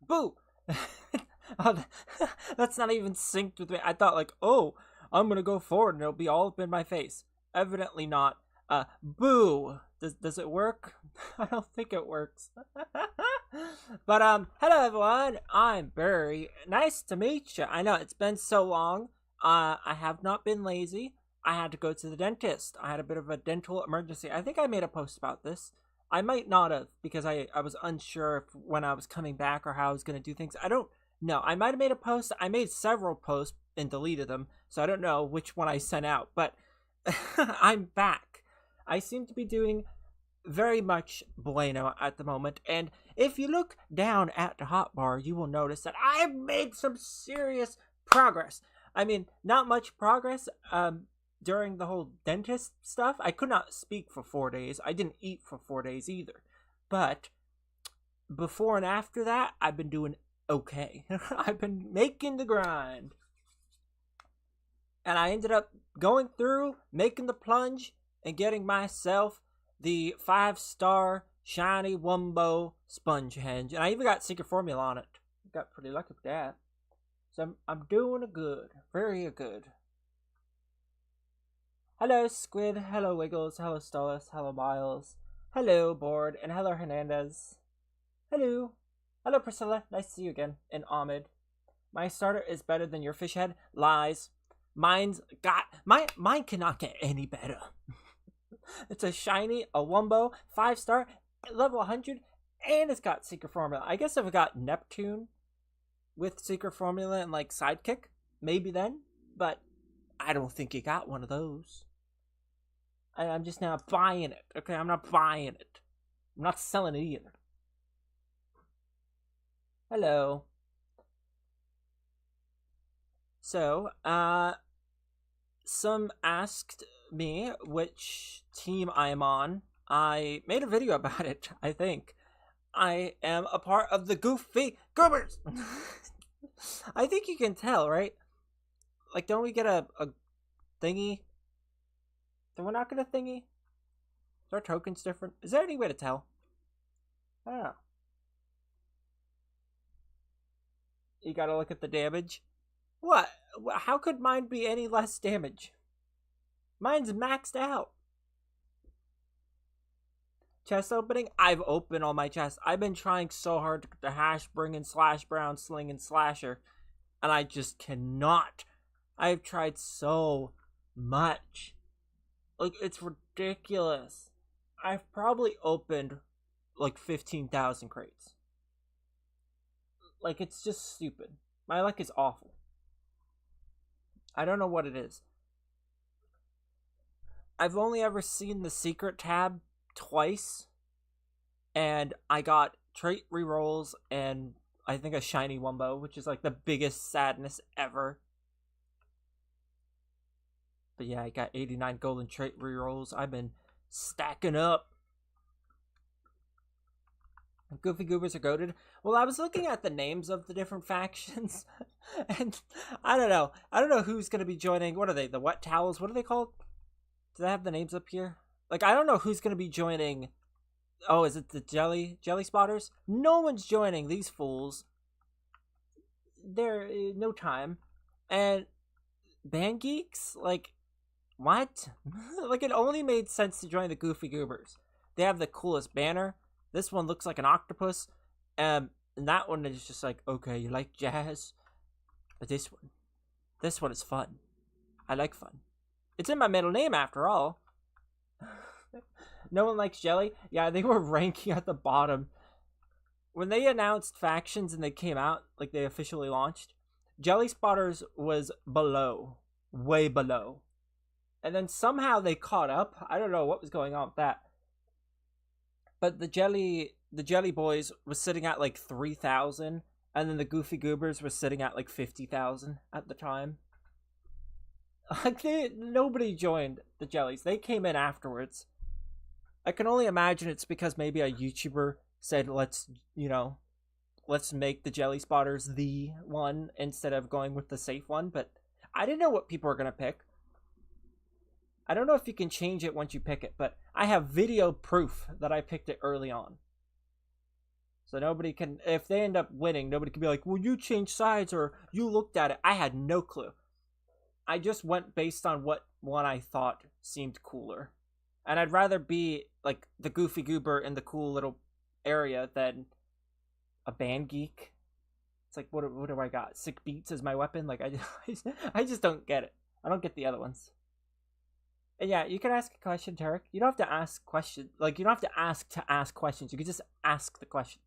Boo! Oh, that's not even synced with me. I thought like, oh, I'm gonna go forward and it'll be all up in my face. Evidently not. Boo! Does it work? I don't think it works. But hello everyone. I'm Berry. Nice to meet you. I know it's been so long. I have not been lazy. I had to go to the dentist. I had a bit of a dental emergency. I think I made a post about this. I might not have because I was unsure if when I was coming back or how I was going to do things. I don't know. I might have made a post. I made several posts and deleted them, so I don't know which one I sent out. But I'm back. I seem to be doing very much bueno at the moment, and if you look down at the hotbar, you will notice that I've made some serious progress. I mean, not much progress. During the whole dentist stuff, I could not speak for 4 days. I didn't eat for 4 days either. But before and after that, I've been doing okay. I've been making the grind. And I ended up going through, making the plunge, and getting myself the 5-star shiny Wumbo sponge henge. And I even got secret formula on it. Got pretty lucky with that. So I'm doing good. Very good. Hello, Squid. Hello, Wiggles. Hello, Stolas. Hello, Miles. Hello, Board. And hello, Hernandez. Hello. Hello, Priscilla. Nice to see you again. And Ahmed. My starter is better than your fish head. Lies. Mine cannot get any better. It's a shiny, a Wumbo, 5-star, level 100, and it's got secret formula. I guess if it got Neptune with secret formula and like sidekick, maybe then. But I don't think you got one of those. I'm just not buying it. Okay, I'm not buying it. I'm not selling it either. Hello. So, some asked me which team I am on. I made a video about it, I think. I am a part of the Goofy Goobers! I think you can tell, right? Like, don't we get a thingy? Do we not get a thingy? Is our tokens different? Is there any way to tell? I don't know. You gotta look at the damage. What? How could mine be any less damage? Mine's maxed out. Chest opening? I've opened all my chests. I've been trying so hard to get the hash, bringing slash brown, sling, and slasher. And I just cannot. I've tried so much. Like, it's ridiculous. I've probably opened like 15,000 crates. Like, it's just stupid. My luck is awful. I don't know what it is. I've only ever seen the secret tab twice, and I got trait rerolls and I think a shiny Wumbo, which is like the biggest sadness ever. But yeah, I got 89 golden trait rerolls. I've been stacking up. Goofy Goobers are goated. Well, I was looking at the names of the different factions, and I don't know. I don't know who's going to be joining. What are they? The Wet Towels? What are they called? Do they have the names up here? Like, I don't know who's going to be joining. Oh, is it the Jelly Spotters? No one's joining these fools. They're no time. And Band Geeks? Like, what? Like, it only made sense to join the Goofy Goobers. They have the coolest banner. This one looks like an octopus. And that one is just like, okay, you like jazz? But this one is fun. I like fun. It's in my middle name after all. No one likes Jelly? Yeah, they were ranking at the bottom. When they announced factions and they came out, like they officially launched, Jelly Spotters was below. Way below. And then somehow they caught up. I don't know what was going on with that. But the Jelly Boys was sitting at like 3,000, and then the Goofy Goobers were sitting at like 50,000 at the time. Like, nobody joined the Jellies. They came in afterwards. I can only imagine it's because maybe a YouTuber said, let's make the Jelly Spotters the one instead of going with the safe one. But I didn't know what people were going to pick. I don't know if you can change it once you pick it, but I have video proof that I picked it early on. So nobody can, if they end up winning, nobody can be like, well, you changed sides or you looked at it. I had no clue. I just went based on what one I thought seemed cooler. And I'd rather be like the goofy goober in the cool little area than a band geek. It's like, what do I got? Sick beats as my weapon? Like, I just don't get it. I don't get the other ones. And yeah, you can ask a question, Tarek. You don't have to ask questions. Like, you don't have to ask questions. You can just ask the question.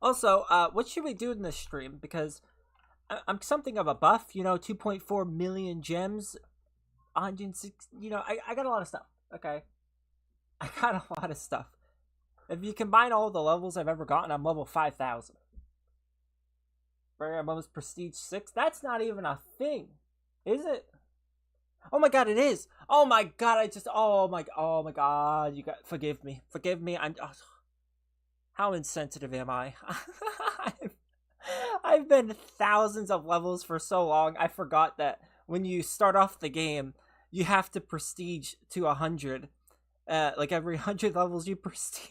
Also, what should we do in this stream? Because I'm something of a buff, 2.4 million gems, 106, I got a lot of stuff, okay? I got a lot of stuff. If you combine all the levels I've ever gotten, I'm level 5,000. I'm almost prestige 6. That's not even a thing, is it? Oh my god, it is. Oh my god, oh my god, forgive me. How insensitive am I? I've been thousands of levels for so long, I forgot that when you start off the game, you have to prestige to 100. Like every 100 levels you prestige.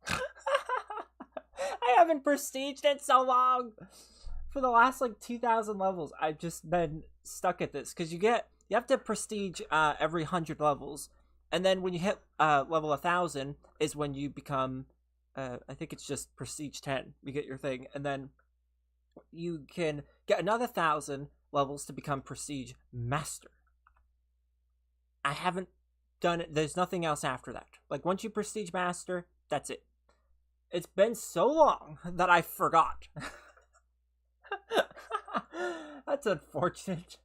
I haven't prestiged in so long. For the last like 2,000 levels, I've just been stuck at this. Because you have to prestige every 100 levels. And then when you hit level 1,000 is when you become, I think it's just prestige 10. You get your thing. And then you can get another 1,000 levels to become prestige master. I haven't done it. There's nothing else after that. Like once you prestige master, that's it. It's been so long that I forgot. That's unfortunate.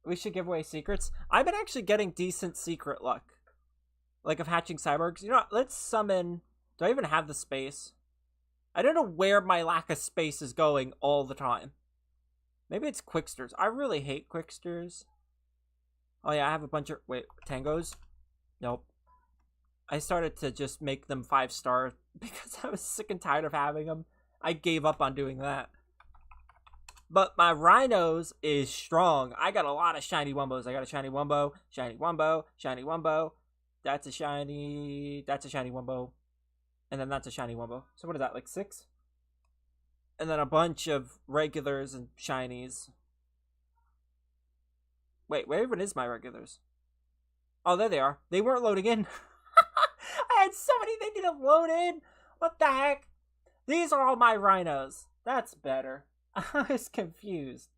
We should give away secrets. I've been actually getting decent secret luck. Like of hatching cyborgs. You know what? Let's summon. Do I even have the space? I don't know where my lack of space is going all the time. Maybe it's Quicksters. I really hate Quicksters. Oh yeah, I have a bunch of... Wait, Tangos? Nope. I started to just make them 5-star because I was sick and tired of having them. I gave up on doing that. But my Rhinos is strong. I got a lot of shiny Wumbos. I got a shiny Wumbo, shiny Wumbo, shiny Wumbo. That's a shiny Wumbo. And then that's a shiny Wumbo. So what is that, like 6? And then a bunch of regulars and shinies. Wait, where even is my regulars? Oh, there they are. They weren't loading in. I had so many they didn't load in. What the heck? These are all my Rhinos. That's better. I was confused.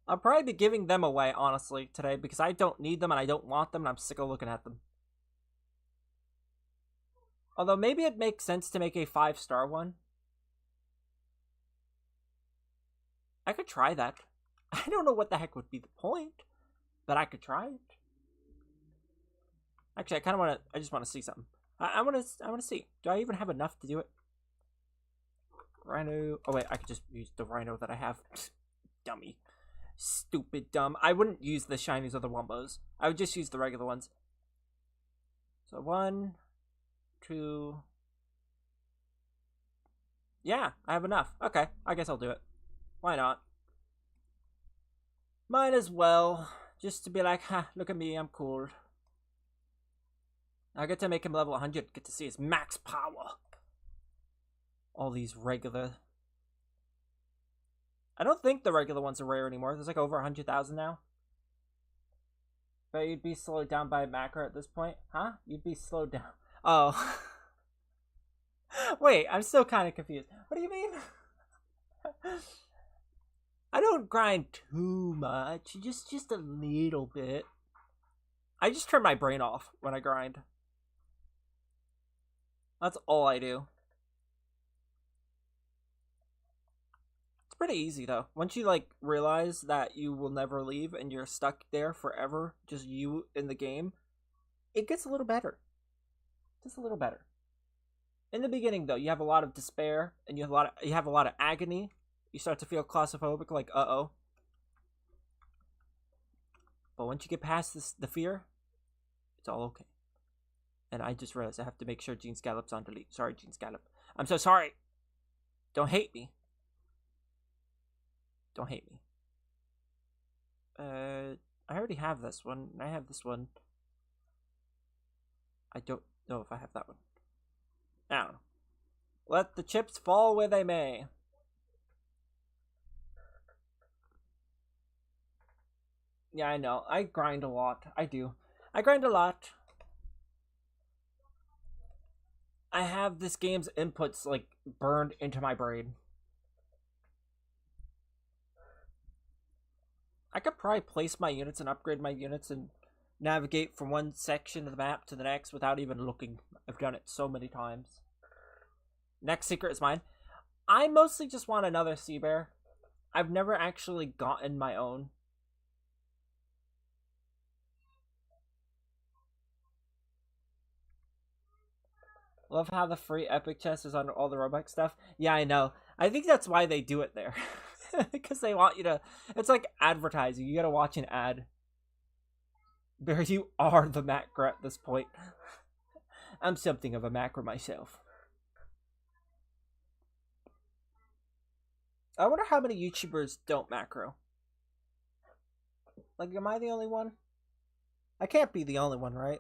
I'll probably be giving them away, honestly, today, because I don't need them and I don't want them and I'm sick of looking at them. Although maybe it makes sense to make a 5-star one. I could try that. I don't know what the heck would be the point, but I could try it. Actually, I just want to see something. I want to see. Do I even have enough to do it? Rhino. Oh wait, I could just use the Rhino that I have. Dummy. Stupid dumb. I wouldn't use the shinies or the Wumbos. I would just use the regular ones. So 1, 2. Yeah, I have enough. Okay, I guess I'll do it. Why not? Might as well. Just to be like, ha, look at me, I'm cool. I get to make him level 100. Get to see his max power. All these regular. I don't think the regular ones are rare anymore. There's like over 100,000 now. But you'd be slowed down by macro at this point. Huh? You'd be slowed down. Oh. Wait, I'm still kind of confused. What do you mean? I don't grind too much. Just a little bit. I just turn my brain off when I grind. That's all I do. It's pretty easy though. Once you like realize that you will never leave and you're stuck there forever, just you in the game, it gets a little better. Just a little better. In the beginning though, you have a lot of despair and you have a lot of agony. You start to feel claustrophobic, like uh-oh. But once you get past the fear, it's all okay. And I just realized I have to make sure Gene Scallop's on delete. Sorry, Gene Scallop. I'm so sorry. Don't hate me. Don't hate me. I already have this one. I have this one. I don't know if I have that one. I don't know. Let the chips fall where they may. Yeah, I know. I grind a lot. I do. I grind a lot. I have this game's inputs, like, burned into my brain. I could probably place my units and upgrade my units and navigate from one section of the map to the next without even looking. I've done it so many times. Next secret is mine. I mostly just want another sea bear. I've never actually gotten my own. Love how the free epic chest is on all the Roblox stuff. Yeah, I know. I think that's why they do it there. Because they want you to... It's like advertising. You gotta watch an ad. Bear, you are the macro at this point. I'm something of a macro myself. I wonder how many YouTubers don't macro. Like, am I the only one? I can't be the only one, right?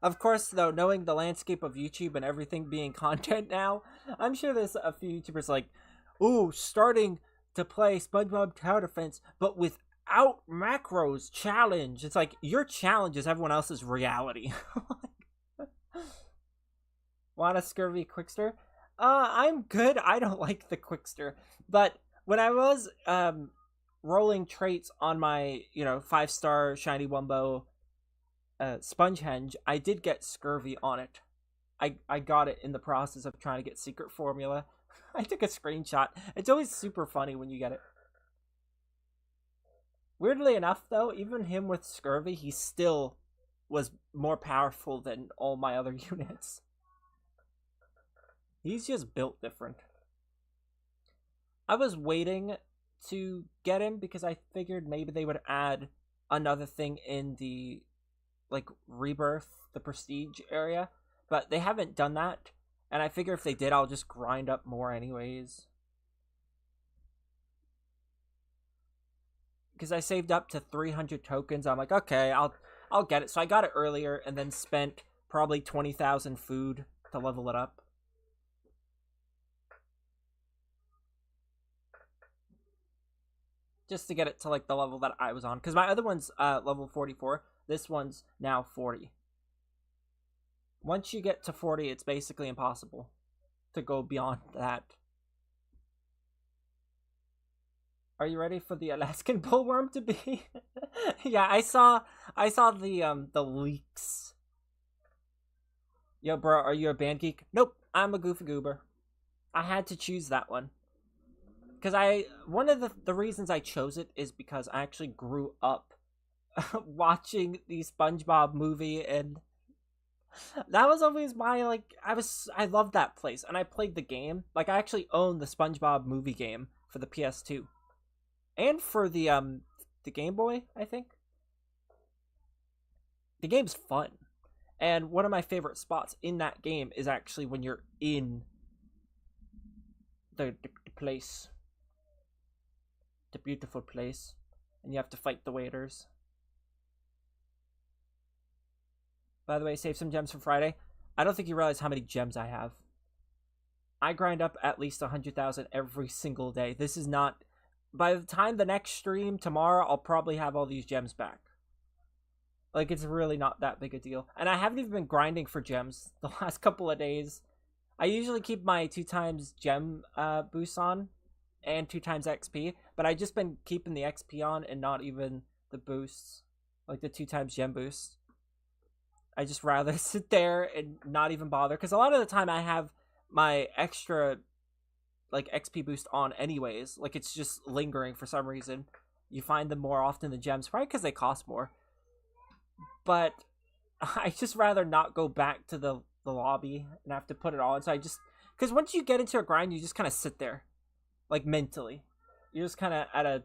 Of course, though, knowing the landscape of YouTube and everything being content now, I'm sure there's a few YouTubers like, ooh, starting to play SpongeBob Tower Defense, but without macros challenge. It's like, your challenge is everyone else's reality. Want a scurvy Quickster? I'm good. I don't like the Quickster. But when I was rolling traits on my, 5-star shiny Wumbo Spongehenge, I did get scurvy on it. I got it in the process of trying to get secret formula. I took a screenshot. It's always super funny when you get it. Weirdly enough, though, even him with scurvy, he still was more powerful than all my other units. He's just built different. I was waiting to get him because I figured maybe they would add another thing in the, like, rebirth, the prestige area. But they haven't done that. And I figure if they did, I'll just grind up more anyways. Because I saved up to 300 tokens. I'm like, okay, I'll get it. So I got it earlier and then spent probably 20,000 food to level it up. Just to get it to, like, the level that I was on. Because my other one's level 44. This one's now 40. Once you get to 40, it's basically impossible to go beyond that. Are you ready for the Alaskan bullworm to be? Yeah, I saw the leaks. Yo, bro, are you a band geek? Nope, I'm a goofy goober. I had to choose that one. Because one of the reasons I chose it is because I actually grew up watching the SpongeBob movie, and that was always my, like, I loved that place, and I played the game. Like, I actually own the SpongeBob movie game for the PS2. And for the Game Boy, I think. The game's fun. And one of my favorite spots in that game is actually when you're in the place. The beautiful place. And you have to fight the waiters. By the way, save some gems for Friday. I don't think you realize how many gems I have. I grind up at least 100,000 every single day. This is not... By the time the next stream tomorrow, I'll probably have all these gems back. Like, it's really not that big a deal. And I haven't even been grinding for gems the last couple of days. I usually keep my 2x gem boosts on and 2x XP, but I just been keeping the XP on and not even the boosts, like the 2x gem boosts. I just rather sit there and not even bother, because a lot of the time I have my extra, like, XP boost on anyways. Like, it's just lingering for some reason. You find them more often than gems, probably because they cost more. But I just rather not go back to the lobby and have to put it on. So I just... Because once you get into a grind, you just kind of sit there. Like, mentally. You're just kind of at a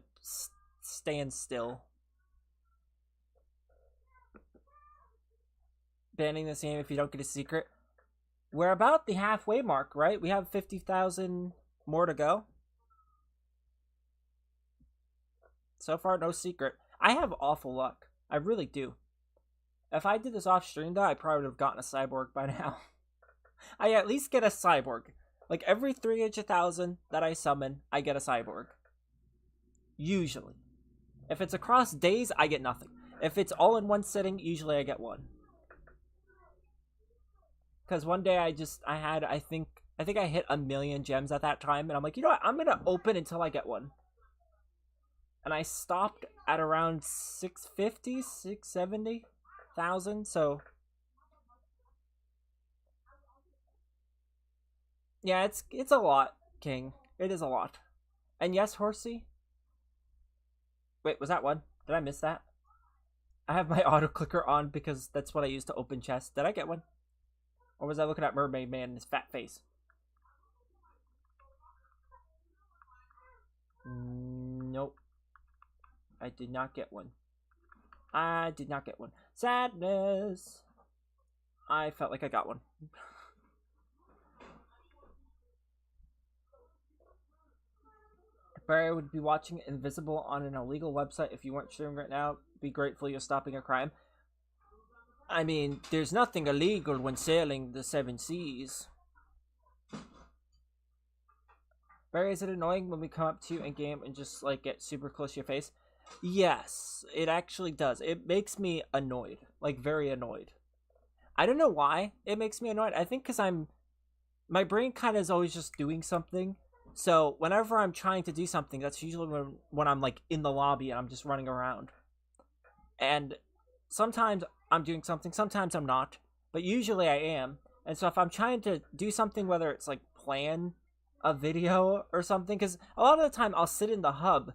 standstill. Banning this game if you don't get a secret. We're about the halfway mark, right? We have 50,000 more to go. So far, no secret. I have awful luck. I really do. If I did this off stream though, I probably would have gotten a cyborg by now. I at least get a cyborg. Like every 300,000 that I summon, I get a cyborg. Usually. If it's across days, I get nothing. If it's all in one sitting, usually I get one. Because one day I think I hit 1,000,000 gems at that time, and I'm like, you know what, I'm gonna open until I get one. And I stopped at around 650, 670,000, so yeah, it's a lot, King. It is a lot. And yes, Horsey. Wait, was that one? Did I miss that? I have my auto clicker on because that's what I use to open chests. Did I get one? Or was I looking at Mermaid Man and his fat face? Nope. I did not get one. I did not get one. Sadness. I felt like I got one. Barry would be watching Invisible on an illegal website if you weren't streaming right now. Be grateful you're stopping a crime. I mean, there's nothing illegal when sailing the 7 seas. Barry, is it annoying when we come up to you in game and just like get super close to your face? Yes, it actually does. It makes me annoyed. Like, very annoyed. I don't know why it makes me annoyed. I think because my brain kind of is always just doing something. So whenever I'm trying to do something, that's usually when I'm like in the lobby and I'm just running around. And sometimes I'm doing something, sometimes I'm not, but usually I am. And so if I'm trying to do something, whether it's like plan a video or something, because a lot of the time I'll sit in the hub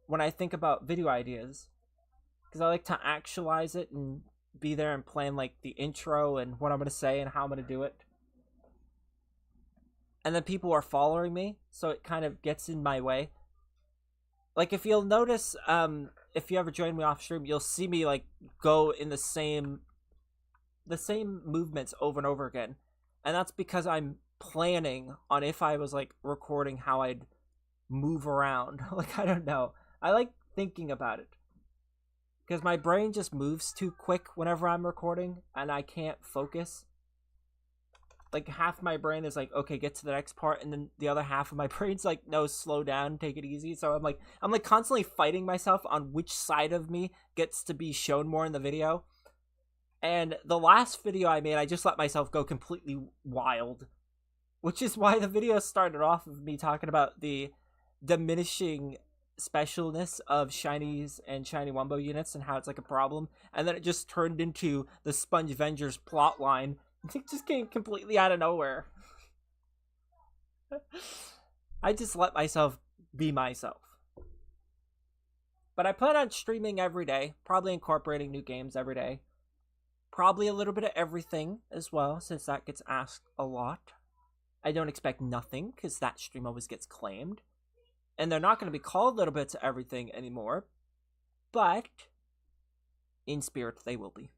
when I think about video ideas, because I like to actualize it and be there and plan like the intro and what I'm going to say and how I'm going to do it. And then people are following me, so it kind of gets in my way. Like, if you'll notice, if you ever join me off stream, you'll see me, like, go in the same movements over and over again. And that's because I'm planning on if I was, like, recording how I'd move around. Like, I don't know. I like thinking about it. Because my brain just moves too quick whenever I'm recording, and I can't focus. Like, half my brain is like, okay, get to the next part, and then the other half of my brain's like, no, slow down, take it easy. So I'm like constantly fighting myself on which side of me gets to be shown more in the video. And the last video I made, I just let myself go completely wild, which is why the video started off of me talking about the diminishing specialness of shinies and shiny wumbo units and how it's like a problem, and then it just turned into the Sponge Avengers plotline. It just came completely out of nowhere. I just let myself be myself. But I plan on streaming every day, probably incorporating new games every day. Probably a little bit of everything as well, since that gets asked a lot. I don't expect nothing, because that stream always gets claimed. And they're not going to be called little bits of everything anymore. But in spirit, they will be.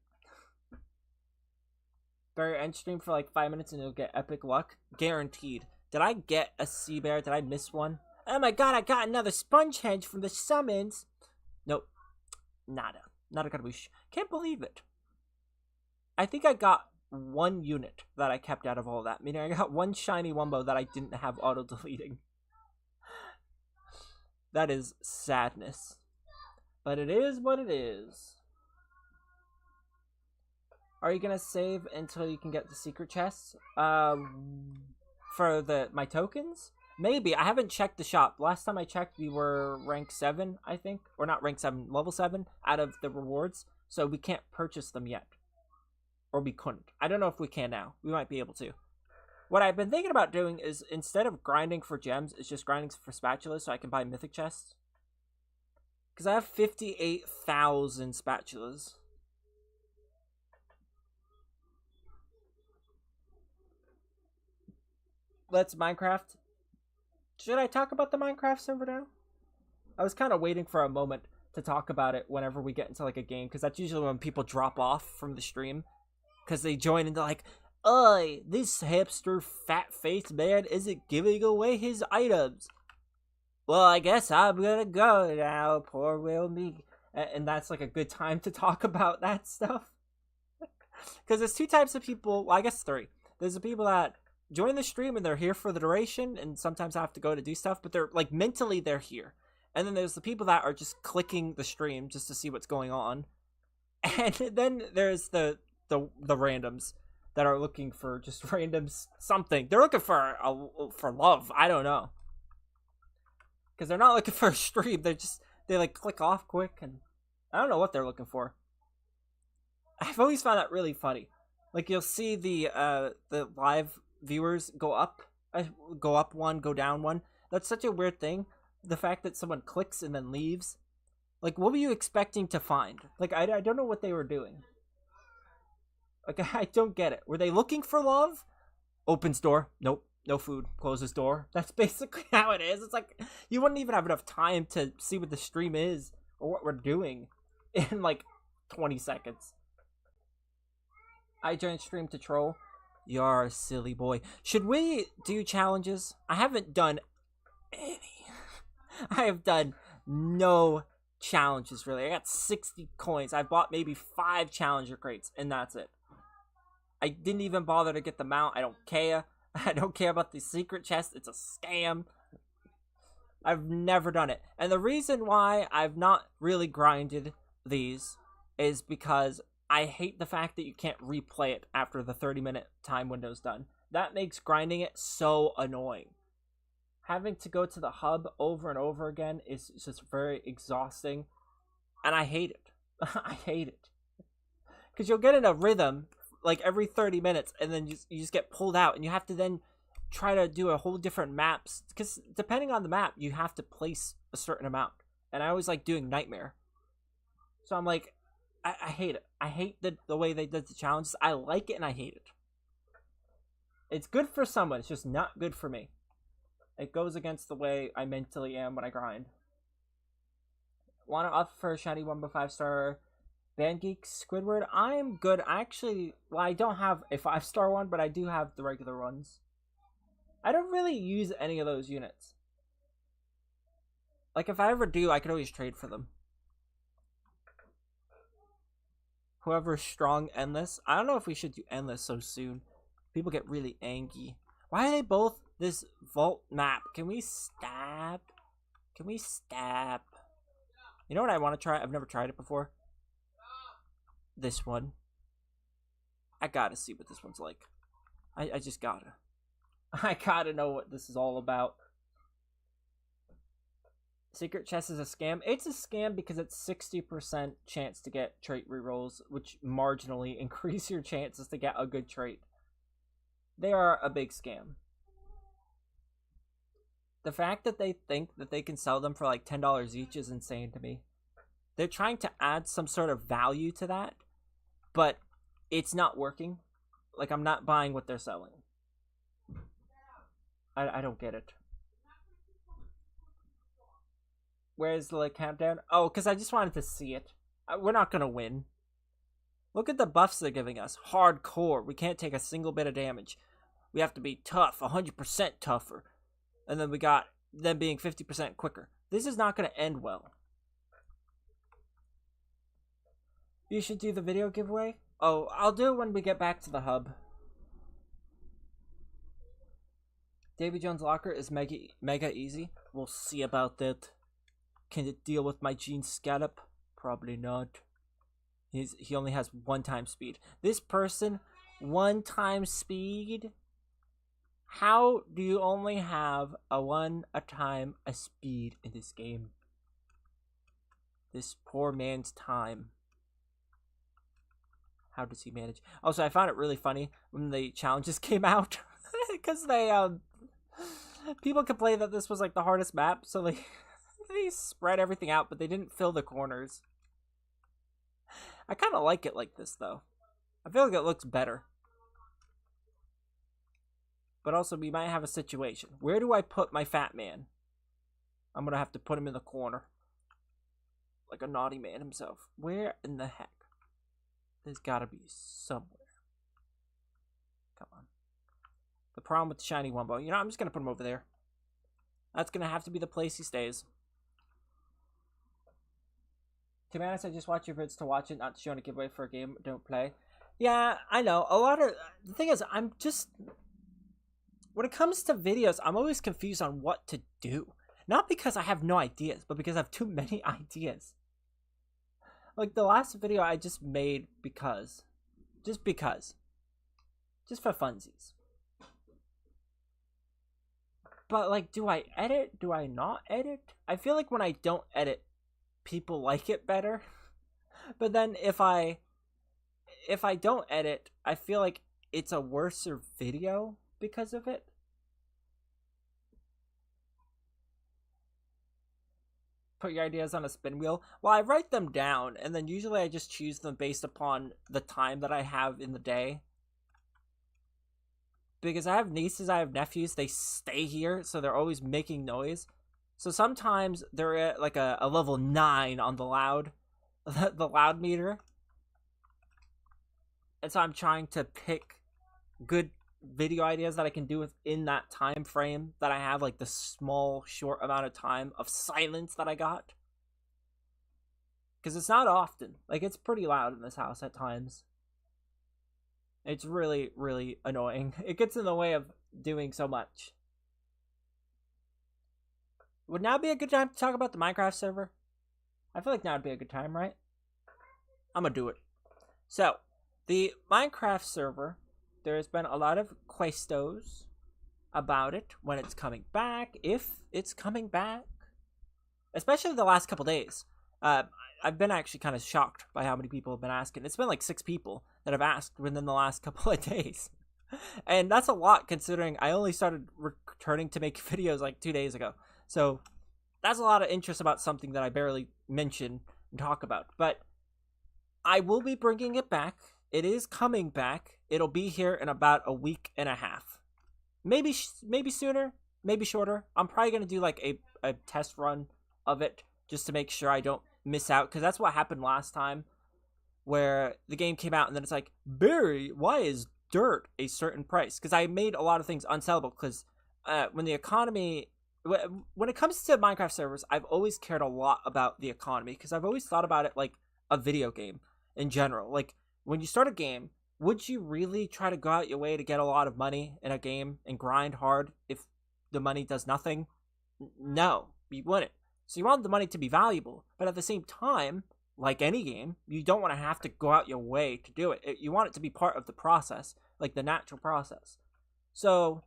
Barry, end stream for like 5 minutes and you'll get epic luck. Guaranteed. Did I get a sea bear? Did I miss one? Oh my god, I got another sponge hedge from the summons. Nope. Nada. Not a garbush. Can't believe it. I think I got one unit that I kept out of all that. Meaning I got one shiny wumbo that I didn't have auto-deleting. That is sadness. But it is what it is. Are you gonna save until you can get the secret chests? For my tokens? Maybe. I haven't checked the shop. Last time I checked, we were rank 7, I think. Or not rank 7, level 7 out of the rewards. So we can't purchase them yet. Or we couldn't. I don't know if we can now. We might be able to. What I've been thinking about doing is, instead of grinding for gems, it's just grinding for spatulas so I can buy mythic chests. Because I have 58,000 spatulas. Let's Minecraft. Should I talk about the Minecraft server now? I was kind of waiting for a moment to talk about it whenever we get into like a game, because that's usually when people drop off from the stream, because they join into like, "Oi, this hipster fat-faced man isn't giving away his items. Well, I guess I'm gonna go now, poor will me." And that's like a good time to talk about that stuff. Because there's two types of people. Well, I guess three. There's the people that join the stream and they're here for the duration, and sometimes have to go to do stuff, but they're like mentally they're here. And then there's the people that are just clicking the stream just to see what's going on. And then there's the randoms that are looking for just random something. They're looking for love. I don't know. Because they're not looking for a stream. They like click off quick, and I don't know what they're looking for. I've always found that really funny. Like, you'll see the live viewers go up one, go down one. That's such a weird thing. The fact that someone clicks and then leaves. Like, what were you expecting to find? Like, I don't know what they were doing. Like, I don't get it. Were they looking for love? Opens door. Nope. No food. Closes door. That's basically how it is. It's like, you wouldn't even have enough time to see what the stream is or what we're doing in, like, 20 seconds. I joined stream to troll. You're a silly boy. Should we do challenges? I haven't done any. I have done no challenges, really. I got 60 coins. I bought maybe 5 challenger crates, and that's it. I didn't even bother to get the mount. I don't care. I don't care about the secret chest. It's a scam. I've never done it. And the reason why I've not really grinded these is because I hate the fact that you can't replay it after the 30-minute time window's done. That makes grinding it so annoying. Having to go to the hub over and over again is just very exhausting. And I hate it. I hate it. Because you'll get in a rhythm like every 30 minutes, and then you just get pulled out, and you have to then try to do a whole different maps. Because depending on the map, you have to place a certain amount. And I always like doing Nightmare. So I'm like, I hate it. I hate the way they did the challenges. I like it and I hate it. It's good for someone. It's just not good for me. It goes against the way I mentally am when I grind. Want to offer a shiny 1x5-star Band Geek Squidward? I'm good. I don't have a 5-star one, but I do have the regular ones. I don't really use any of those units. Like, if I ever do, I could always trade for them. Whoever's strong, endless. I don't know if we should do endless so soon. People get really angry. Why are they both this vault map? Can we stab? Can we stab? You know what I want to try? I've never tried it before. This one. I gotta see what this one's like. I just gotta. I gotta know what this is all about. Secret chest is a scam. It's a scam because it's 60% chance to get trait rerolls, which marginally increase your chances to get a good trait. They are a big scam. The fact that they think that they can sell them for like $10 each is insane to me. They're trying to add some sort of value to that, but it's not working. Like, I'm not buying what they're selling. I don't get it. Where's the countdown? Oh, because I just wanted to see it. We're not going to win. Look at the buffs they're giving us. Hardcore. We can't take a single bit of damage. We have to be tough. 100% tougher. And then we got them being 50% quicker. This is not going to end well. You should do the video giveaway? Oh, I'll do it when we get back to the hub. Davy Jones' locker is mega easy. We'll see about that. Can it deal with my Gene Scallop? Probably not. He only has 1 speed. This person, 1 speed? How do you only have a 1 speed in this game? This poor man's time. How does he manage? Also, I found it really funny when the challenges came out. Because people complained that this was like the hardest map, so they spread everything out, but they didn't fill the corners. I kind of like it like this, though. I feel like it looks better. But also, we might have a situation. Where do I put my fat man? I'm going to have to put him in the corner. Like a naughty man himself. Where in the heck? There's got to be somewhere. Come on. The problem with the shiny Wumbo. You know, I'm just going to put him over there. That's going to have to be the place he stays. To be honest, I just watch your vids to watch it, not to show a giveaway for a game I don't play. Yeah, I know. The thing is, I'm just when it comes to videos, I'm always confused on what to do. Not because I have no ideas, but because I have too many ideas. Like the last video I just made just because, just for funsies. But like, do I edit? Do I not edit? I feel like when I don't edit, people like it better. But then if I don't edit, I feel like it's a worser video because of it. Put your ideas on a spin wheel. Well, I write them down, and then usually I just choose them based upon the time that I have in the day. Because I have nieces, I have nephews, they stay here, so they're always making noise. So sometimes they're at like a level 9 on the loud meter. And so I'm trying to pick good video ideas that I can do within that time frame that I have, like the small, short amount of time of silence that I got. Because it's not often. Like, it's pretty loud in this house at times. It's really, really annoying. It gets in the way of doing so much. Would now be a good time to talk about the Minecraft server? I feel like now would be a good time, right? I'm gonna do it. So, the Minecraft server, there's been a lot of questos about it, when it's coming back, if it's coming back. Especially the last couple days. I've been actually kind of shocked by how many people have been asking. It's been like 6 people that have asked within the last couple of days. And that's a lot considering I only started returning to make videos like 2 days ago. So that's a lot of interest about something that I barely mention and talk about. But I will be bringing it back. It is coming back. It'll be here in about a week and a half. Maybe sooner, maybe shorter. I'm probably going to do like a test run of it just to make sure I don't miss out, because that's what happened last time, where the game came out and then it's like, Barry, why is dirt a certain price? Because I made a lot of things unsellable, because when it comes to Minecraft servers, I've always cared a lot about the economy, because I've always thought about it like a video game in general. Like, when you start a game, would you really try to go out your way to get a lot of money in a game and grind hard if the money does nothing? No, you wouldn't. So you want the money to be valuable, but at the same time, like any game, you don't want to have to go out your way to do it. You want it to be part of the process, like the natural process. So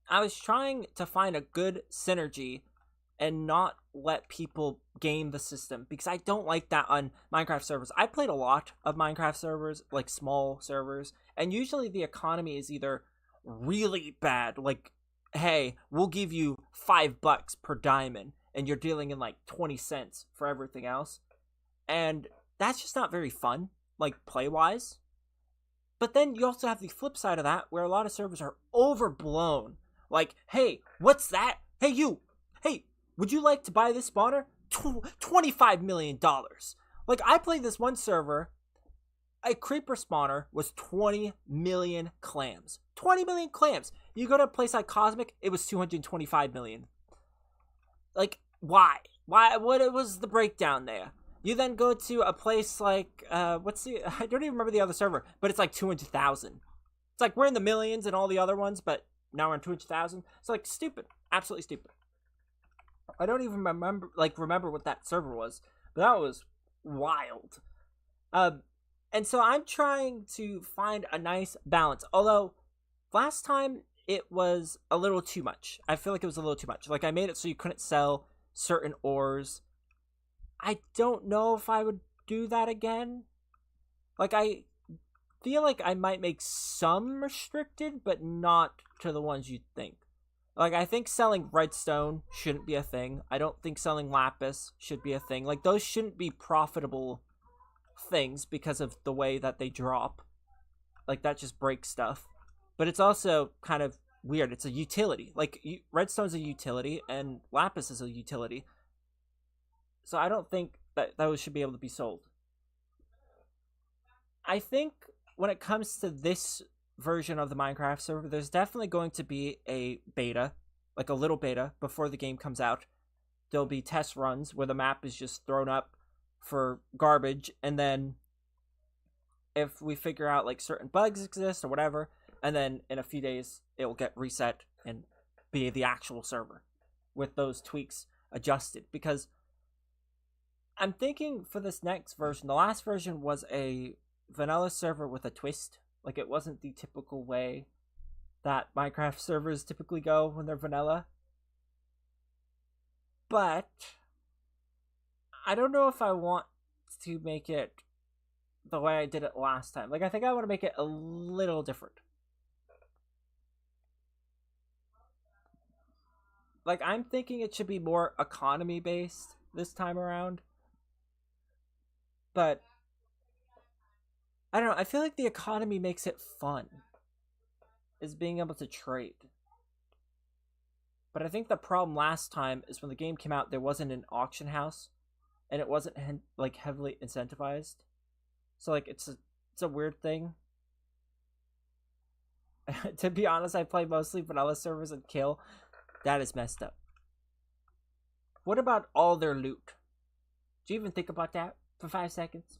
I was trying to find a good synergy and not let people game the system, because I don't like that on Minecraft servers. I played a lot of Minecraft servers, like small servers, and usually the economy is either really bad, like, hey, we'll give you $5 per diamond, and you're dealing in like 20 cents for everything else. And that's just not very fun, like play-wise. But then you also have the flip side of that, where a lot of servers are overblown. Like, hey, what's that? Hey, you! Hey, would you like to buy this spawner? $25 million. Like, I played this one server, a creeper spawner was 20 million clams. 20 million clams! You go to a place like Cosmic, it was 225 million. Like, why? What was the breakdown there? You then go to a place like, I don't even remember the other server, but it's like 200,000. It's like, we're in the millions and all the other ones, but now we're in 200,000. It's like, stupid. Absolutely stupid. I don't even remember what that server was, but that was wild. And so I'm trying to find a nice balance. Although, last time, it was a little too much. I feel like it was a little too much. Like, I made it so you couldn't sell certain ores. I don't know if I would do that again. Like, I feel like I might make some restricted, but not to the ones you'd think. Like, I think selling redstone shouldn't be a thing. I don't think selling lapis should be a thing. Like, those shouldn't be profitable things because of the way that they drop. Like, that just breaks stuff. But it's also kind of weird. It's a utility. Like, redstone's a utility, and lapis is a utility. So I don't think that those should be able to be sold. I think when it comes to this version of the Minecraft server, there's definitely going to be a beta, like a little beta, before the game comes out. There'll be test runs where the map is just thrown up for garbage, and then if we figure out like certain bugs exist or whatever, and then in a few days it will get reset and be the actual server with those tweaks adjusted. Because I'm thinking for this next version, the last version was a vanilla server with a twist. Like, it wasn't the typical way that Minecraft servers typically go when they're vanilla. But I don't know if I want to make it the way I did it last time. Like, I think I want to make it a little different. Like, I'm thinking it should be more economy based this time around. But I don't know, I feel like the economy makes it fun, is being able to trade. But I think the problem last time is when the game came out, there wasn't an auction house, and it wasn't like heavily incentivized. So like it's a weird thing. To be honest, I play mostly vanilla servers and kill. That is messed up. What about all their loot? Do you even think about that for 5 seconds?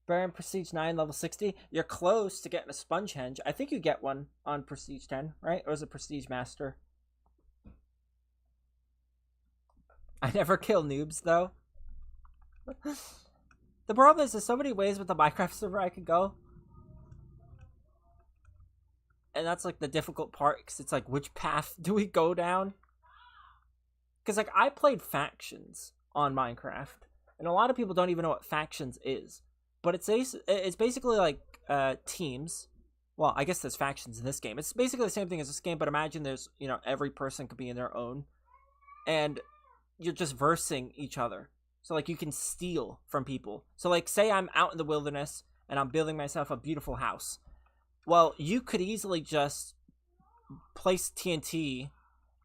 Baron Prestige 9, level 60. You're close to getting a Spongehenge. I think you get one on Prestige 10, right? Or is it Prestige Master? I never kill noobs, though. The problem is there's so many ways with the Minecraft server I could go. And that's like the difficult part, because it's like, which path do we go down? Because like, I played factions on Minecraft, and a lot of people don't even know what factions is. But it's basically like teams. Well, I guess there's factions in this game. It's basically the same thing as this game, but imagine there's, you know, every person could be in their own. And you're just versing each other. So like, you can steal from people. So like, say I'm out in the wilderness and I'm building myself a beautiful house. Well, you could easily just place TNT,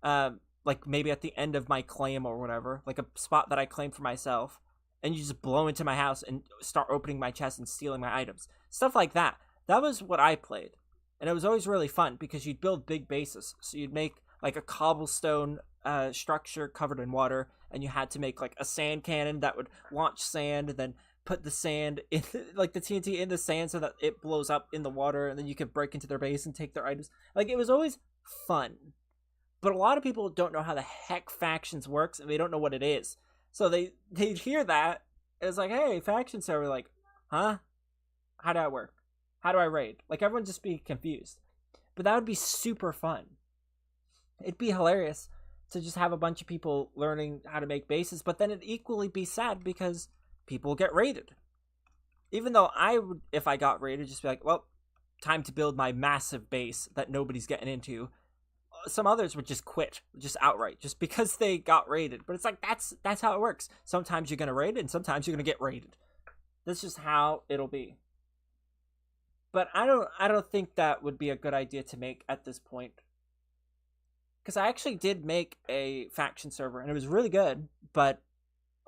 like maybe at the end of my claim or whatever, like a spot that I claim for myself, and you just blow into my house and start opening my chest and stealing my items. Stuff like that. That was what I played. And it was always really fun because you'd build big bases. So you'd make like a cobblestone structure covered in water, and you had to make like a sand cannon that would launch sand, and then put the sand in, like the TNT in the sand so that it blows up in the water, and then you could break into their base and take their items. Like, it was always fun. But a lot of people don't know how the heck factions works, and they don't know what it is. So they'd hear that, and it's like, hey, faction server, like, huh? How do I work? How do I raid? Like, everyone just be confused. But that would be super fun. It'd be hilarious to just have a bunch of people learning how to make bases, but then it'd equally be sad because people get raided. Even though I would, if I got raided, just be like, well, time to build my massive base that nobody's getting into. Some others would just quit, just outright, just because they got raided. But it's like, that's how it works. Sometimes you're gonna raid, and sometimes you're gonna get raided. That's just how it'll be. But I don't think that would be a good idea to make at this point. Because I actually did make a faction server, and it was really good, but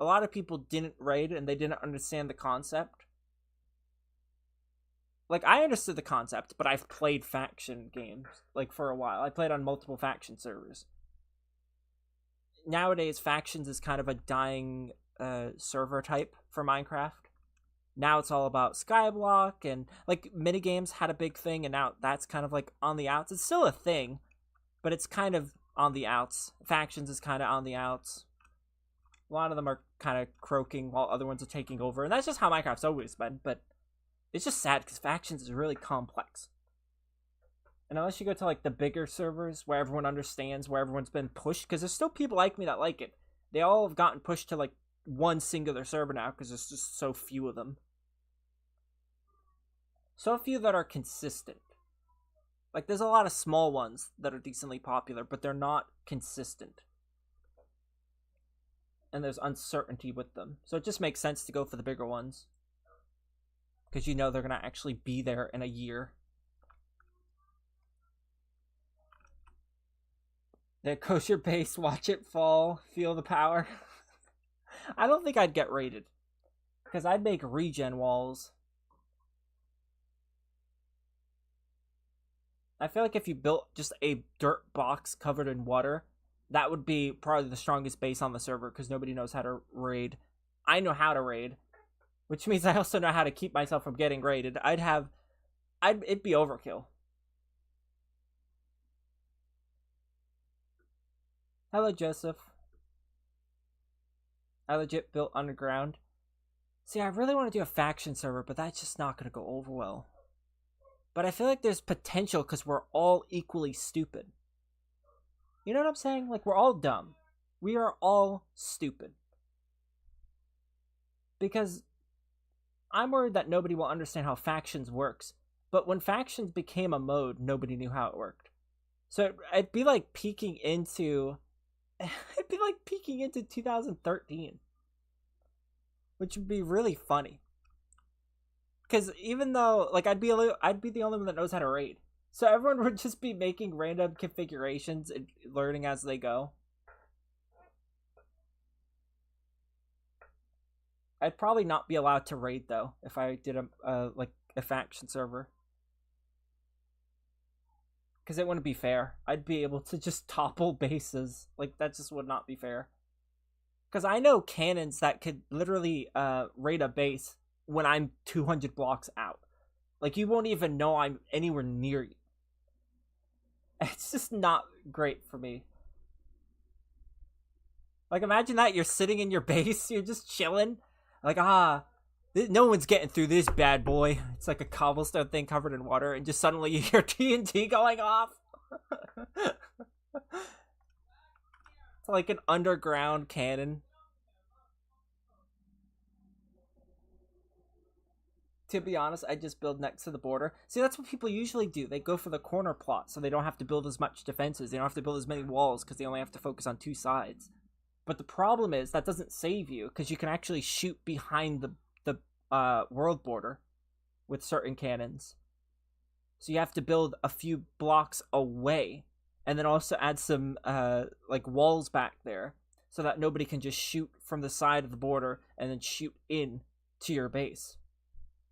a lot of people didn't raid, and they didn't understand the concept. Like, I understood the concept, but I've played faction games, like, for a while. I played on multiple faction servers. Nowadays, factions is kind of a dying server type for Minecraft. Now it's all about Skyblock, and, like, minigames had a big thing, and now that's kind of, like, on the outs. It's still a thing, but it's kind of on the outs. Factions is kind of on the outs. A lot of them are kind of croaking while other ones are taking over, and that's just how Minecraft's always been, but it's just sad because factions is really complex. And unless you go to like the bigger servers where everyone understands, where everyone's been pushed, because there's still people like me that like it. They all have gotten pushed to like one singular server now because there's just so few of them. So few that are consistent. Like, there's a lot of small ones that are decently popular, but they're not consistent. And there's uncertainty with them. So it just makes sense to go for the bigger ones. Because you know they're going to actually be there in a year. There goes your base, watch it fall, feel the power. I don't think I'd get raided. Because I'd make regen walls. I feel like if you built just a dirt box covered in water, that would be probably the strongest base on the server because nobody knows how to raid. I know how to raid, which means I also know how to keep myself from getting raided. It'd be overkill. Hello, Joseph. I legit built underground. See, I really want to do a faction server, but that's just not going to go over well. But I feel like there's potential because we're all equally stupid. You know what I'm saying? Like, we're all dumb. We are all stupid. Because I'm worried that nobody will understand how factions works. But when factions became a mode, nobody knew how it worked. So it'd be like peeking into... It'd be like peeking into 2013. Which would be really funny. Because even though, like, I'd be the only one that knows how to raid. So everyone would just be making random configurations and learning as they go. I'd probably not be allowed to raid, though, if I did a faction server. Because it wouldn't be fair. I'd be able to just topple bases. Like, that just would not be fair. Because I know cannons that could literally raid a base when I'm 200 blocks out. Like, you won't even know I'm anywhere near you. It's just not great for me. Like, imagine that you're sitting in your base, you're just chilling. Like, no one's getting through this bad boy. It's like a cobblestone thing covered in water, and just suddenly you hear TNT going off. It's like an underground cannon. To be honest, I just build next to the border. See, that's what people usually do. They go for the corner plot, so they don't have to build as much defenses. They don't have to build as many walls, because they only have to focus on two sides. But the problem is, that doesn't save you, because you can actually shoot behind the world border with certain cannons. So you have to build a few blocks away, and then also add some like walls back there, so that nobody can just shoot from the side of the border and then shoot in to your base.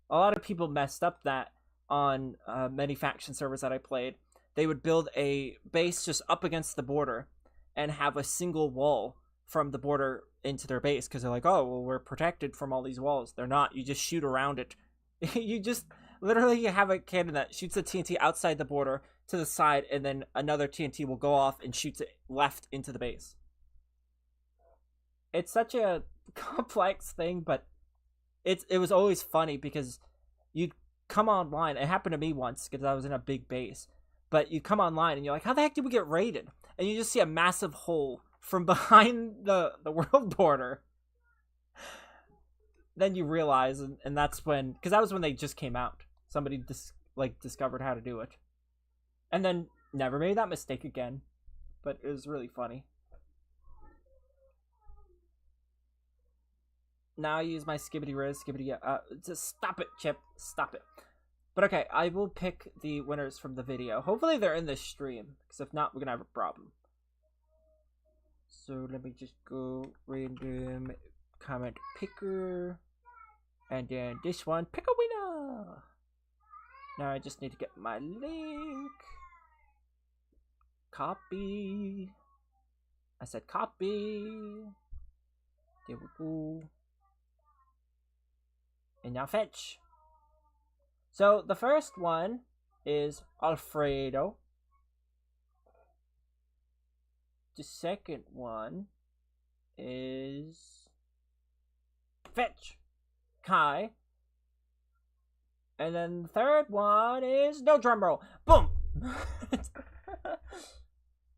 A lot of people messed up that on many faction servers that I played. They would build a base just up against the border and have a single wall from the border into their base, because they're like, oh, well, we're protected from all these walls. They're not. You just shoot around it. You just literally have a cannon that shoots a TNT outside the border to the side, and then another TNT will go off and shoots it left into the base. It's such a complex thing, but it was always funny, because you'd come online. It happened to me once because I was in a big base. But you come online and you're like, how the heck did we get raided? And you just see a massive hole from behind the world border. Then you realize, and that's when, because that was when they just came out. Somebody discovered how to do it. And then never made that mistake again. But it was really funny. Now I use my just stop it, Chip. Stop it. But okay, I will pick the winners from the video. Hopefully they're in this stream, because if not, we're gonna have a problem. So let me just go random comment picker, and then this one, pick a winner. Now I just need to get my link. Copy. I said copy. There we go. And now fetch. So the first one is Alfredo. The second one is Fetch. Kai. And then the third one is no drum roll. Boom.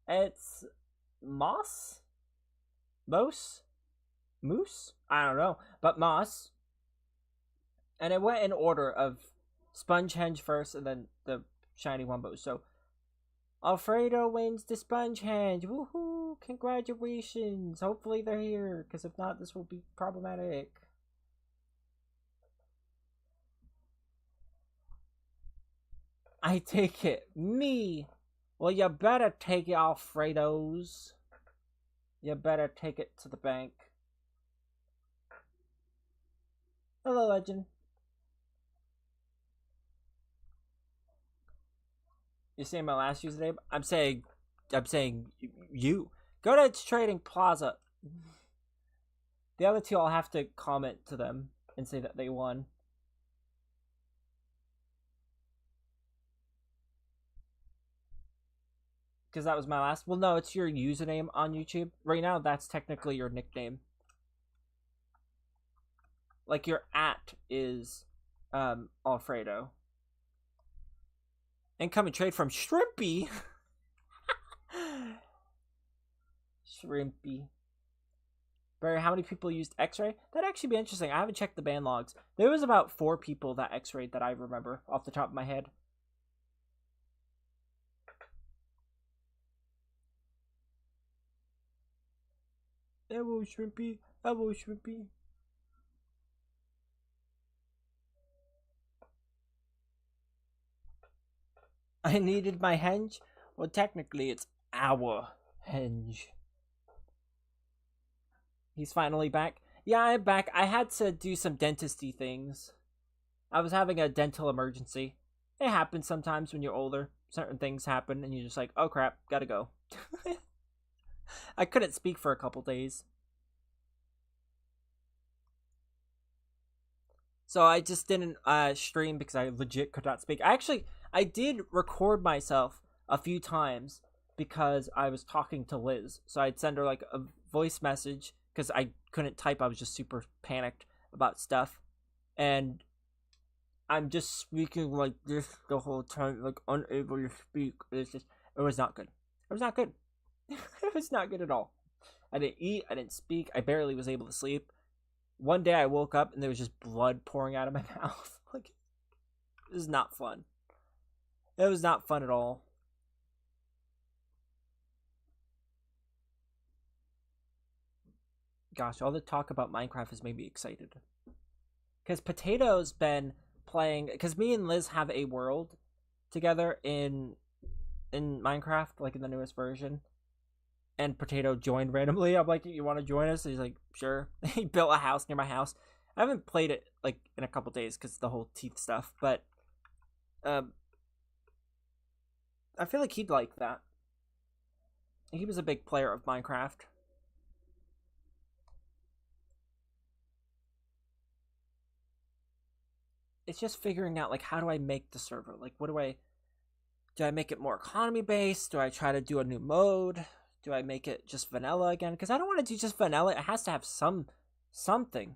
It's Moss? Moose? I don't know. But Moss. And it went in order of Spongehenge first, and then the shiny Wumbo. So Alfredo wins the Spongehenge. Woohoo! Congratulations. Hopefully they're here, because if not, this will be problematic. I take it. Me. Well, you better take it, Alfredos. You better take it to the bank. Hello, Legend. You're saying my last username? I'm saying you. Go to Trading Plaza. The other two, I'll have to comment to them. and say that they won. Because that was my last. Well, no, it's your username on YouTube. Right now, that's technically your nickname. Like, your @ is Alfredo. Incoming trade from Shrimpy. Shrimpy. Barry, how many people used X-Ray? That'd actually be interesting. I haven't checked the ban logs. There was about 4 people that X-rayed that I remember off the top of my head. Hello, Shrimpy. Hello, Shrimpy. I needed my henge? Well, technically, it's our henge. He's finally back. Yeah, I'm back. I had to do some dentisty things. I was having a dental emergency. It happens sometimes when you're older. Certain things happen, and you're just like, oh crap, gotta go. I couldn't speak for a couple days. So I just didn't stream because I legit could not speak. I did record myself a few times because I was talking to Liz. So I'd send her like a voice message because I couldn't type. I was just super panicked about stuff. And I'm just speaking like this the whole time, like unable to speak. It was not good. It was not good. It was not good at all. I didn't eat. I didn't speak. I barely was able to sleep. One day I woke up and there was just blood pouring out of my mouth. Like, this is not fun. It was not fun at all. Gosh, all the talk about Minecraft has made me excited. Because Potato's been playing... Because me and Liz have a world together in Minecraft, like in the newest version. And Potato joined randomly. I'm like, you want to join us? And he's like, sure. He built a house near my house. I haven't played it like in a couple days because the whole teeth stuff. But I feel like he'd like that. He was a big player of Minecraft. It's just figuring out, like, how do I make the server? Like, do I make it more economy based? Do I try to do a new mode? Do I make it just vanilla again? Because I don't want to do just vanilla. It has to have something.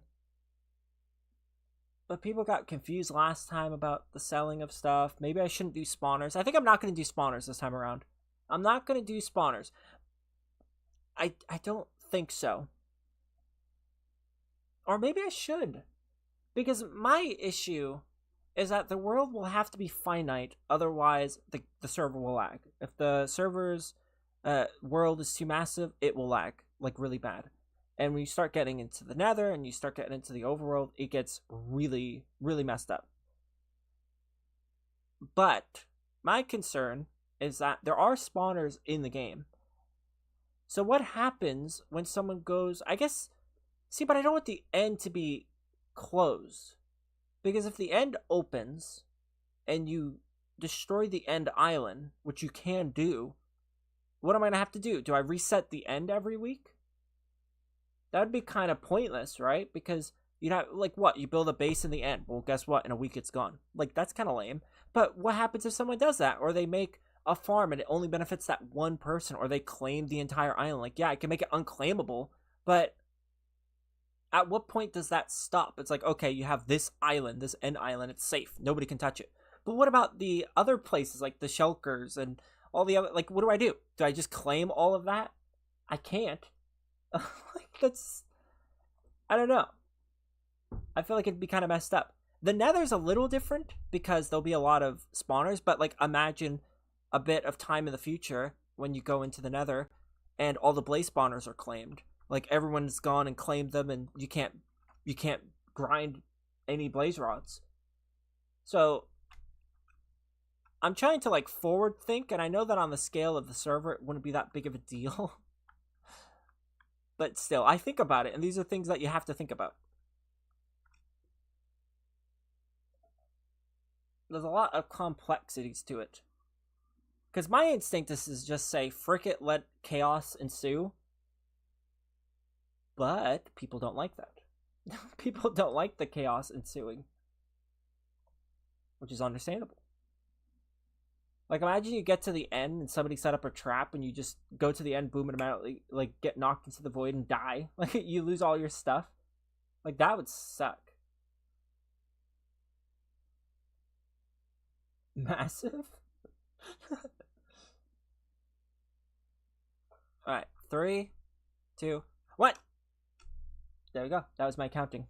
But people got confused last time about the selling of stuff. Maybe I shouldn't do spawners. I think I'm not going to do spawners this time around. I'm not going to do spawners. I don't think so. Or maybe I should. Because my issue is that the world will have to be finite. Otherwise, the server will lag. If the server's world is too massive, it will lag. Like, really bad. And when you start getting into the nether and you start getting into the overworld, it gets really, really messed up. But my concern is that there are spawners in the game. So what happens when someone goes... I guess... See, but I don't want the end to be closed. Because if the end opens and you destroy the end island, which you can do, what am I going to have to do? Do I reset the end every week? That would be kind of pointless, right? Because you'd have, like, what? You build a base in the end. Well, guess what? In a week, it's gone. Like, that's kind of lame. But what happens if someone does that? Or they make a farm and it only benefits that one person, or they claim the entire island. Like, yeah, I can make it unclaimable, but at what point does that stop? It's like, okay, you have this island, this end island, it's safe. Nobody can touch it. But what about the other places, like the shulkers and all the other, like, what do I do? Do I just claim all of that? I can't. Like, that's, I don't know. I feel like it'd be kind of messed up. The nether's a little different because there'll be a lot of spawners, but, like, imagine a bit of time in the future when you go into the nether and all the blaze spawners are claimed. Like, everyone's gone and claimed them, and you can't grind any blaze rods. So I'm trying to, like, forward think, and I know that on the scale of the server it wouldn't be that big of a deal. But still, I think about it, and these are things that you have to think about. There's a lot of complexities to it. Because my instinct is just say, frick it, let chaos ensue. But people don't like that. People don't like the chaos ensuing, which is understandable. Like, imagine you get to the end and somebody set up a trap and you just go to the end, boom, and immediately, like, get knocked into the void and die. Like, you lose all your stuff. Like, that would suck. Massive? Alright, 3, 2, 1. There we go. That was my counting.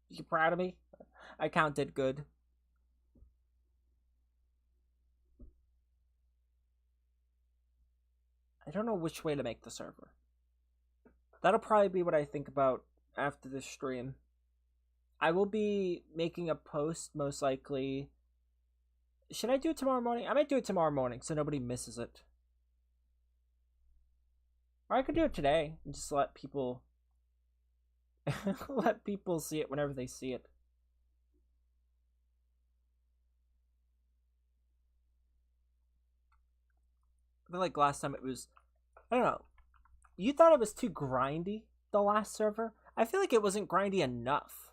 You proud of me? I counted good. I don't know which way to make the server. That'll probably be what I think about after this stream. I will be making a post, most likely. Should I do it tomorrow morning? I might do it tomorrow morning so nobody misses it. Or I could do it today and just let people let people see it whenever they see it. I feel like last time it was, I don't know. You thought it was too grindy, the last server? I feel like it wasn't grindy enough.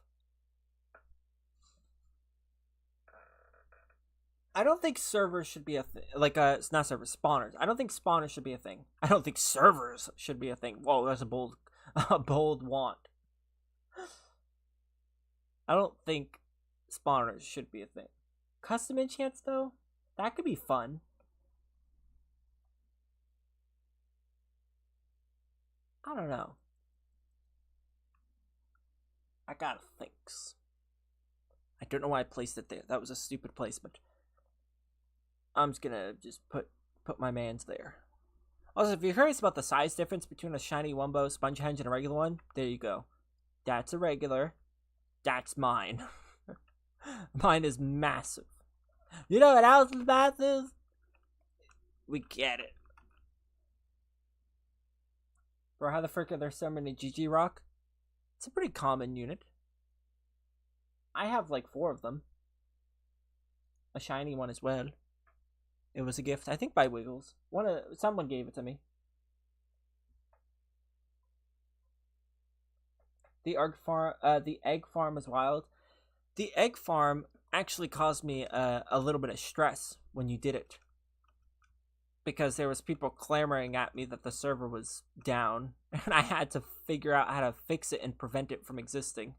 I don't think servers should be a thing. Like, it's not servers, spawners. I don't think spawners should be a thing. I don't think servers should be a thing. Whoa, that's a bold want. I don't think spawners should be a thing. Custom enchants, though? That could be fun. I don't know. I gotta think. I don't know why I placed it there. That was a stupid placement. I'm just gonna put my mans there. Also, if you're curious about the size difference between a shiny Wumbo, Spongehenge, and a regular one, there you go. That's a regular. That's mine. Mine is massive. You know what else is massive? We get it. Bro, how the frick are there so many GG Rock? It's a pretty common unit. I have like 4 of them. A shiny one as well. It was a gift, I think, by Wiggles. Someone gave it to me. The egg farm is wild. The egg farm actually caused me a little bit of stress when you did it, because there was people clamoring at me that the server was down, and I had to figure out how to fix it and prevent it from existing.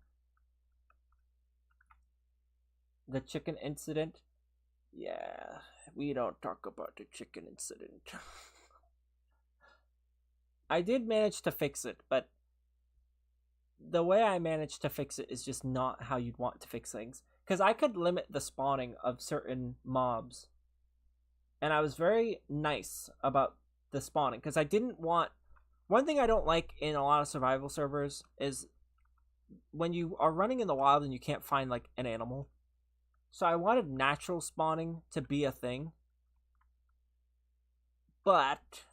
The chicken incident? Yeah, we don't talk about the chicken incident. I did manage to fix it, but the way I managed to fix it is just not how you'd want to fix things. Because I could limit the spawning of certain mobs. And I was very nice about the spawning, because I didn't want... One thing I don't like in a lot of survival servers is when you are running in the wild and you can't find, like, an animal. So I wanted natural spawning to be a thing. But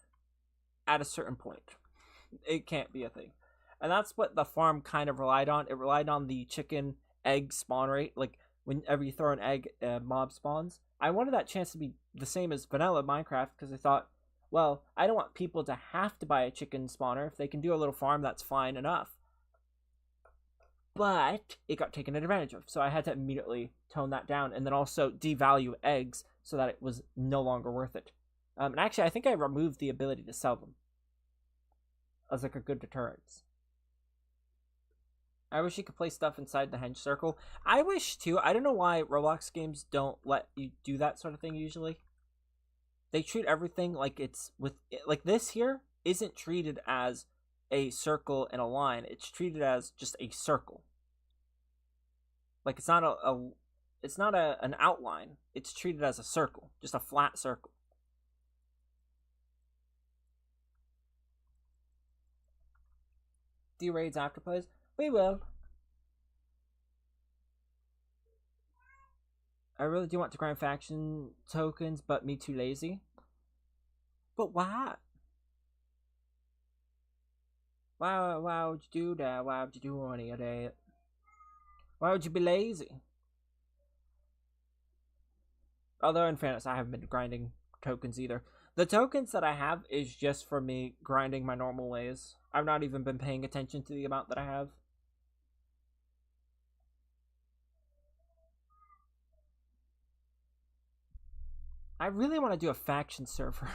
at a certain point, it can't be a thing. And that's what the farm kind of relied on. It relied on the chicken egg spawn rate. Like, whenever you throw an egg, mob spawns. I wanted that chance to be the same as vanilla Minecraft, because I thought, well, I don't want people to have to buy a chicken spawner. If they can do a little farm, that's fine enough. But it got taken advantage of, so I had to immediately tone that down, and then also devalue eggs so that it was no longer worth it. And actually, I think I removed the ability to sell them as like a good deterrence. I wish you could place stuff inside the henge circle. I wish too. I don't know why Roblox games don't let you do that sort of thing usually. They treat everything like it's with... Like, this here isn't treated as a circle and a line. It's treated as just a circle. Like, it's not an outline. It's treated as a circle. Just a flat circle. Do raids after plays? We will. I really do want to grind faction tokens, but me too lazy. But why? Why would you do that? Why would you do any of that? Why would you be lazy? Although, in fairness, I haven't been grinding tokens either. The tokens that I have is just for me grinding my normal ways. I've not even been paying attention to the amount that I have. I really want to do a faction server.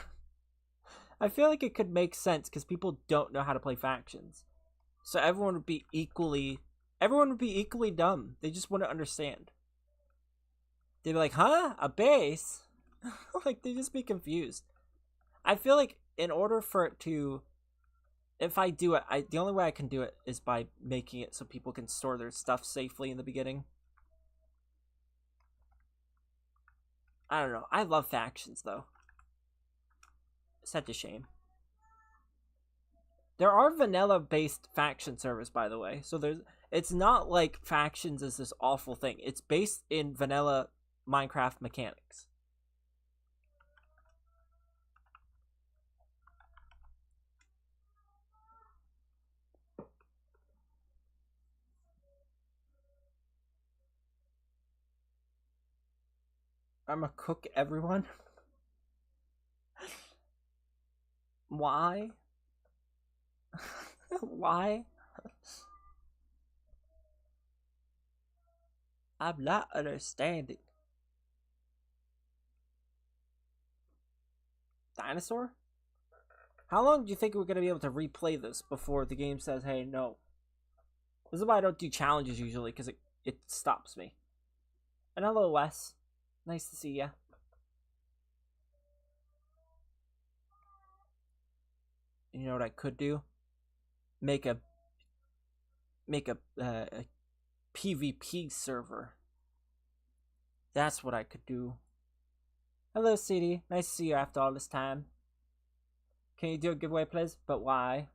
I feel like it could make sense because people don't know how to play factions. So everyone would be equally dumb. They just wouldn't understand. They'd be like, huh? A base? Like, they'd just be confused. I feel like in order for it to... If I do it, the only way I can do it is by making it so people can store their stuff safely in the beginning. I don't know. I love factions, though. Such a shame. There are vanilla-based faction servers, by the way. So it's not like factions is this awful thing. It's based in vanilla Minecraft mechanics. I'm gonna cook everyone. Why? Why? I'm not understanding. Dinosaur? How long do you think we're gonna be able to replay this before the game says, hey, no? This is why I don't do challenges usually, because it stops me. And hello, Wes. Nice to see ya. You know what I could do? Make a PvP server. That's what I could do. Hello, CD. Nice to see you after all this time. Can you do a giveaway, please? But why?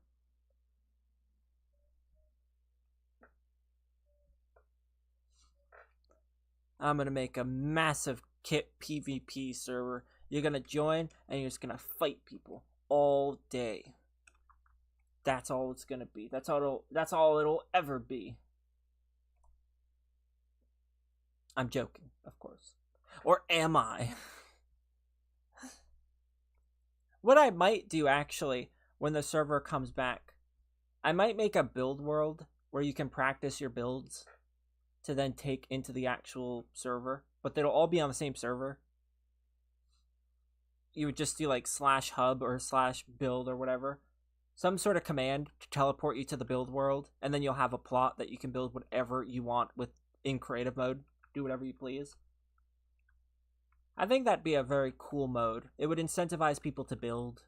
I'm gonna make a massive kit PvP server. You're gonna join and you're just gonna fight people all day. That's all it's gonna be. That's all it'll ever be. I'm joking, of course. Or am I? What I might do actually when the server comes back, I might make a build world where you can practice your builds to then take into the actual server, but they'll all be on the same server. You would just do like /hub or /build or whatever. Some sort of command to teleport you to the build world, and then you'll have a plot that you can build whatever you want in creative mode. Do whatever you please. I think that'd be a very cool mode. It would incentivize people to build.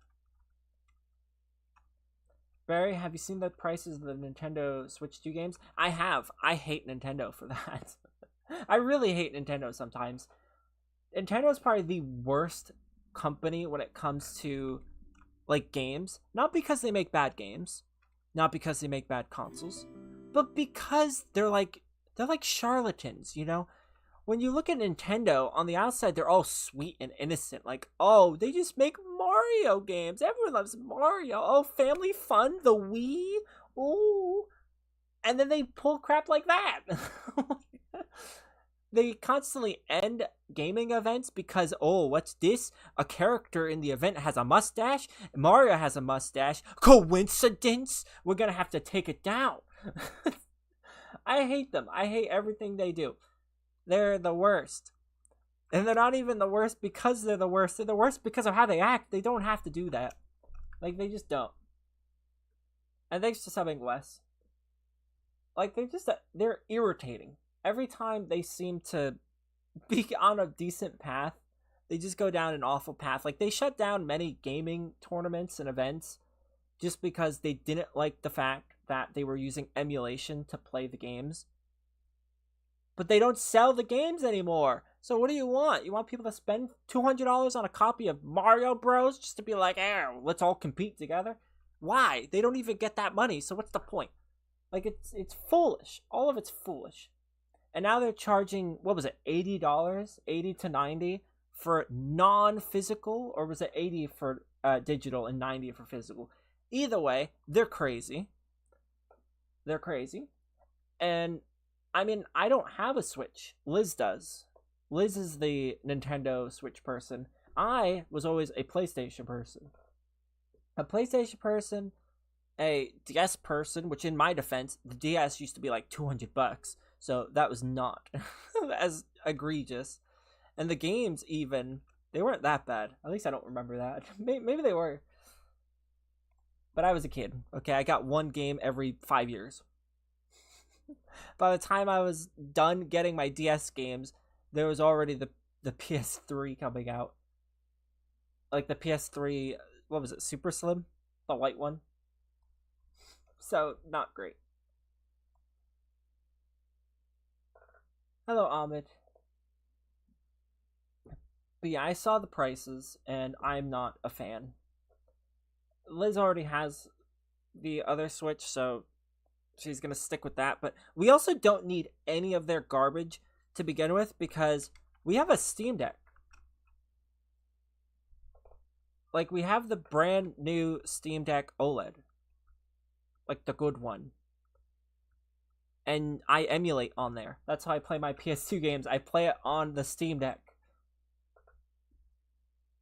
Barry, have you seen the prices of the Nintendo Switch 2 games? I have. I hate Nintendo for that. I really hate Nintendo sometimes. Nintendo is probably the worst company when it comes to like games. Not because they make bad games, not because they make bad consoles, but because they're like charlatans, you know? When you look at Nintendo, on the outside, they're all sweet and innocent. Like, oh, they just make Mario games. Everyone loves Mario. Oh, family fun, the Wii. Ooh. And then they pull crap like that. They constantly end gaming events because, oh, what's this? A character in the event has a mustache. Mario has a mustache. Coincidence? We're going to have to take it down. I hate them. I hate everything they do. They're the worst. And they're not even the worst because they're the worst. They're the worst because of how they act. They don't have to do that. Like, they just don't. And thanks to subbing, Wes. Like, they're irritating. Every time they seem to be on a decent path, they just go down an awful path. Like, they shut down many gaming tournaments and events just because they didn't like the fact that they were using emulation to play the games. But they don't sell the games anymore. So what do you want? You want people to spend $200 on a copy of Mario Bros. Just to be like, let's all compete together? Why? They don't even get that money, so what's the point? Like, it's foolish. All of it's foolish. And now they're charging, what was it, $80? 80 to 90 for non-physical? Or was it 80 for digital and 90 for physical? Either way, they're crazy. They're crazy. And I mean, I don't have a Switch. Liz does. Liz is the Nintendo Switch person. I was always a PlayStation person. A PlayStation person, a DS person, which in my defense, the DS used to be like $200. So that was not as egregious. And the games even They weren't that bad. At least I don't remember that. Maybe they were. But I was a kid. Okay, I got one game every 5 years. By the time I was done getting my DS games, there was already the PS3 coming out. Like the PS3, what was it, Super Slim? The white one. So, not great. Hello, Ahmed. But yeah, I saw the prices, and I'm not a fan. Liz already has the other Switch, so she's going to stick with that. But we also don't need any of their garbage to begin with, because we have a Steam Deck. Like, we have the brand new Steam Deck OLED. Like, the good one. And I emulate on there. That's how I play my PS2 games. I play it on the Steam Deck.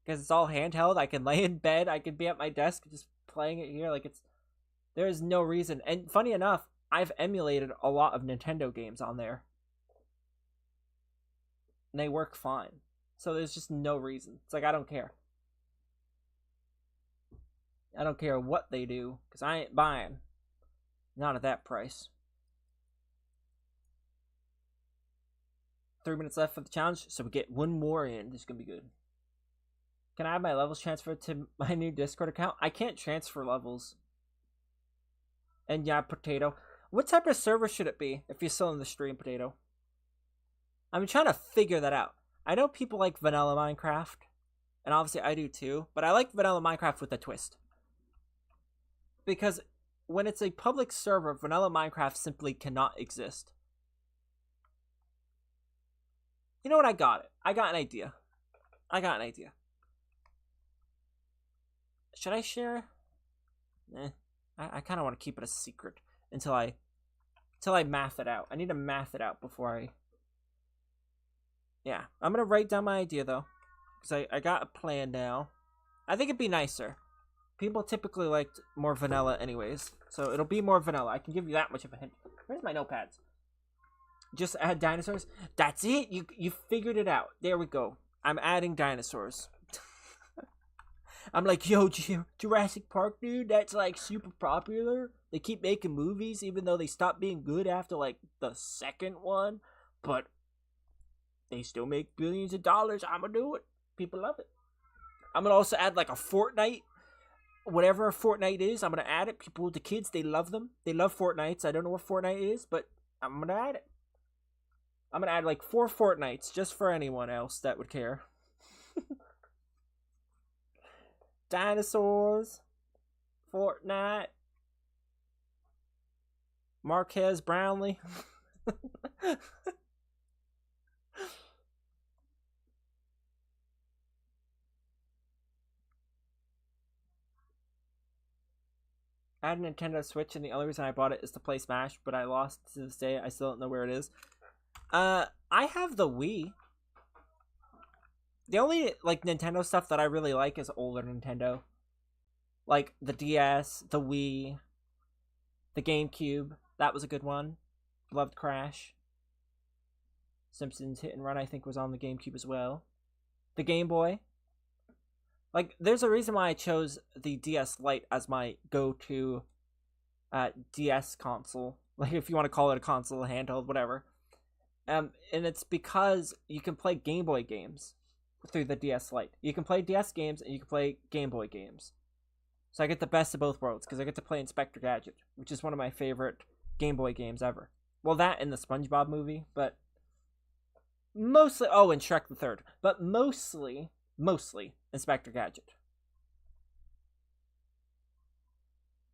Because it's all handheld. I can lay in bed. I can be at my desk just playing it here. Like, there is no reason. And funny enough, I've emulated a lot of Nintendo games on there. And they work fine. So there's just no reason. It's like, I don't care. I don't care what they do, because I ain't buying. Not at that price. 3 minutes left for the challenge, so we get one more in. This is going to be good. Can I have my levels transferred to my new Discord account? I can't transfer levels. And yeah, Potato. What type of server should it be if you're still in the stream, Potato? I'm trying to figure that out. I know people like vanilla Minecraft, and obviously I do too, but I like vanilla Minecraft with a twist. Because when it's a public server, vanilla Minecraft simply cannot exist. You know what? I got it. I got an idea. Should I share? I kind of want to keep it a secret until I math it out. I need to math it out before I... Yeah, I'm going to write down my idea, though. Because I got a plan now. I think it'd be nicer. People typically liked more vanilla anyways. So it'll be more vanilla. I can give you that much of a hint. Where's my notepads? Just add dinosaurs? That's it! You figured it out. There we go. I'm adding dinosaurs. I'm like, yo, Jurassic Park, dude, that's like super popular. They keep making movies even though they stopped being good after like the second one. But they still make billions of dollars. I'm gonna do it. People love it. I'm gonna also add like a Fortnite. Whatever Fortnite is, I'm gonna add it. People, the kids, they love them. They love Fortnites. I don't know what Fortnite is, but I'm gonna add it. I'm gonna add like 4 Fortnites just for anyone else that would care. Dinosaurs, Fortnite, Marquez Brownlee. I had a Nintendo Switch, and the only reason I bought it is to play Smash, but I lost to this day. I still don't know where it is. I have the Wii. The only, like, Nintendo stuff that I really like is older Nintendo. Like, the DS, the Wii, the GameCube. That was a good one. Loved Crash. Simpsons Hit and Run, I think, was on the GameCube as well. The Game Boy. Like, there's a reason why I chose the DS Lite as my go-to DS console. Like, if you want to call it a console, a handheld, whatever. And it's because you can play Game Boy games through the DS Lite. You can play DS games and you can play Game Boy games. So I get the best of both worlds because I get to play Inspector Gadget, which is one of my favorite Game Boy games ever. Well, that and the SpongeBob movie, but mostly... Oh, and Shrek the Third. But mostly Inspector Gadget.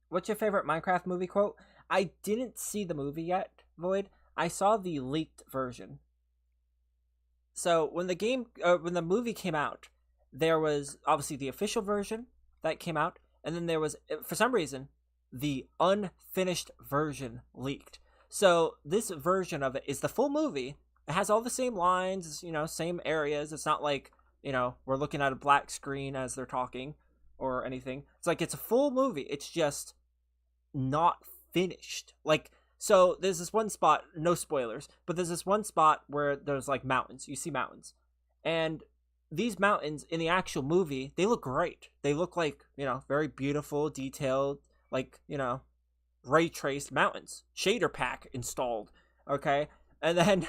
What's your favorite Minecraft movie quote? I didn't see the movie yet, Void. I saw the leaked version. So when the movie came out, there was obviously the official version that came out, and then there was, for some reason, the unfinished version leaked. So this version of it is the full movie. It has all the same lines, same areas. It's not like, we're looking at a black screen as they're talking or anything. It's like it's a full movie. It's just not finished. Like, so there's this one spot, no spoilers, but there's this one spot where there's like mountains. You see mountains. And these mountains in the actual movie, they look great. They look like, very beautiful, detailed, like, ray traced mountains. Shader pack installed. Okay. And then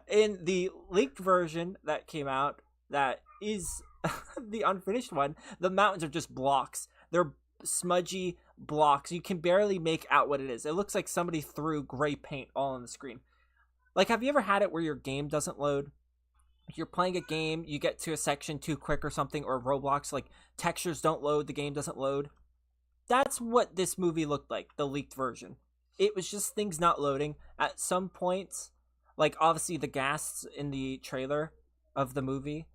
in the leaked version that came out, that is the unfinished one, the mountains are just blocks. They're smudgy blocks. You can barely make out what it is. It looks like somebody threw gray paint all on the screen. Like, have you ever had it where your game doesn't load? You're playing a game, you get to a section too quick or something, or Roblox, like, textures don't load, the game doesn't load. That's what this movie looked like, the leaked version. It was just things not loading. At some points, like, obviously the ghasts in the trailer of the movie,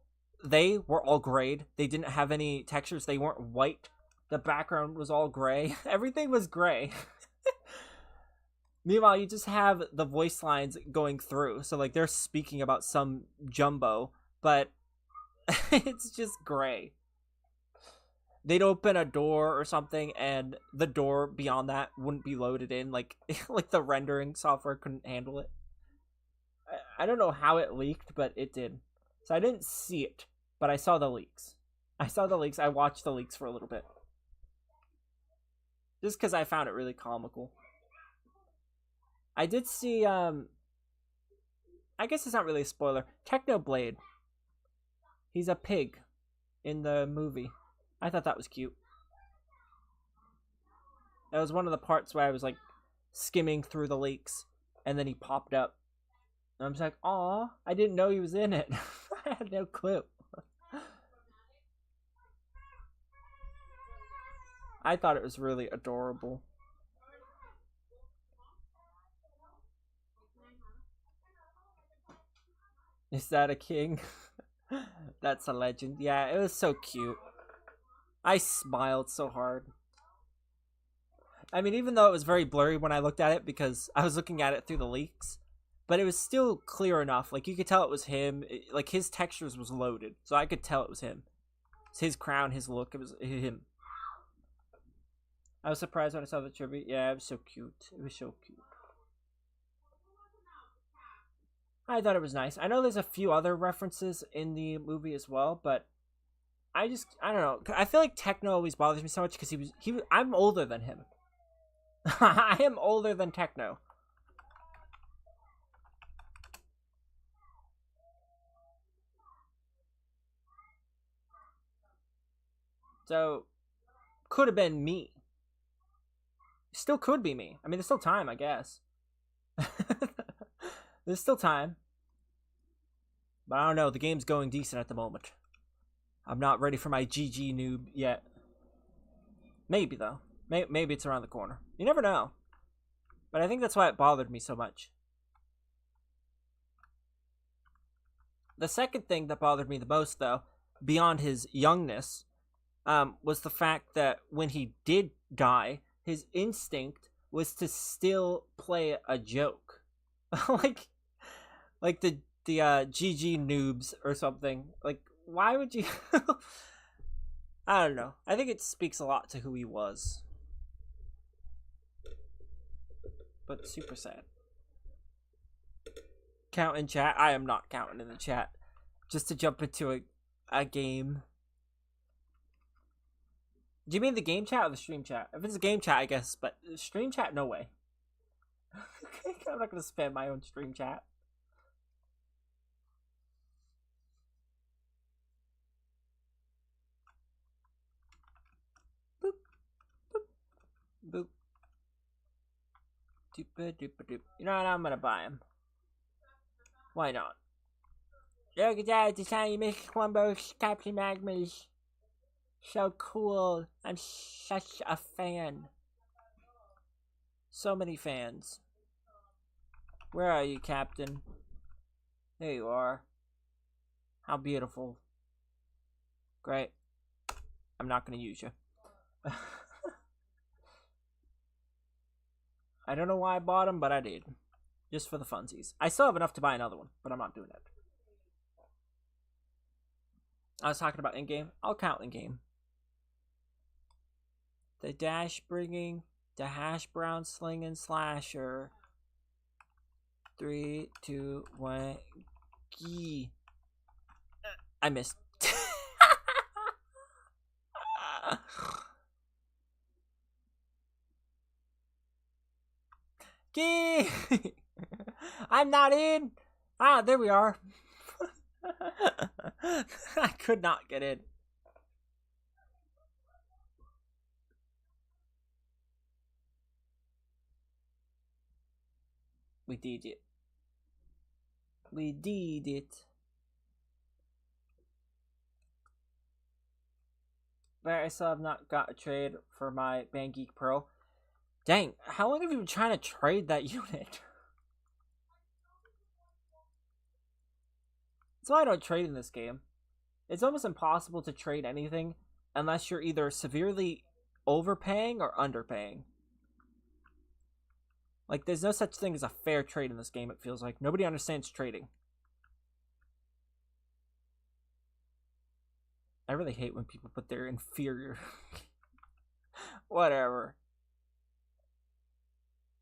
they were all grayed. They didn't have any textures. They weren't white. The background was all gray. Everything was gray. Meanwhile, you just have the voice lines going through. So, like, they're speaking about some jumbo, but it's just gray. They'd open a door or something, and the door beyond that wouldn't be loaded in. Like, like the rendering software couldn't handle it. I don't know how it leaked, but it did. So I didn't see it, but I saw the leaks. I watched the leaks for a little bit. Just because I found it really comical. I did see, I guess it's not really a spoiler. Technoblade. He's a pig in the movie. I thought that was cute. That was one of the parts where I was, like, skimming through the leaks, and then he popped up. And I'm just like, aw, I didn't know he was in it. I had no clue. I thought it was really adorable. Is that a king? That's a legend. Yeah, it was so cute. I smiled so hard. I mean, even though it was very blurry when I looked at it, because I was looking at it through the leaks, but it was still clear enough. Like, you could tell it was him. Like, his textures was loaded, so I could tell it was him. It's his crown, his look, it was him. I was surprised when I saw the tribute. Yeah, it was so cute. It was so cute. I thought it was nice. I know there's a few other references in the movie as well, but I don't know. I feel like Techno always bothers me so much because I'm older than him. I am older than Techno. So, could have been me. Still could be me. I mean, there's still time, I guess. There's still time. But I don't know. The game's going decent at the moment. I'm not ready for my GG noob yet. Maybe, though. Maybe it's around the corner. You never know. But I think that's why it bothered me so much. The second thing that bothered me the most, though, beyond his youngness, was the fact that when he did die, his instinct was to still play a joke. like the GG noobs or something. Like, why would you... I don't know. I think it speaks a lot to who he was. But super sad. Count in chat? I am not counting in the chat. Just to jump into a game. Do you mean the game chat or the stream chat? If it's a game chat, I guess. But stream chat, no way. I'm not going to spam my own stream chat. Boop. Boop. Boop. Doop-a-doop-a-doop. You know what? I'm going to buy him. Why not? Look at that. The tiny Miss Columbo's Captain Magmas. So cool. I'm such a fan. So many fans. Where are you, Captain? There you are. How beautiful. Great. I'm not going to use you. I don't know why I bought him, but I did. Just for the funsies. I still have enough to buy another one, but I'm not doing it. I was talking about in-game. I'll count in-game. The dash bringing, the hash brown slinging slasher. 3, 2, 1, gee. I missed. Key! I'm not in! Ah, there we are. I could not get in. We did it. We did it. But I still have not got a trade for my BangGeek Pro. Dang, how long have you been trying to trade that unit? That's why I don't trade in this game. It's almost impossible to trade anything unless you're either severely overpaying or underpaying. Like, there's no such thing as a fair trade in this game, it feels like. Nobody understands trading. I really hate when people put their inferior. Whatever.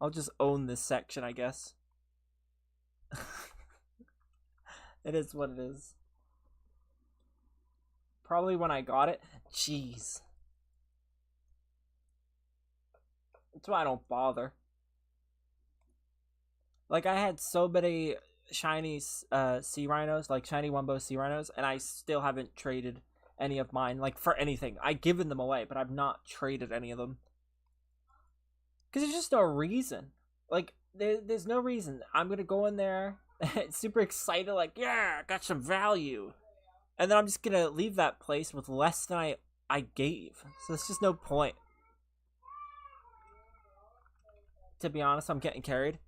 I'll just own this section, I guess. It is what it is. Probably when I got it. Jeez. That's why I don't bother. Like, I had so many shiny sea rhinos, like shiny Wumbo sea rhinos, and I still haven't traded any of mine, like, for anything. I've given them away, but I've not traded any of them. Because there's just no reason. Like, there's no reason. I'm going to go in there, super excited, like, yeah, got some value. And then I'm just going to leave that place with less than I gave. So there's just no point. To be honest, I'm getting carried.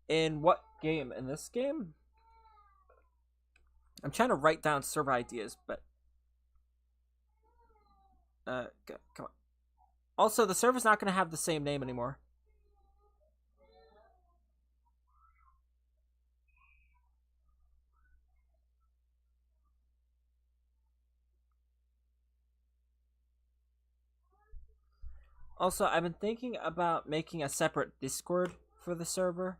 In what game? In this game? I'm trying to write down server ideas, but... come on. Also, the server's not going to have the same name anymore. Also, I've been thinking about making a separate Discord for the server.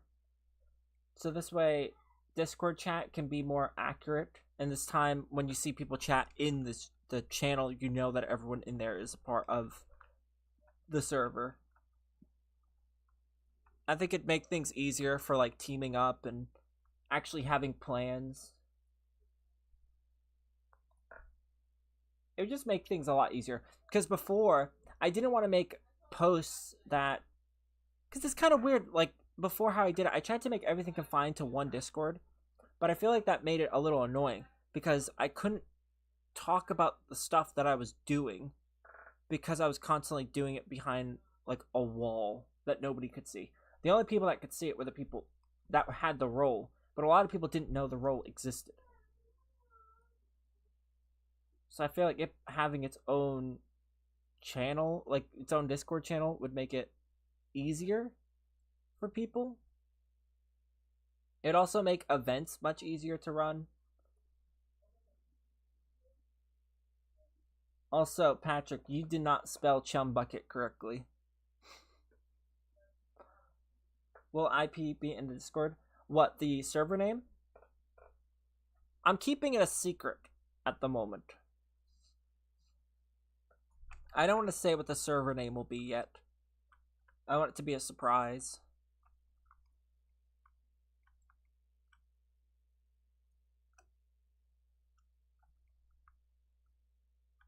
So this way, Discord chat can be more accurate. And this time, when you see people chat in the channel, you know that everyone in there is a part of the server. I think it'd make things easier for, like, teaming up and actually having plans. It would just make things a lot easier. Because before, I didn't want to make posts that... Because it's kind of weird, like, before how I did it, I tried to make everything confined to one Discord, but I feel like that made it a little annoying, because I couldn't talk about the stuff that I was doing, because I was constantly doing it behind, like, a wall that nobody could see. The only people that could see it were the people that had the role, but a lot of people didn't know the role existed. So I feel like it having its own channel, like its own Discord channel, would make it easier for people. It'd also make events much easier to run. Also, Patrick, you did not spell chum bucket correctly. Will IP be in the Discord? What, the server name? I'm keeping it a secret at the moment. I don't want to say what the server name will be yet. I want it to be a surprise.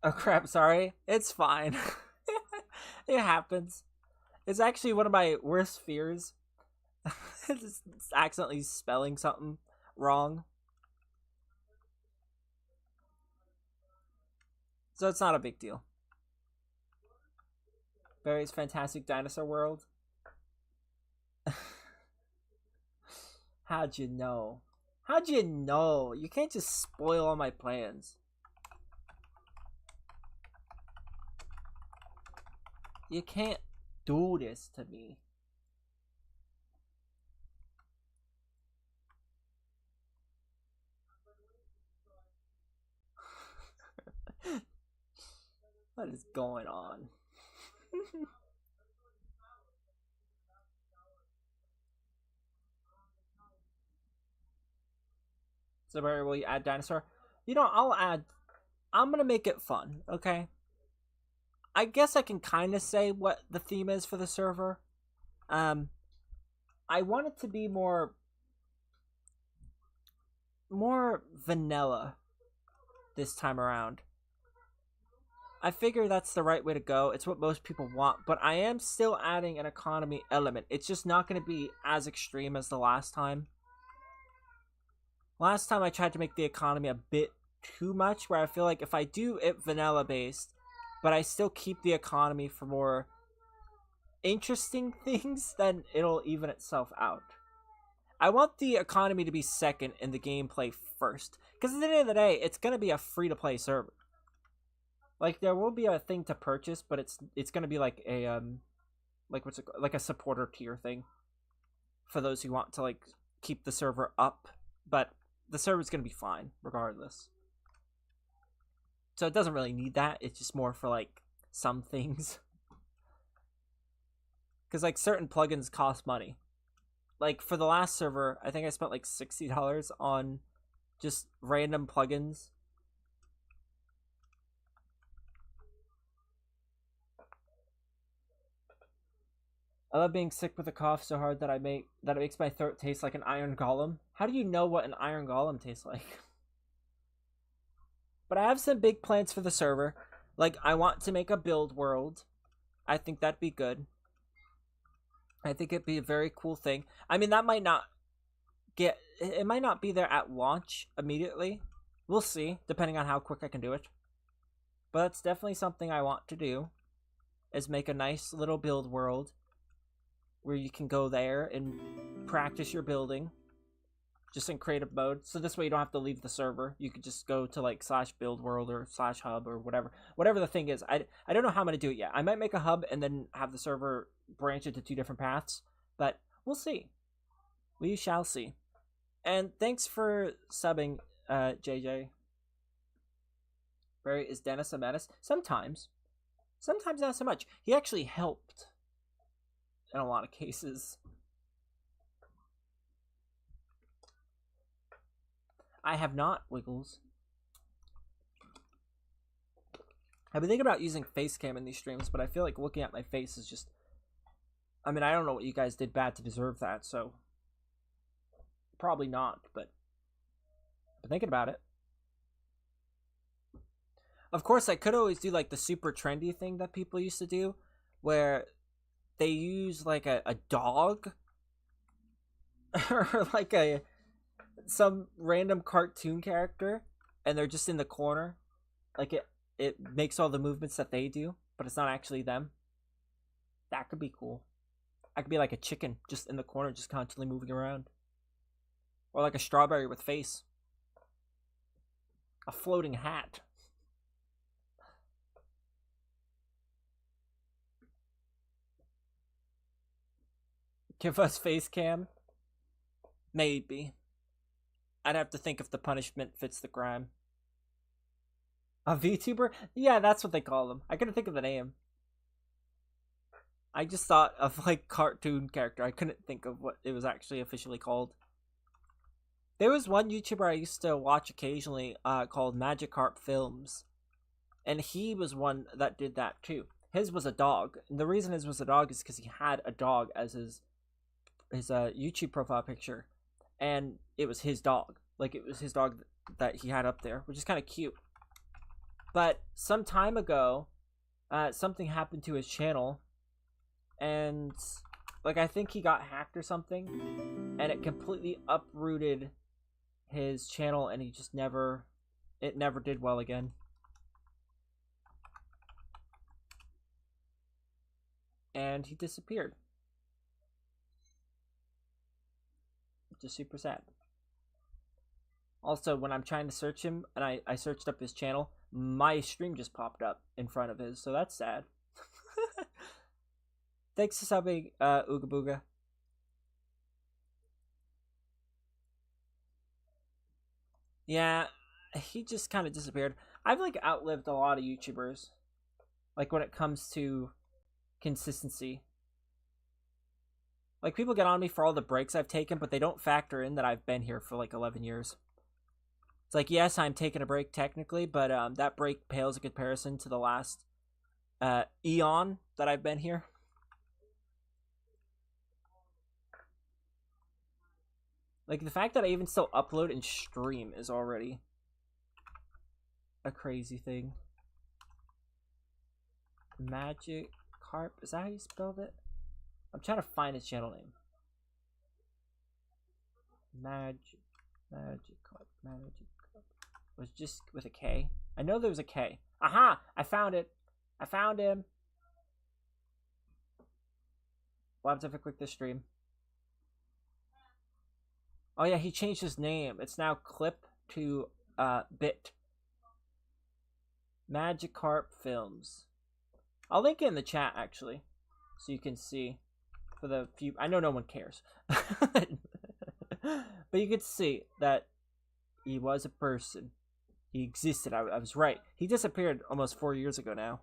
Oh crap, sorry. It's fine. It happens. It's actually one of my worst fears. Just accidentally spelling something wrong. So it's not a big deal. Barry's Fantastic Dinosaur World. How'd you know? How'd you know? You can't just spoil all my plans. You can't do this to me. What is going on? So, Barry, will you add dinosaur? You know, I'll add I'm gonna make it fun, okay? I guess I can kind of say what the theme is for the server. I want it to be more vanilla this time around. I figure that's the right way to go. It's what most people want, but I am still adding an economy element. It's just not going to be as extreme as the last time. Last time I tried to make the economy a bit too much, where I feel like if I do it vanilla based, but I still keep the economy for more interesting things, then it'll even itself out. I want the economy to be second and the gameplay first, because at the end of the day, it's going to be a free-to-play server. Like, there will be a thing to purchase, but it's going to be like a like a supporter tier thing for those who want to like keep the server up, but the server's going to be fine regardless. So it doesn't really need that. It's just more for like some things. Because like certain plugins cost money. Like for the last server, I think I spent like $60 on just random plugins. I love being sick with a cough so hard that it makes my throat taste like an iron golem. How do you know what an iron golem tastes like? But I have some big plans for the server. Like, I want to make a build world. I think that'd be good. I think it'd be a very cool thing. I mean, that might not it might not be there at launch immediately. We'll see, depending on how quick I can do it. But that's definitely something I want to do, is make a nice little build world where you can go there and practice your building just in creative mode. So this way you don't have to leave the server. You could just go to like /build world or /hub or whatever the thing is. I don't know how I'm going to do it yet. I might make a hub and then have the server branch into 2 different paths, but we'll see. We shall see. And thanks for subbing, JJ. Barry, is Dennis a menace? Sometimes not so much. He actually helped in a lot of cases. I have not, Wiggles. I've been thinking about using face cam in these streams, but I feel like looking at my face is just... I mean, I don't know what you guys did bad to deserve that, so... Probably not, but... I've been thinking about it. Of course, I could always do, like, the super trendy thing that people used to do, where they use, like, a dog, or, like, some random cartoon character, and they're just in the corner. Like, it makes all the movements that they do, but it's not actually them. That could be cool. I could be like a chicken, just in the corner, just constantly moving around. Or like a strawberry with face. A floating hat. Give us face cam? Maybe. I'd have to think if the punishment fits the crime. A VTuber? Yeah, that's what they call them. I couldn't think of the name. I just thought of, like, cartoon character. I couldn't think of what it was actually officially called. There was one YouTuber I used to watch occasionally called Magikarp Films. And he was one that did that too. His was a dog. And the reason his was a dog is because he had a dog as his YouTube profile picture. And it was his dog. Like, it was his dog that he had up there, which is kind of cute. But some time ago, something happened to his channel. And, like, I think he got hacked or something. And it completely uprooted his channel, and he just never did well again. And he disappeared. Just super sad. Also, when I'm trying to search him, and I searched up his channel, my stream just popped up in front of his, so that's sad. Thanks for subbing, Ooga Booga. Yeah, he just kind of disappeared. I've, like, outlived a lot of YouTubers. Like, when it comes to consistency. Like, people get on me for all the breaks I've taken, but they don't factor in that I've been here for, like, 11 years. It's like, yes, I'm taking a break technically, but that break pales in comparison to the last eon that I've been here. Like, the fact that I even still upload and stream is already a crazy thing. Magic Carp, is that how you spelled it? I'm trying to find his channel name. Magic Carp. It was just with a K. I know there was a K. Aha! I found it. I found him. What happens if I click this stream? Oh yeah, he changed his name. It's now Clip to Bit. Magikarp Films. I'll link it in the chat actually, so you can see. For the few, I know no one cares, but you could see that he was a person. He existed. I was right. He disappeared almost 4 years ago now.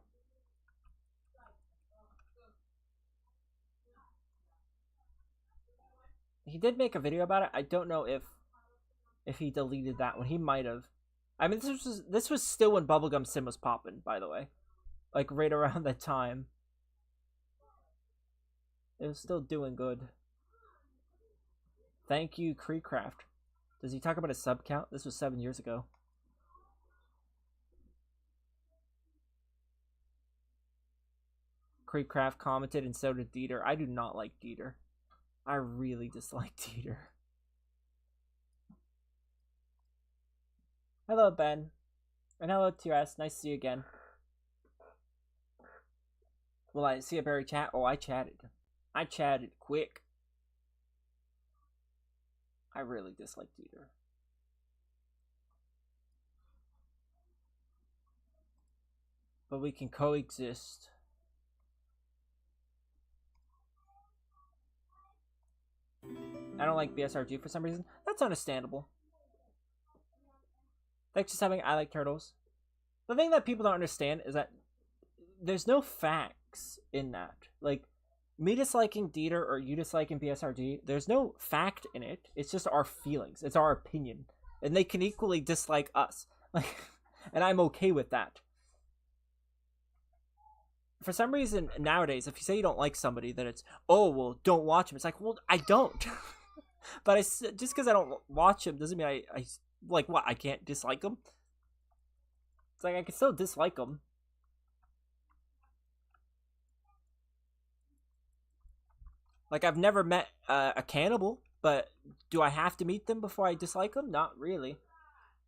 He did make a video about it. I don't know if he deleted that one. He might have. I mean, this was still when Bubblegum Sim was popping, by the way. Like, right around that time. It was still doing good. Thank you, Creecraft. Does he talk about his sub count? This was 7 years ago. Creecraft commented, and so did Dieter. I do not like Dieter. I really dislike Dieter. Hello, Ben. And hello, TRS. Nice to see you again. Will I see a Berry chat? Oh, I chatted. I chatted quick. I really dislike Dieter. But we can coexist. I don't like BSRG for some reason. That's understandable. Thanks for subbing. I like turtles. The thing that people don't understand is that there's no facts in that. Like, me disliking Dieter or you disliking BSRG, there's no fact in it. It's just our feelings. It's our opinion. And they can equally dislike us. Like, and I'm okay with that. For some reason, nowadays, if you say you don't like somebody, then it's, oh, well, don't watch him. It's like, well, I don't. But just because I don't watch him doesn't mean I like, what, I can't dislike him? It's like, I can still dislike him. Like, I've never met a cannibal, but do I have to meet them before I dislike them? Not really.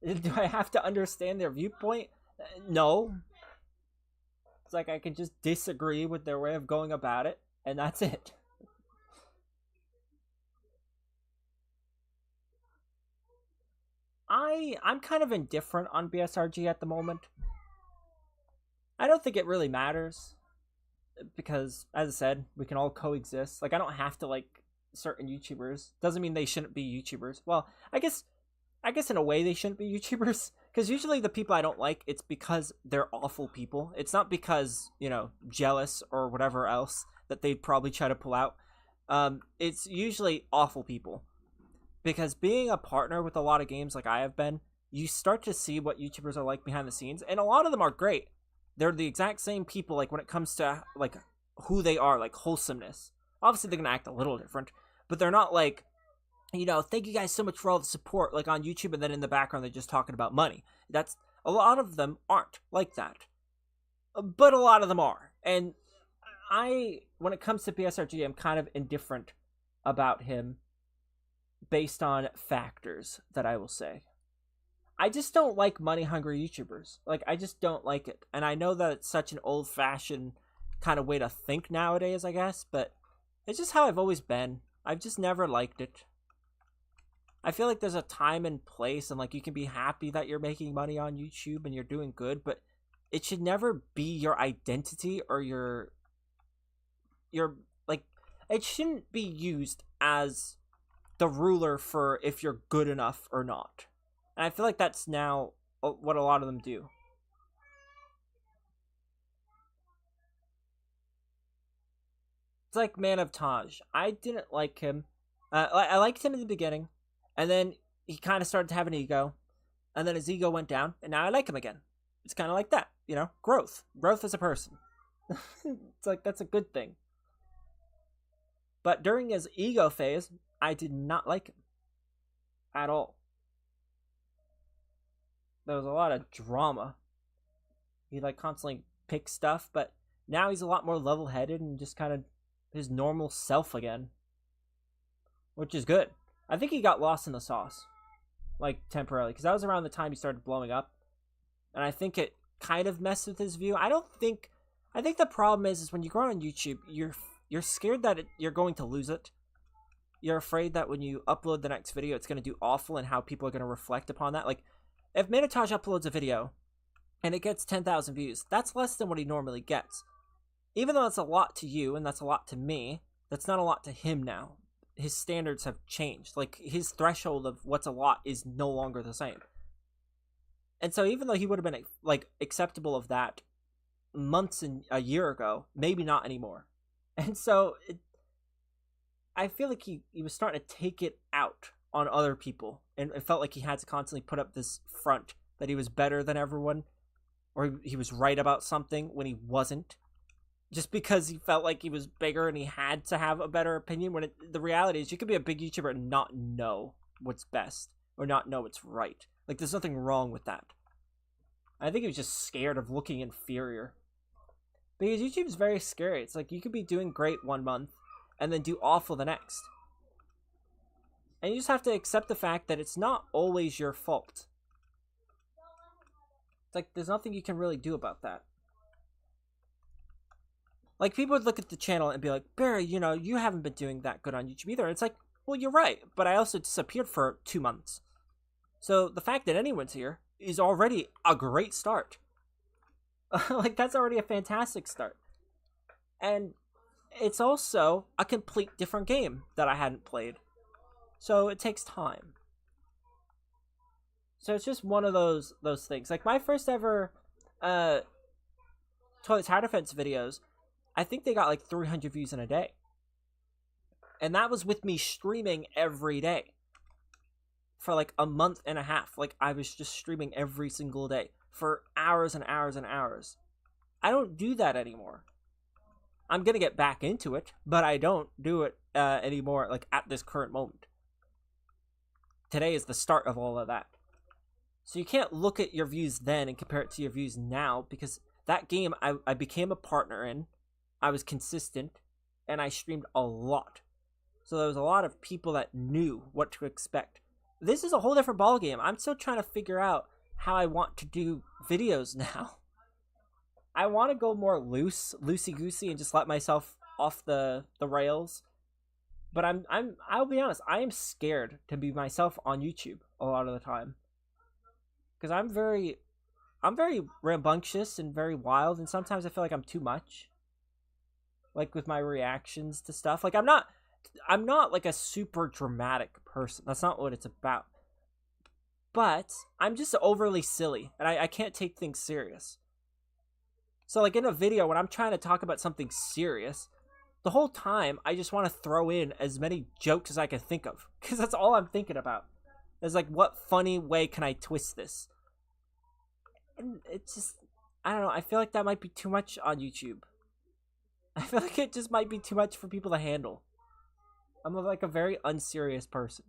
Do I have to understand their viewpoint? No. It's like I can just disagree with their way of going about it, and that's it. I'm kind of indifferent on BSRG at the moment. I don't think it really matters. Because, as I said, we can all coexist. Like, I don't have to like certain YouTubers. Doesn't mean they shouldn't be YouTubers. Well, I guess in a way they shouldn't be YouTubers. Because usually the people I don't like, it's because they're awful people. It's not because, you know, jealous or whatever else that they'd probably try to pull out. It's usually awful people. Because being a partner with a lot of games like I have been, you start to see what YouTubers are like behind the scenes. And a lot of them are great. They're the exact same people, like, when it comes to, like, who they are, like, wholesomeness. Obviously, they're gonna act a little different, but they're not, like, you know, thank you guys so much for all the support, like, on YouTube, and then in the background, they're just talking about money. That's, a lot of them aren't like that. But a lot of them are. And when it comes to BSRG, I'm kind of indifferent about him based on factors that I will say. I just don't like money-hungry YouTubers. Like, I just don't like it. And I know that it's such an old-fashioned kind of way to think nowadays, I guess, but it's just how I've always been. I've just never liked it. I feel like there's a time and place, and, like, you can be happy that you're making money on YouTube and you're doing good, but it should never be your identity or your like, it shouldn't be used as the ruler for if you're good enough or not. And I feel like that's now what a lot of them do. It's like Man of Taj. I didn't like him. I liked him in the beginning, and then he kind of started to have an ego. and then his ego went down, and now I like him again. It's kind of like that, you know? Growth as a person. It's like, that's a good thing. But during his ego phase, I did not like him at all. There was a lot of drama. He like constantly picked stuff, but now he's a lot more level-headed and just kind of his normal self again, which is good. I think he got lost in the sauce, like temporarily, because that was around the time he started blowing up, and I think it kind of messed with his view. I think the problem is when you grow on YouTube, you're scared that you're going to lose it. You're afraid that when you upload the next video, it's going to do awful, and how people are going to reflect upon that. Like, if Minotaur uploads a video and it gets 10,000 views, that's less than what he normally gets. Even though that's a lot to you and that's a lot to me, that's not a lot to him now. His standards have changed. Like, his threshold of what's a lot is no longer the same. And so even though he would have been, like, acceptable of that months and a year ago, maybe not anymore. And so I feel like he was starting to take it out on other people, and it felt like he had to constantly put up this front that he was better than everyone, or he was right about something when he wasn't, just because he felt like he was bigger and he had to have a better opinion, when the reality is you could be a big YouTuber and not know what's best, or not know what's right. Like, there's nothing wrong with that. I think he was just scared of looking inferior. Because YouTube is very scary. It's like, you could be doing great one month and then do awful the next. And you just have to accept the fact that it's not always your fault. It's like, there's nothing you can really do about that. Like, people would look at the channel and be like, Barry, you know, you haven't been doing that good on YouTube either. And it's like, well, you're right, but I also disappeared for 2 months. So the fact that anyone's here is already a great start. Like, that's already a fantastic start. And it's also a complete different game that I hadn't played. So it takes time. So it's just one of those things. Like, my first ever Toilet Tower Defense videos, I think they got like 300 views in a day. And that was with me streaming every day. For like a month and a half. Like, I was just streaming every single day. For hours and hours and hours. I don't do that anymore. I'm gonna get back into it, but I don't do it anymore, like, at this current moment. Today is the start of all of that. So you can't look at your views then and compare it to your views now, because that game I became a partner in, I was consistent, and I streamed a lot. So there was a lot of people that knew what to expect. This is a whole different ballgame. I'm still trying to figure out how I want to do videos now. I want to go more loosey-goosey, and just let myself off the rails. But I'll be honest, I am scared to be myself on YouTube a lot of the time. Because I'm very rambunctious and very wild, and sometimes I feel like I'm too much. Like, with my reactions to stuff. Like, I'm not like a super dramatic person. That's not what it's about. But I'm just overly silly, and I can't take things serious. So, like, in a video, when I'm trying to talk about something serious, the whole time, I just want to throw in as many jokes as I can think of. Because that's all I'm thinking about. It's like, what funny way can I twist this? And it's just, I don't know, I feel like that might be too much on YouTube. I feel like it just might be too much for people to handle. I'm like a very unserious person.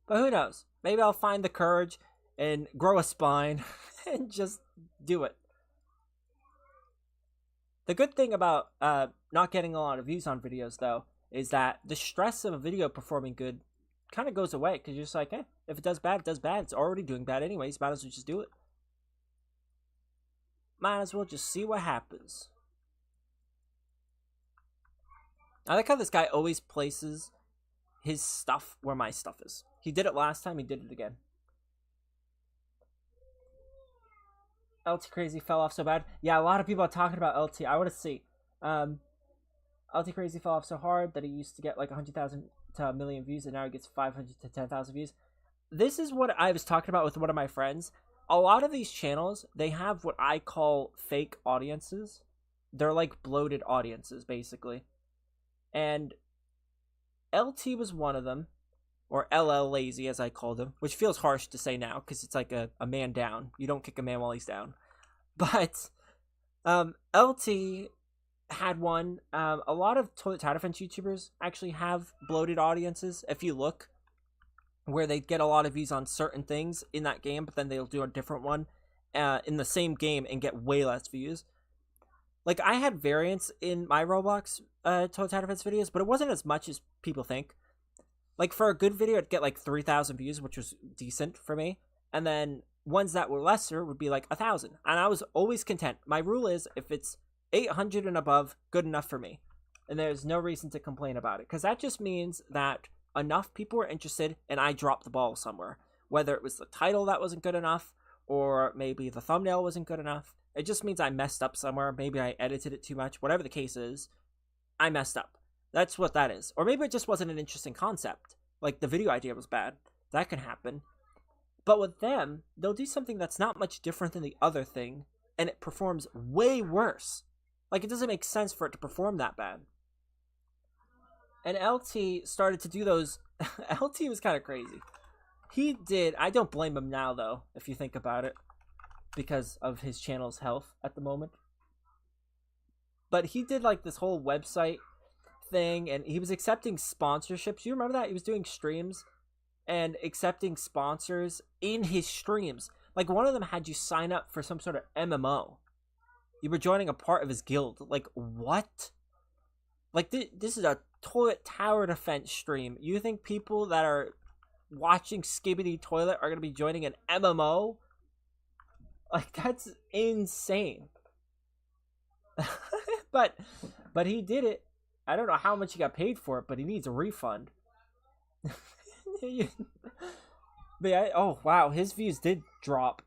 But who knows? Maybe I'll find the courage and grow a spine and just do it. The good thing about not getting a lot of views on videos, though, is that the stress of a video performing good kind of goes away. Because you're just like, if it does bad, it does bad. It's already doing bad anyways. Might as well just do it. Might as well just see what happens. I like how this guy always places his stuff where my stuff is. He did it last time, he did it again. LT Crazy fell off so bad. Yeah, a lot of people are talking about LT. I want to see. LT Crazy fell off so hard that he used to get like 100,000 to a million views, and now he gets 500 to 10,000 views. This is what I was talking about with one of my friends. A lot of these channels, they have what I call fake audiences. They're like bloated audiences, basically. And LT was one of them. or LL Lazy as I called him, which feels harsh to say now because it's like a man down. You don't kick a man while he's down. But LT had one. A lot of toilet tower defense YouTubers actually have bloated audiences. If you look, where they get a lot of views on certain things in that game, but then they'll do a different one in the same game and get way less views. Like, I had variants in my Roblox toilet tower defense videos, but it wasn't as much as people think. Like, for a good video, it'd get like 3,000 views, which was decent for me. And then ones that were lesser would be like 1,000. And I was always content. My rule is, if it's 800 and above, good enough for me. And there's no reason to complain about it. Because that just means that enough people were interested and I dropped the ball somewhere. Whether it was the title that wasn't good enough, or maybe the thumbnail wasn't good enough. It just means I messed up somewhere. Maybe I edited it too much. Whatever the case is, I messed up. That's what that is. Or maybe it just wasn't an interesting concept. Like, the video idea was bad. That can happen. But with them, they'll do something that's not much different than the other thing, and it performs way worse. Like, it doesn't make sense for it to perform that bad. And LT started to do those. LT was kind of crazy. He did. I don't blame him now, though, if you think about it, because of his channel's health at the moment. But he did like this whole website thing, and he was accepting sponsorships. You remember that? He was doing streams and accepting sponsors in his streams. Like, one of them had you sign up for some sort of MMO. You were joining a part of his guild. Like, what? Like, this is a toilet tower defense stream. You think people that are watching Skibidi Toilet are going to be joining an MMO? Like, that's insane. but he did it. I don't know how much he got paid for it, but he needs a refund. But yeah, oh wow, his views did drop.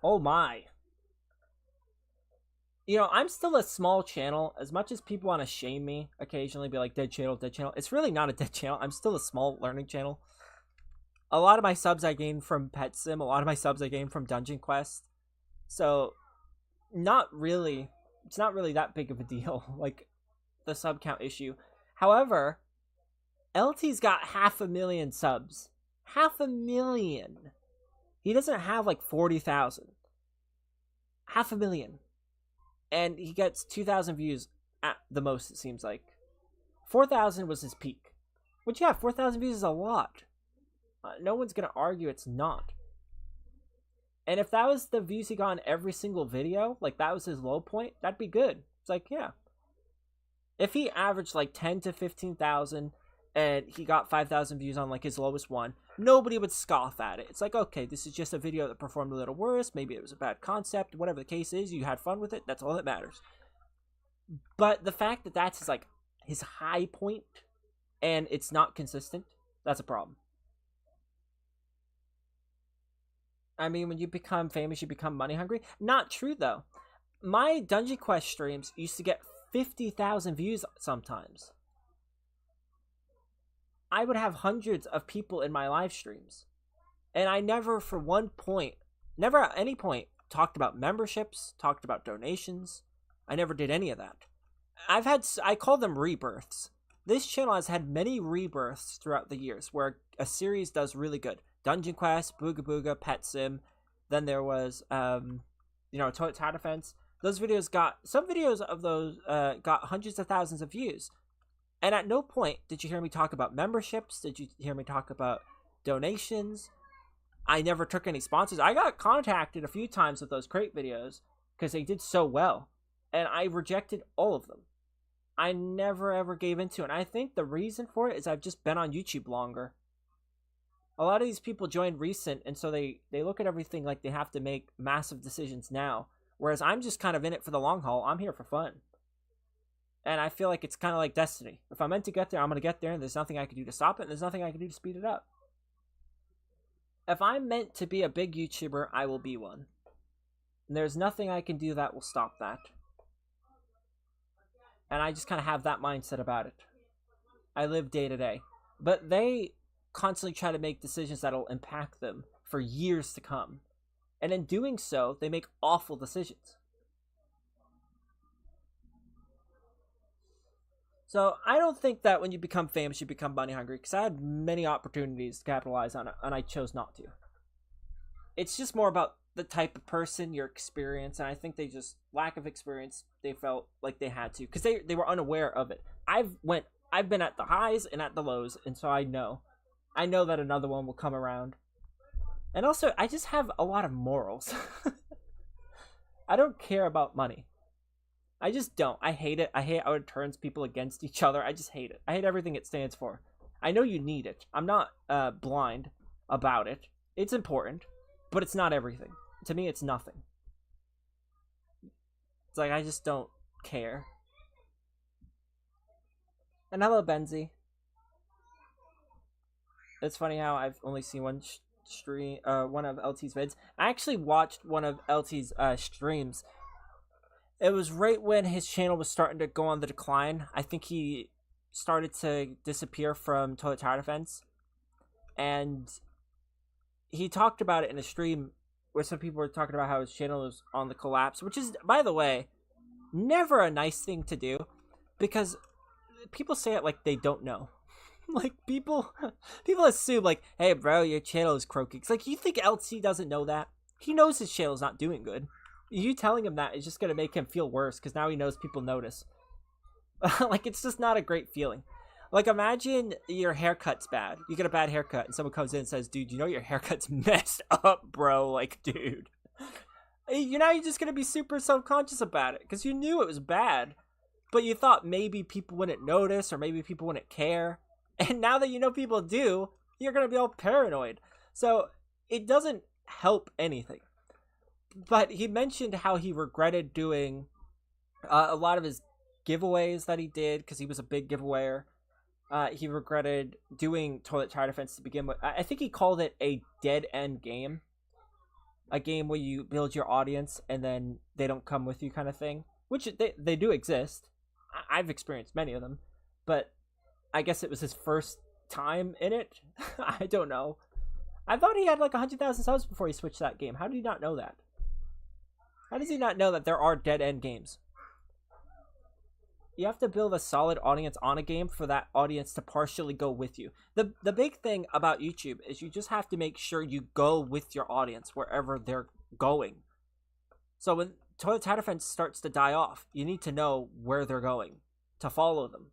Oh my. You know, I'm still a small channel. As much as people want to shame me occasionally, be like, dead channel, dead channel. It's really not a dead channel. I'm still a small learning channel. A lot of my subs I gained from Pet Sim. A lot of my subs I gained from Dungeon Quest. So, not really. It's not really that big of a deal. Like, the sub count issue. However, LT's got 500,000 subs. 500,000. He doesn't have like 40,000. 500,000. And he gets 2,000 views at the most, it seems like. 4,000 was his peak. Which, yeah, 4,000 views is a lot. No one's going to argue it's not. And if that was the views he got in every single video, like that was his low point, that'd be good. It's like, yeah. If he averaged like 10 to 15,000 and he got 5,000 views on like his lowest one, nobody would scoff at it. It's like, okay, this is just a video that performed a little worse. Maybe it was a bad concept. Whatever the case is, you had fun with it. That's all that matters. But the fact that that's like his high point and it's not consistent, that's a problem. I mean, when you become famous, you become money hungry. Not true, though. My Dungeon Quest streams used to get 50,000 views sometimes. I would have hundreds of people in my live streams. And I never, for one point, never at any point, talked about memberships, talked about donations. I never did any of that. I call them rebirths. This channel has had many rebirths throughout the years where a series does really good. Dungeon Quest, Booga Booga, Pet Sim. Then there was, Toilet Tower Defense. Those videos some videos of those got hundreds of thousands of views. And at no point did you hear me talk about memberships. Did you hear me talk about donations? I never took any sponsors. I got contacted a few times with those crate videos because they did so well. And I rejected all of them. I never ever gave into it. And I think the reason for it is I've just been on YouTube longer. A lot of these people joined recent, and so they look at everything like they have to make massive decisions now. Whereas I'm just kind of in it for the long haul. I'm here for fun. And I feel like it's kind of like destiny. If I'm meant to get there, I'm going to get there, and there's nothing I can do to stop it, and there's nothing I can do to speed it up. If I'm meant to be a big YouTuber, I will be one. And there's nothing I can do that will stop that. And I just kind of have that mindset about it. I live day to day. But they constantly try to make decisions that'll impact them for years to come. And in doing so, they make awful decisions. So I don't think that when you become famous, you become money hungry, because I had many opportunities to capitalize on it, and I chose not to. It's just more about the type of person, your experience, and I think they just, lack of experience, they felt like they had to, because they were unaware of it. I've been at the highs and at the lows, and so I know that another one will come around. And also, I just have a lot of morals. I don't care about money. I just don't. I hate it. I hate how it turns people against each other. I just hate it. I hate everything it stands for. I know you need it. I'm not blind about it. It's important, but it's not everything. To me, it's nothing. It's like, I just don't care. And hello, Benzie. It's funny how I've only seen one stream, one of LT's vids. I actually watched one of LT's streams. It was right when his channel was starting to go on the decline. I think he started to disappear from Toilet Tower Defense. And he talked about it in a stream where some people were talking about how his channel was on the collapse, which is, by the way, never a nice thing to do, because people say it like they don't know. Like, people assume, like, hey, bro, your channel is croaking. It's like, you think LT doesn't know that? He knows his channel's not doing good. You telling him that is just going to make him feel worse, because now he knows people notice. Like, it's just not a great feeling. Like, imagine your haircut's bad. You get a bad haircut, and someone comes in and says, dude, you know your haircut's messed up, bro. Like, dude. You're just going to be super self-conscious about it, because you knew it was bad. But you thought maybe people wouldn't notice, or maybe people wouldn't care. And now that you know people do, you're going to be all paranoid. So, it doesn't help anything. But he mentioned how he regretted doing a lot of his giveaways that he did, because he was a big giveawayer. He regretted doing Toilet Tower Defense to begin with. I think he called it a dead-end game. A game where you build your audience and then they don't come with you kind of thing. Which they do exist. I've experienced many of them. But I guess it was his first time in it. I don't know. I thought he had like 100,000 subs before he switched that game. How did he not know that? How does he not know that there are dead-end games? You have to build a solid audience on a game for that audience to partially go with you. The big thing about YouTube is you just have to make sure you go with your audience wherever they're going. So when Toilet Tower Defense starts to die off, you need to know where they're going to follow them.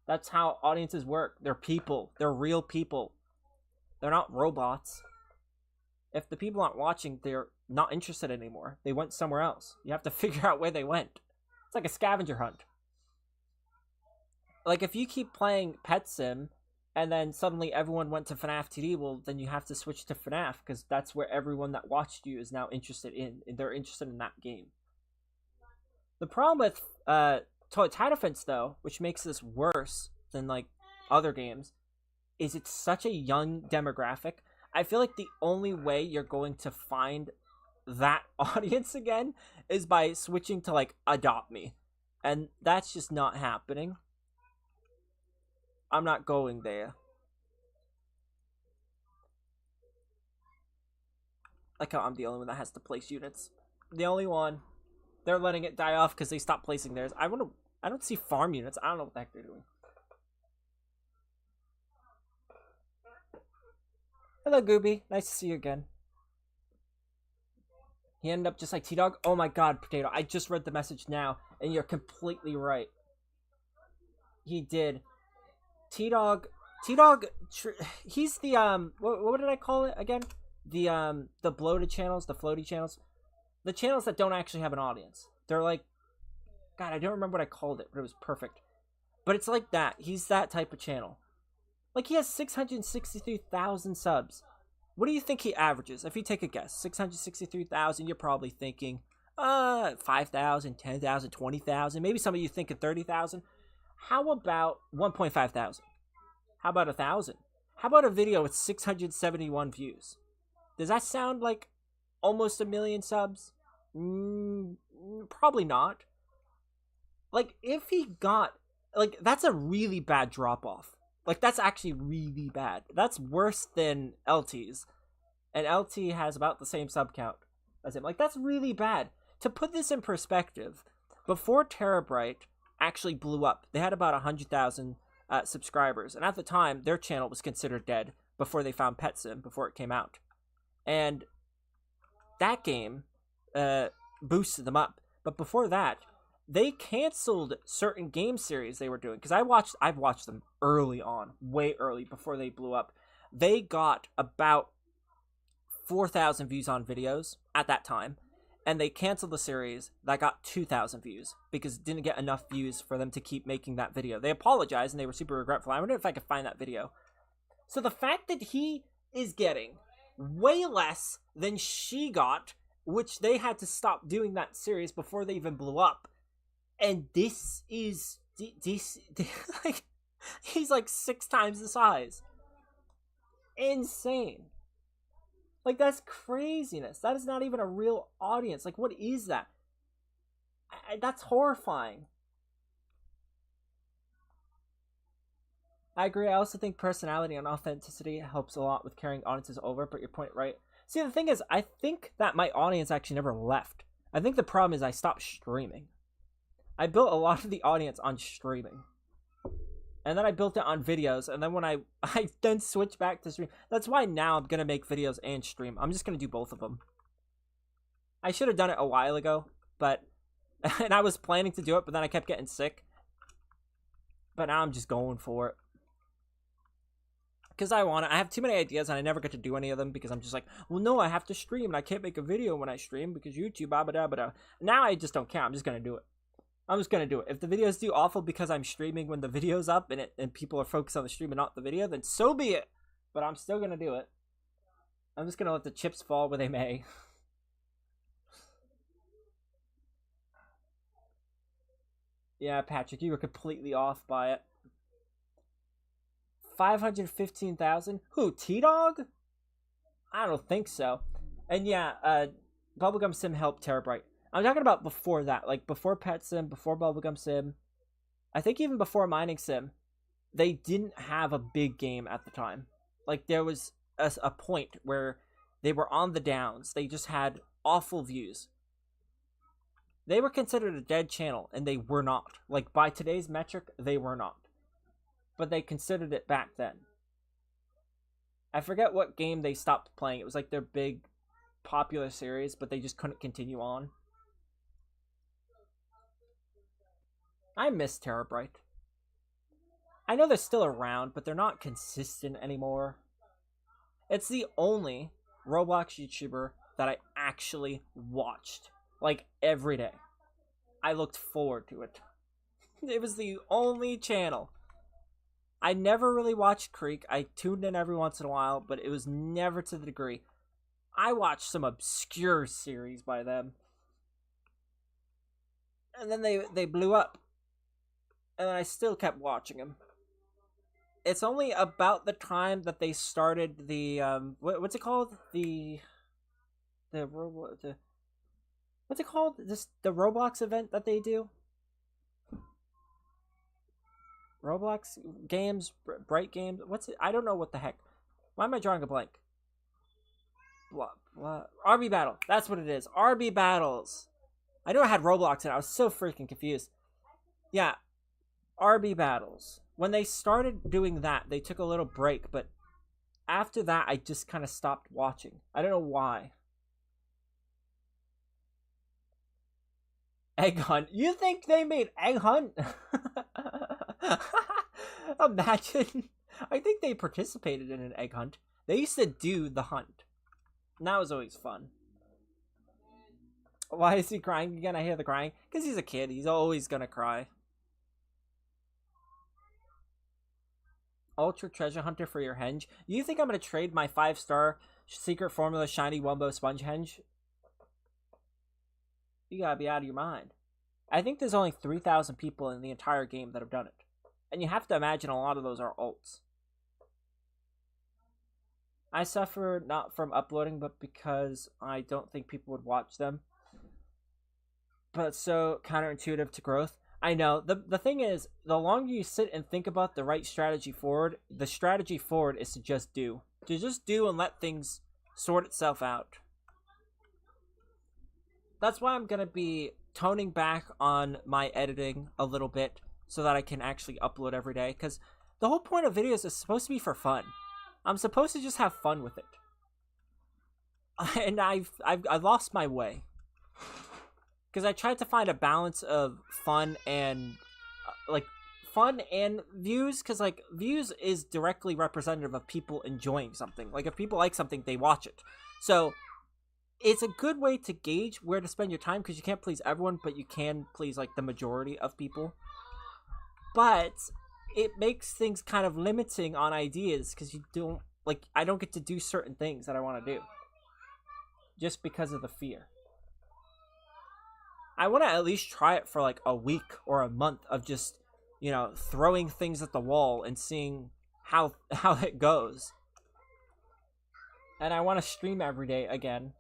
That's how audiences work. They're people. They're real people. They're not robots. If the people aren't watching, they're not interested anymore. They went somewhere else. You have to figure out where they went. It's like a scavenger hunt. Like, if you keep playing Pet Sim, and then suddenly everyone went to FNAF TD, well, then you have to switch to FNAF, because that's where everyone that watched you is now interested in. And they're interested in that game. The problem with Toilet Tower Defense, though, which makes this worse than, like, other games, is it's such a young demographic. I feel like the only way you're going to find that audience again is by switching to, like, Adopt Me. And that's just not happening. I'm not going there. Like how I'm the only one that has to place units. The only one. They're letting it die off because they stopped placing theirs. I don't see farm units. I don't know what the heck they're doing. Hello, Gooby. Nice to see you again. He ended up just like T-Dog. Oh my god, Potato. I just read the message now, and you're completely right. He did. T-Dog, he's the, what did I call it again? The bloated channels, the floaty channels. The channels that don't actually have an audience. They're like, God, I don't remember what I called it, but it was perfect. But it's like that. He's that type of channel. Like, he has 663,000 subs. What do you think he averages? If you take a guess, 663,000, you're probably thinking, 5,000, 10,000, 20,000. Maybe some of you thinking 30,000. How about 1.5 thousand? How about 1,000? How about a video with 671 views? Does that sound like almost 1 million subs? Probably not. Like, if he got... Like, that's a really bad drop-off. Like, that's actually really bad. That's worse than LT's. And LT has about the same sub count as him. Like, that's really bad. To put this in perspective, before Terabyte, actually blew up. They had about 100,000 subscribers, and at the time, their channel was considered dead before they found Pet Sim, before it came out. And that game boosted them up. But before that, they canceled certain game series they were doing. Because I've watched them early on, way early, before they blew up. They got about 4,000 views on videos at that time. And they canceled the series that got 2,000 views because it didn't get enough views for them to keep making that video. They apologized and they were super regretful. I wonder if I could find that video. So the fact that he is getting way less than she got, which they had to stop doing that series before they even blew up. And this is like, he's like 6 times the size. Insane. Like, that's craziness. That is not even a real audience. Like, what is that? That's horrifying. I agree. I also think personality and authenticity helps a lot with carrying audiences over, but your point right. See, the thing is, I think that my audience actually never left. I think the problem is I stopped streaming. I built a lot of the audience on streaming. And then I built it on videos, and then when I then switched back to stream. That's why now I'm going to make videos and stream. I'm just going to do both of them. I should have done it a while ago, but... And I was planning to do it, but then I kept getting sick. But now I'm just going for it. Because I want it. I have too many ideas, and I never get to do any of them, because I'm just like, well, no, I have to stream, and I can't make a video when I stream, because YouTube, blah, blah, blah, blah. Now I just don't care. I'm just going to do it. I'm just gonna do it. If the videos do awful because I'm streaming when the video's up and people are focused on the stream and not the video, then so be it. But I'm still gonna do it. I'm just gonna let the chips fall where they may. Yeah, Patrick, you were completely off by it. 515,000? Who, T-Dog? I don't think so. And yeah, Bubblegum Sim helped Terabyte. I'm talking about before that, like before Pet Sim, before Bubblegum Sim. I think even before Mining Sim, they didn't have a big game at the time. Like, there was a point where they were on the downs. They just had awful views. They were considered a dead channel, and they were not. Like, by today's metric, they were not. But they considered it back then. I forget what game they stopped playing. It was like their big, popular series, but they just couldn't continue on. I miss Terabyte. I know they're still around, but they're not consistent anymore. It's the only Roblox YouTuber that I actually watched. Like, every day. I looked forward to it. It was the only channel. I never really watched Creek. I tuned in every once in a while, but it was never to the degree. I watched some obscure series by them. And then they blew up. And I still kept watching them. It's only about the time that they started the what's it called? The what's it called? The Roblox event that they do? Roblox games, Bright Games. What's it? I don't know what the heck. Why am I drawing a blank? Blah, blah. RB Battle. That's what it is. RB Battles. I knew I had Roblox in it. I was so freaking confused. Yeah. RB Battles. When they started doing that, they took a little break, but after that, I just kind of stopped watching. I don't know why. Egg Hunt. You think they made Egg Hunt? Imagine. I think they participated in an egg hunt. They used to do the hunt. And that was always fun. Why is he crying again? I hear the crying. Because he's a kid. He's always gonna cry. Ultra Treasure Hunter for your henge. You think I'm gonna trade my 5-star Secret Formula Shiny Wumbo Sponge henge? You gotta be out of your mind. I think there's only 3,000 people in the entire game that have done it. And you have to imagine a lot of those are alts. I suffer not from uploading, but because I don't think people would watch them. But it's so counterintuitive to growth. I know. The thing is, the longer you sit and think about the right strategy forward, the strategy forward is to just do. To just do and let things sort itself out. That's why I'm going to be toning back on my editing a little bit so that I can actually upload every day, because the whole point of videos is supposed to be for fun. I'm supposed to just have fun with it. And I've lost my way. Because I tried to find a balance of fun and fun and views, because like views is directly representative of people enjoying something. Like if people like something, they watch it. So it's a good way to gauge where to spend your time, because you can't please everyone, but you can please like the majority of people. But it makes things kind of limiting on ideas, because you don't, like, I don't get to do certain things that I want to do just because of the fear. I want to at least try it for like a week or a month of just, you know, throwing things at the wall and seeing how it goes. And I want to stream every day again,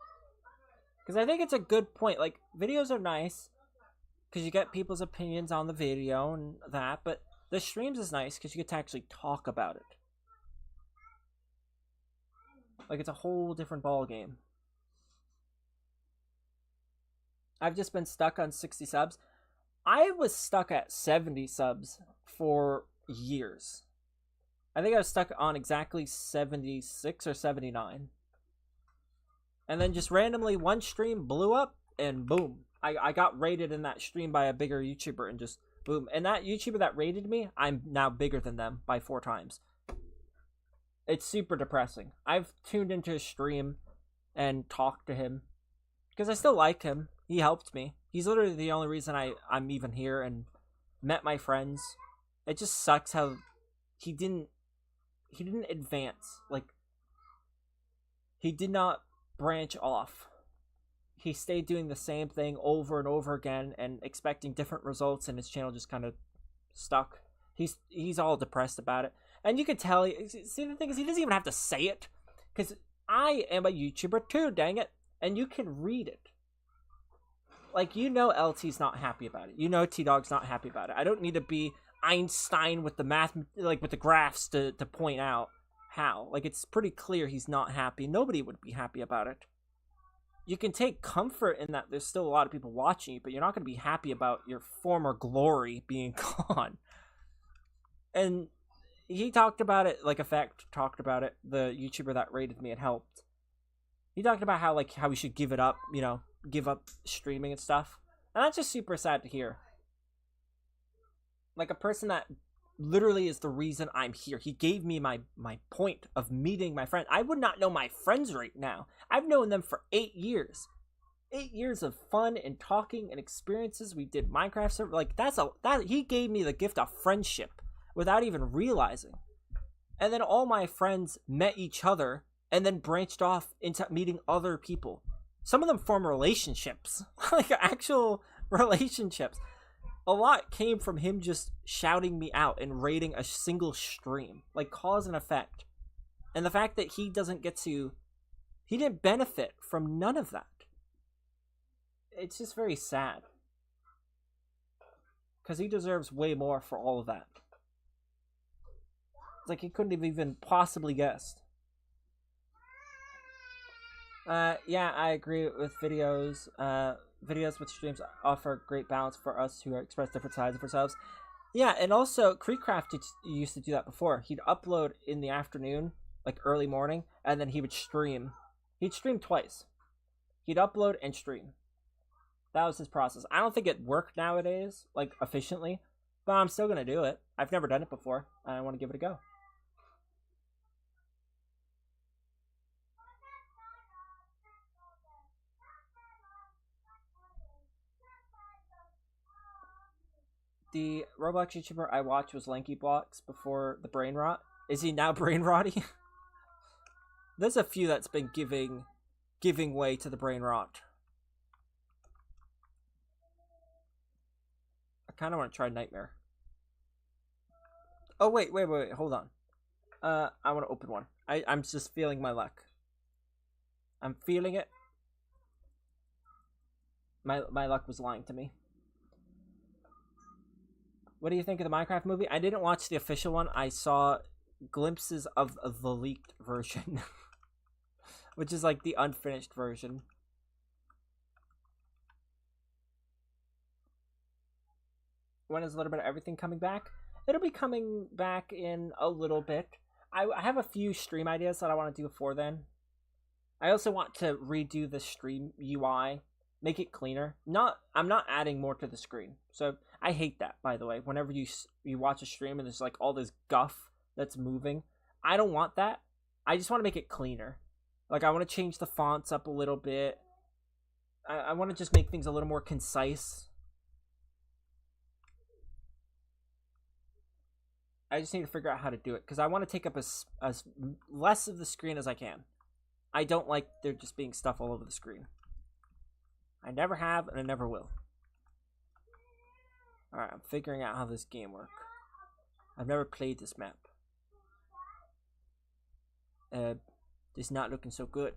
because I think it's a good point. Like, videos are nice because you get people's opinions on the video and that, but the streams is nice because you get to actually talk about it. Like, it's a whole different ball game. I've just been stuck on 60 subs. I was stuck at 70 subs for years. I think I was stuck on exactly 76 or 79. And then just randomly one stream blew up and boom. I got rated in that stream by a bigger YouTuber and just boom. And that YouTuber that rated me, I'm now bigger than them by 4 times. It's super depressing. I've tuned into his stream and talked to him because I still like him. He helped me. He's literally the only reason I'm even here and met my friends. It just sucks how he didn't advance. Like, he did not branch off. He stayed doing the same thing over and over again and expecting different results, and his channel just kind of stuck. He's all depressed about it. And you could tell, see, the thing is, he doesn't even have to say it, because I am a YouTuber too, dang it. And you can read it. Like, you know LT's not happy about it. You know T-Dog's not happy about it. I don't need to be Einstein with the math, like with the graphs to point out how. Like, it's pretty clear he's not happy. Nobody would be happy about it. You can take comfort in that there's still a lot of people watching you, but you're not going to be happy about your former glory being gone. And he talked about it, like Effect talked about it, the YouTuber that rated me and helped. He talked about how we should give it up, you know, give up streaming and stuff. And that's just super sad to hear. Like, a person that literally is the reason I'm here. He gave me my point of meeting my friend. I would not know my friends right now. I've known them for 8 years. 8 years of fun and talking and experiences. We did Minecraft server. Like, he gave me the gift of friendship without even realizing. And then all my friends met each other and then branched off into meeting other people. Some of them form relationships. Like, actual relationships. A lot came from him just shouting me out and rating a single stream. Like, cause and effect. And the fact that he didn't benefit from none of that. It's just very sad. Because he deserves way more for all of that. It's like he couldn't have even possibly guessed. Yeah, I agree with videos. Videos with streams offer great balance for us who express different sides of ourselves. Yeah, and also, Creekcraft used to do that before. He'd upload in the afternoon, like early morning, and then he would stream. He'd stream twice. He'd upload and stream. That was his process. I don't think it worked nowadays, like, efficiently, but I'm still going to do it. I've never done it before, and I want to give it a go. The Roblox YouTuber I watched was Lanky Blocks before the brain rot. Is he now brain rotty? There's a few that's been giving way to the brain rot. I kind of want to try Nightmare. Oh, wait, hold on. I want to open one. I'm just feeling my luck. I'm feeling it. My luck was lying to me. What do you think of the Minecraft movie? I didn't watch the official one. I saw glimpses of the leaked version. Which is like the unfinished version. when is a little bit of everything coming back? It'll be coming back in a little bit. I have a few stream ideas that I want to do before then. I also want to redo the stream UI, make it cleaner. I'm not adding more to the screen. So I hate that, by the way. Whenever you watch a stream and there's like all this guff that's moving, I don't want that. I just want to make it cleaner. Like, I want to change the fonts up a little bit. I want to just make things a little more concise. I just need to figure out how to do it, because I want to take up as less of the screen as I can. I don't like there just being stuff all over the screen. I never have, and I never will. Alright, I'm figuring out how this game works. I've never played this map. This is not looking so good.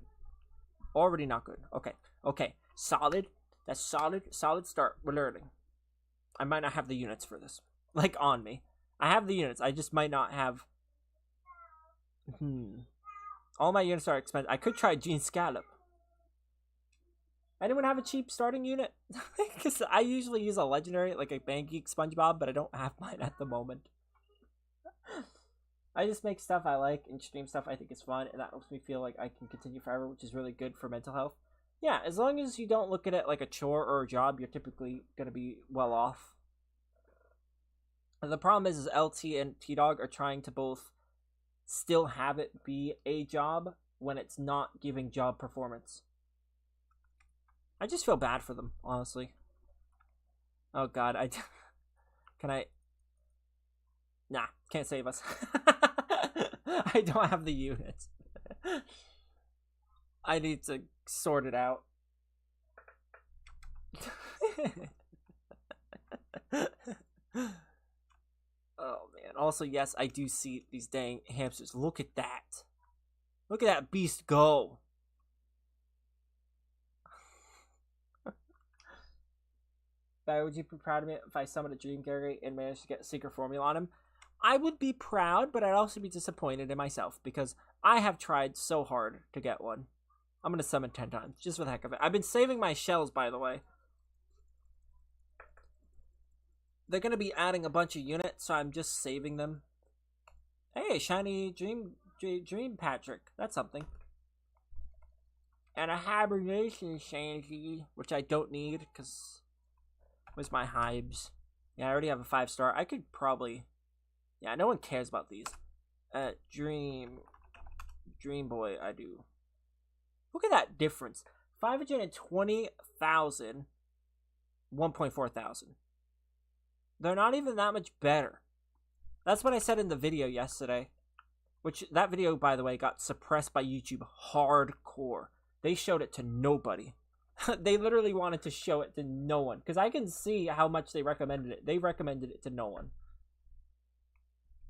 Already not good. Okay. Okay. Solid. That's solid. Solid start. We're learning. I might not have the units for this. Like, on me. I have the units. I just might not have... All my units are expensive. I could try Gene Scallop. Anyone have a cheap starting unit? Because I usually use a legendary, like a Bang Geek SpongeBob, but I don't have mine at the moment. I just make stuff I like and stream stuff I think is fun, and that helps me feel like I can continue forever, which is really good for mental health. Yeah, as long as you don't look at it like a chore or a job, you're typically going to be well off. And the problem is LT and T-Dog are trying to both still have it be a job when it's not giving job performance. I just feel bad for them, honestly. Oh god, can I... Nah, can't save us. I don't have the units. I need to sort it out. Oh man. Also, yes, I do see these dang hamsters. Look at that. Look at that beast go. But would you be proud of me if I summoned a Dream Gary and managed to get a secret formula on him? I would be proud, but I'd also be disappointed in myself because I have tried so hard to get one. I'm going to summon 10 times, just for the heck of it. I've been saving my shells, by the way. They're going to be adding a bunch of units, so I'm just saving them. Hey, shiny Dream Patrick. That's something. And a hibernation shiny, which I don't need, because... Where's my hibes? Yeah, I already have a 5-star. I could probably... Yeah, no one cares about these. Dream Boy, I do. Look at that difference. 520,000, 1.4 thousand. They're not even that much better. That's what I said in the video yesterday. Which, that video, by the way, got suppressed by YouTube hardcore. They showed it to nobody. They literally wanted to show it to no one. Because I can see how much they recommended it. They recommended it to no one.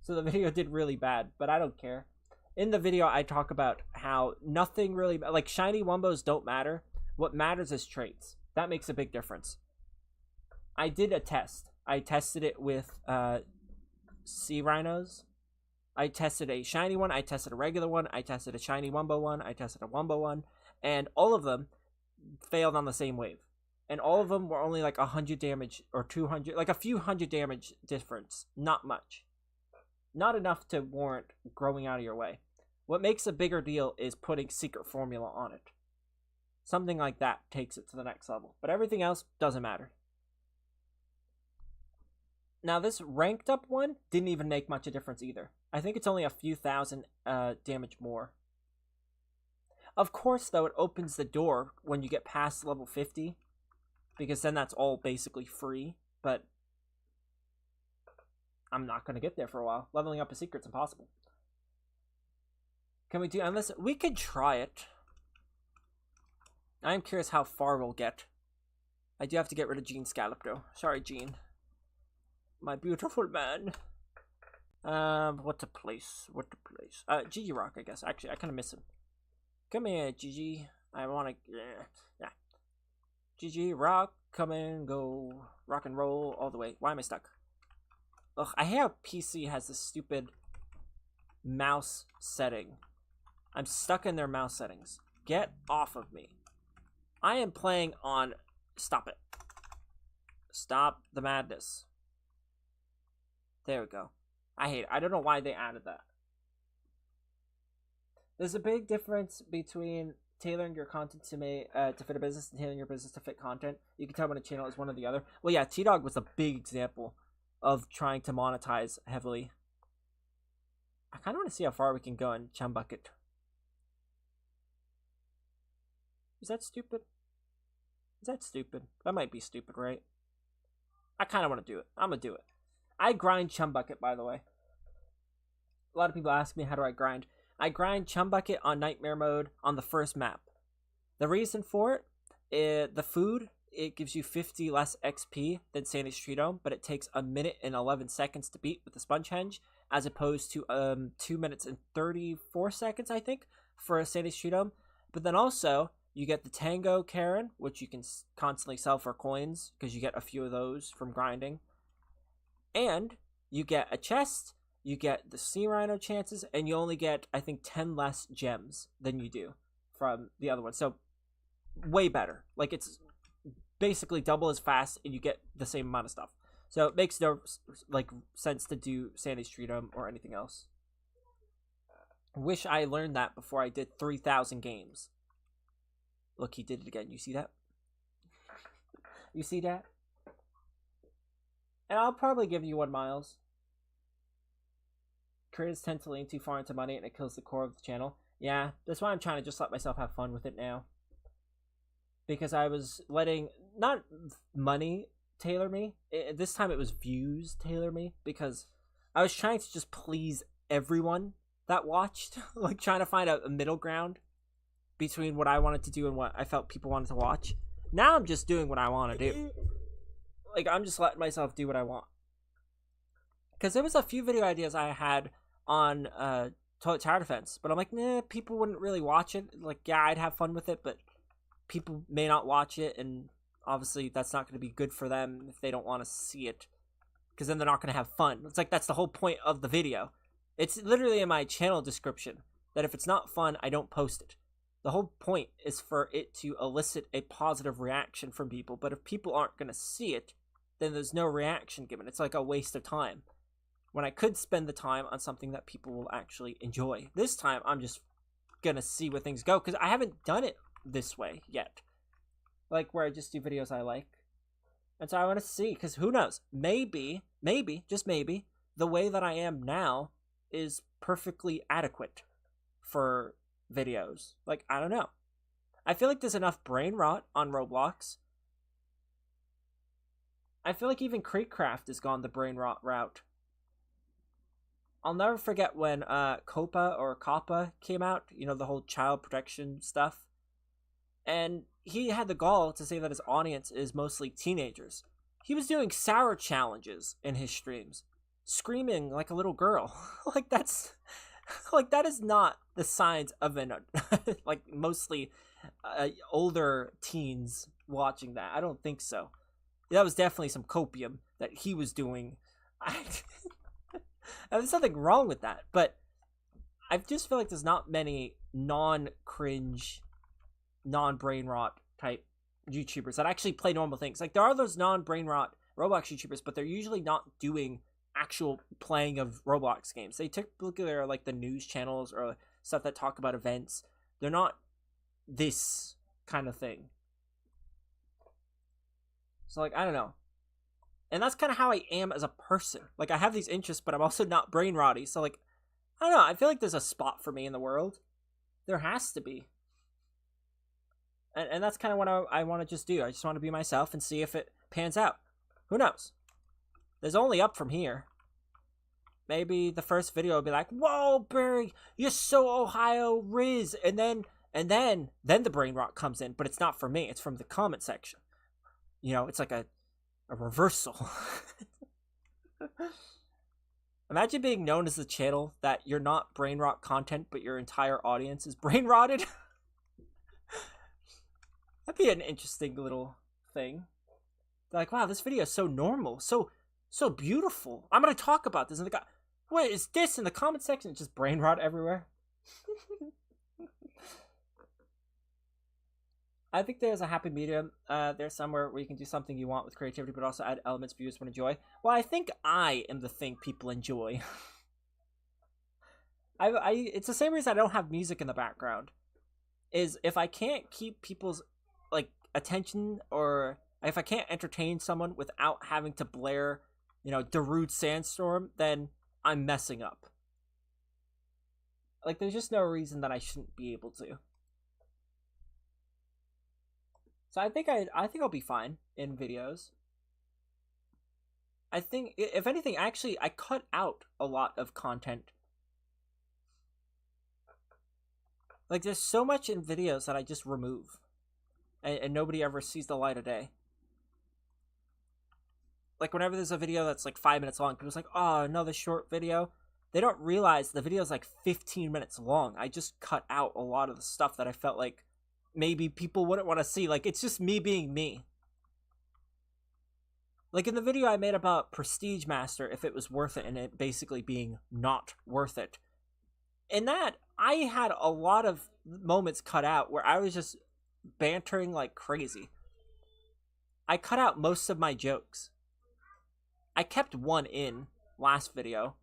So the video did really bad, but I don't care. In the video, I talk about how nothing really... Like, shiny Wumbos don't matter. What matters is traits. That makes a big difference. I did a test. I tested it with sea rhinos. I tested a shiny one. I tested a regular one. I tested a shiny Wumbo one. I tested a Wumbo one. And all of them failed on the same wave. And all of them were only like 100 damage or 200. Like a few hundred damage difference. Not much. Not enough to warrant growing out of your way. What makes a bigger deal is putting secret formula on it. Something like that takes it to the next level. But everything else doesn't matter. Now this ranked up one didn't even make much of a difference either. I think it's only a few thousand damage more. Of course though, it opens the door when you get past level 50. Because then that's all basically free. But I'm not going to get there for a while. Leveling up a secret's impossible. Can we do... Unless... We could try it. I'm curious how far we'll get. I do have to get rid of Gene Scallop, though. Sorry, Gene. My beautiful man. What to place? What to place? Gigi Rock, I guess. Actually, I kind of miss him. Come here, Gigi. I want to... Yeah. Gigi Rock, come and go. Rock and roll all the way. Why am I stuck? Ugh, I hate how PC has this stupid mouse setting. I'm stuck in their mouse settings. Get off of me. I am playing on... Stop it. Stop the madness. There we go. I hate it. I don't know why they added that. There's a big difference between tailoring your content to fit a business and tailoring your business to fit content. You can tell when a channel is one or the other. Well, yeah, T-Dog was a big example of trying to monetize heavily. I kind of want to see how far we can go in Chum Bucket. Is that stupid? Is that stupid? That might be stupid, right? I kind of want to do it. I'm going to do it. I grind Chum Bucket, by the way. A lot of people ask me, how do I grind? I grind Chum Bucket on Nightmare Mode on the first map. The reason for it, the food, it gives you 50 less XP than Sandy Streetome, but it takes 1 minute and 11 seconds to beat with the Sponge Henge, as opposed to 2 minutes and 34 seconds, I think, for a Sandy Streetome. But then also, you get the Tango Karen, which you can constantly sell for coins, because you get a few of those from grinding. And you get a chest, you get the Sea Rhino chances, and you only get, I think, 10 less gems than you do from the other one. So, way better. Like, it's basically double as fast, and you get the same amount of stuff. So, it makes no, like, sense to do Sandy Streetome or anything else. Wish I learned that before I did 3,000 games. Look, he did it again. You see that? You see that? And I'll probably give you 1 miles. Creators tend to lean too far into money and it kills the core of the channel. Yeah, that's why I'm trying to just let myself have fun with it now. Because I was letting, not money tailor me. This time it was views tailor me. Because I was trying to just please everyone that watched. Like trying to find a middle ground between what I wanted to do and what I felt people wanted to watch. Now I'm just doing what I want to do. Like, I'm just letting myself do what I want. Because there was a few video ideas I had on Toilet Tower Defense, but I'm like, nah, people wouldn't really watch it. Like, yeah, I'd have fun with it, but people may not watch it, and obviously that's not going to be good for them if they don't want to see it. Because then they're not going to have fun. It's like, that's the whole point of the video. It's literally in my channel description that if it's not fun, I don't post it. The whole point is for it to elicit a positive reaction from people, but if people aren't going to see it, then there's no reaction given. It's like a waste of time. When I could spend the time on something that people will actually enjoy. This time, I'm just gonna see where things go, because I haven't done it this way yet. Like, where I just do videos I like. And so I want to see, because who knows? Maybe, just maybe, the way that I am now is perfectly adequate for videos. Like, I don't know. I feel like there's enough brain rot on Roblox. I feel like even Creekcraft has gone the brain rot route. I'll never forget when Copa or Kappa came out, you know, the whole child protection stuff. And he had the gall to say that his audience is mostly teenagers. He was doing sour challenges in his streams, screaming like a little girl. Like, that's, like, that is not the signs of an, like, mostly older teens watching that. I don't think so. That was definitely some copium that he was doing. There's nothing wrong with that, but I just feel like there's not many non-cringe, non-brain rot type YouTubers that actually play normal things. Like, there are those non-brain rot Roblox YouTubers, but they're usually not doing actual playing of Roblox games. They typically are like the news channels or stuff that talk about events. They're not this kind of thing. So, like, I don't know. And that's kind of how I am as a person. Like, I have these interests, but I'm also not brain rotty. So, like, I don't know. I feel like there's a spot for me in the world. There has to be. And that's kind of what I want to just do. I just want to be myself and see if it pans out. Who knows? There's only up from here. Maybe the first video will be like, whoa, Berry, you're so Ohio Riz. And then the brain rot comes in. But it's not from me. It's from the comment section. You know, it's like a reversal. Imagine being known as the channel that you're not brain rot content, but your entire audience is brain rotted. That'd be an interesting little thing. They're like, wow, this video is so normal, so beautiful. I'm gonna talk about this, and the guy, what is this in the comment section? It's just brain rot everywhere. I think there's a happy medium. There's somewhere where you can do something you want with creativity, but also add elements viewers would enjoy. Well, I think I am the thing people enjoy. It's the same reason I don't have music in the background. Is if I can't keep people's like attention, or if I can't entertain someone without having to blare, Darude Sandstorm, then I'm messing up. Like, there's just no reason that I shouldn't be able to. So I think I'll be fine in videos. I think, if anything, actually, I cut out a lot of content. Like, there's so much in videos that I just remove. And nobody ever sees the light of day. Like, whenever there's a video that's, like, 5 minutes long, people's like, oh, another short video. They don't realize the video's, like, 15 minutes long. I just cut out a lot of the stuff that I felt like maybe people wouldn't want to see. Like, it's just me being me. Like, in the video I made about Prestige Master, if it was worth it, and it basically being not worth it. In that, I had a lot of moments cut out where I was just bantering like crazy. I cut out most of my jokes. I kept one in last video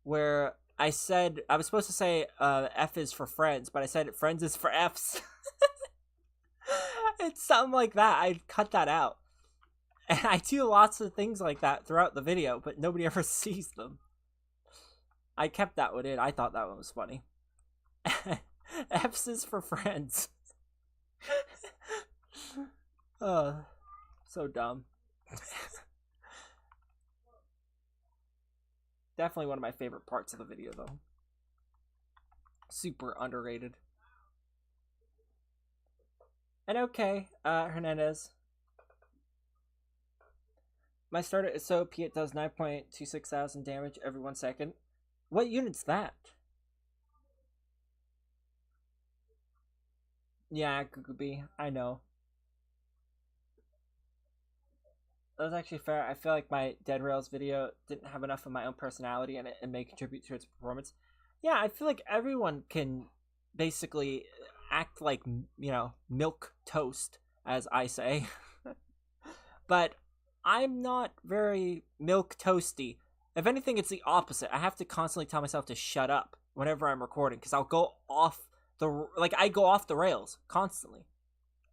where I said, I was supposed to say F is for friends, but I said friends is for Fs. It's something like that. I cut that out. And I do lots of things like that throughout the video, but nobody ever sees them. I kept that one in. I thought that one was funny. F's is for friends. Oh, so dumb. Definitely one of my favorite parts of the video, though. Super underrated. And okay, Hernandez. My starter is so OP it does 9.26 thousand damage every 1 second. What unit's that? Yeah, Google, I know. That was actually fair. I feel like my Dead Rails video didn't have enough of my own personality in it and may contribute to its performance. Yeah, I feel like everyone can basically act like, milk toast, as I say. But I'm not very milk toasty. If anything, it's the opposite. I have to constantly tell myself to shut up whenever I'm recording, because I'll go off I go off the rails constantly.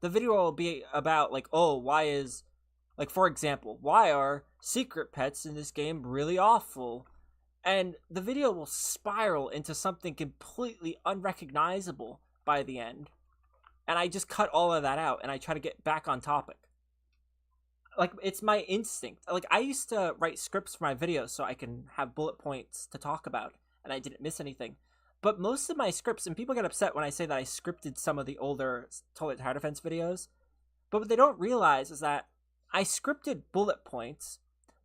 The video will be about, like, oh, why is, like, for example, why are secret pets in this game really awful? And the video will spiral into something completely unrecognizable by the end. And I just cut all of that out, and I try to get back on topic. Like, it's my instinct. Like, I used to write scripts for my videos so I can have bullet points to talk about, and I didn't miss anything. But most of my scripts, and people get upset when I say that I scripted some of the older Toilet Tower Defense videos, but what they don't realize is that I scripted bullet points,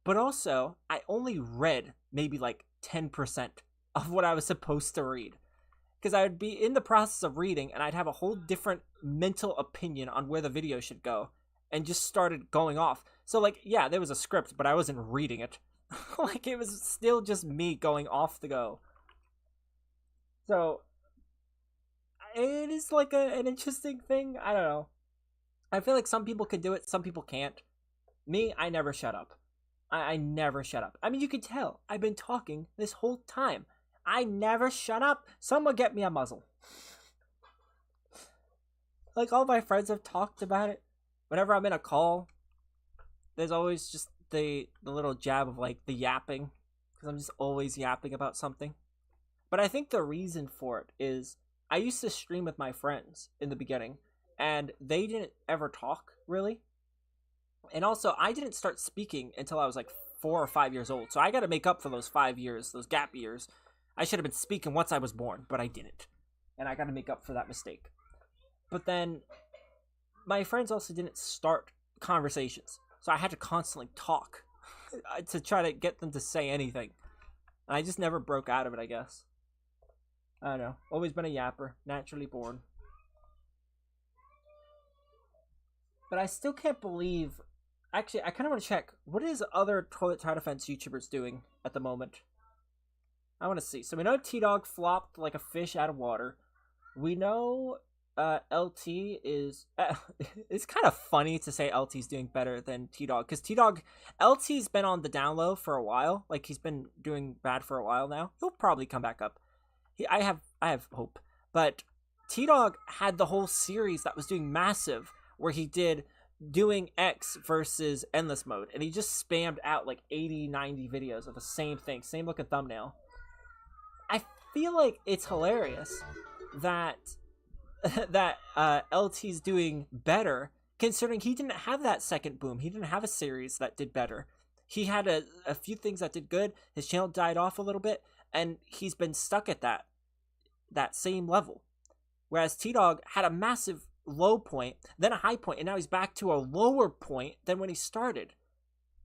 but also I only read maybe like 10% of what I was supposed to read. Because I would be in the process of reading, and I'd have a whole different mental opinion on where the video should go, and just started going off. So, like, yeah, there was a script, but I wasn't reading it. Like, it was still just me going off the go. So, it is like an interesting thing. I don't know. I feel like some people can do it, some people can't. Me, I never shut up. I never shut up. I mean, you can tell. I've been talking this whole time. I never shut up. Someone get me a muzzle. Like, all my friends have talked about it. Whenever I'm in a call, there's always just the little jab of, like, the yapping. Because I'm just always yapping about something. But I think the reason for it is I used to stream with my friends in the beginning, and they didn't ever talk, really. And also, I didn't start speaking until I was like 4 or 5 years old. So I got to make up for those 5 years, those gap years. I should have been speaking once I was born, but I didn't. And I got to make up for that mistake. But then my friends also didn't start conversations. So I had to constantly talk to try to get them to say anything. And I just never broke out of it, I guess. I don't know. Always been a yapper. Naturally born. But I still can't believe... Actually, I kind of want to check. What is other Toilet Tower Defense YouTubers doing at the moment? I want to see. So we know T-Dog flopped like a fish out of water. We know LT is it's kind of funny to say LT's doing better than T-Dog, because T-Dog, LT's been on the down low for a while. Like, he's been doing bad for a while now. He'll probably come back up. I have hope. But T-Dog had the whole series that was doing massive, where he did doing X versus endless mode, and he just spammed out like 80-90 videos of the same thing, same looking thumbnail. I feel like it's hilarious that LT's doing better, considering he didn't have that second boom. He didn't have a series that did better. He had a few things that did good. His channel died off a little bit, and he's been stuck at that same level. Whereas T-Dog had a massive low point, then a high point, and now he's back to a lower point than when he started.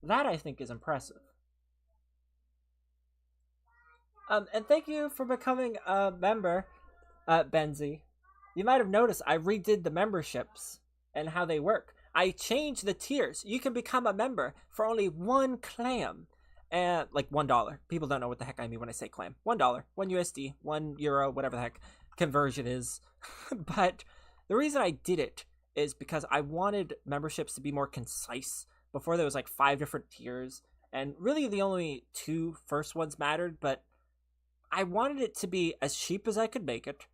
That, I think, is impressive. And thank you for becoming a member, Benzie. You might have noticed I redid the memberships and how they work. I changed the tiers. You can become a member for only 1 clam. And like $1. People don't know what the heck I mean when I say clam. $1, 1 USD, 1 euro, whatever the heck conversion is. But the reason I did it is because I wanted memberships to be more concise. Before, there was like 5 different tiers, and really the only 2 first ones mattered, but I wanted it to be as cheap as I could make it,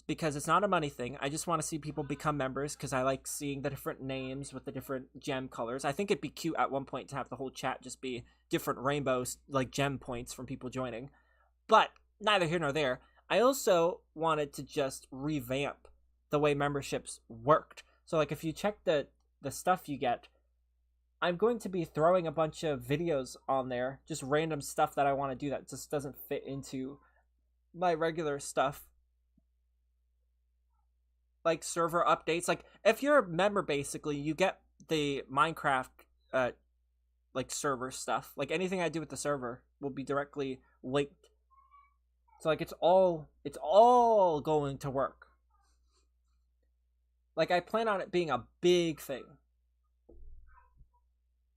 because it's not a money thing. I just want to see people become members, because I like seeing the different names with the different gem colors. I think it'd be cute at one point to have the whole chat just be different rainbows, like gem points from people joining. But neither here nor there. I also wanted to just revamp the way memberships worked. So like, if you check the stuff you get, I'm going to be throwing a bunch of videos on there, just random stuff that I want to do that just doesn't fit into my regular stuff. Like server updates. Like, if you're a member, basically, you get the Minecraft like server stuff. Like, anything I do with the server will be directly linked. So like, it's all going to work. Like, I plan on it being a big thing.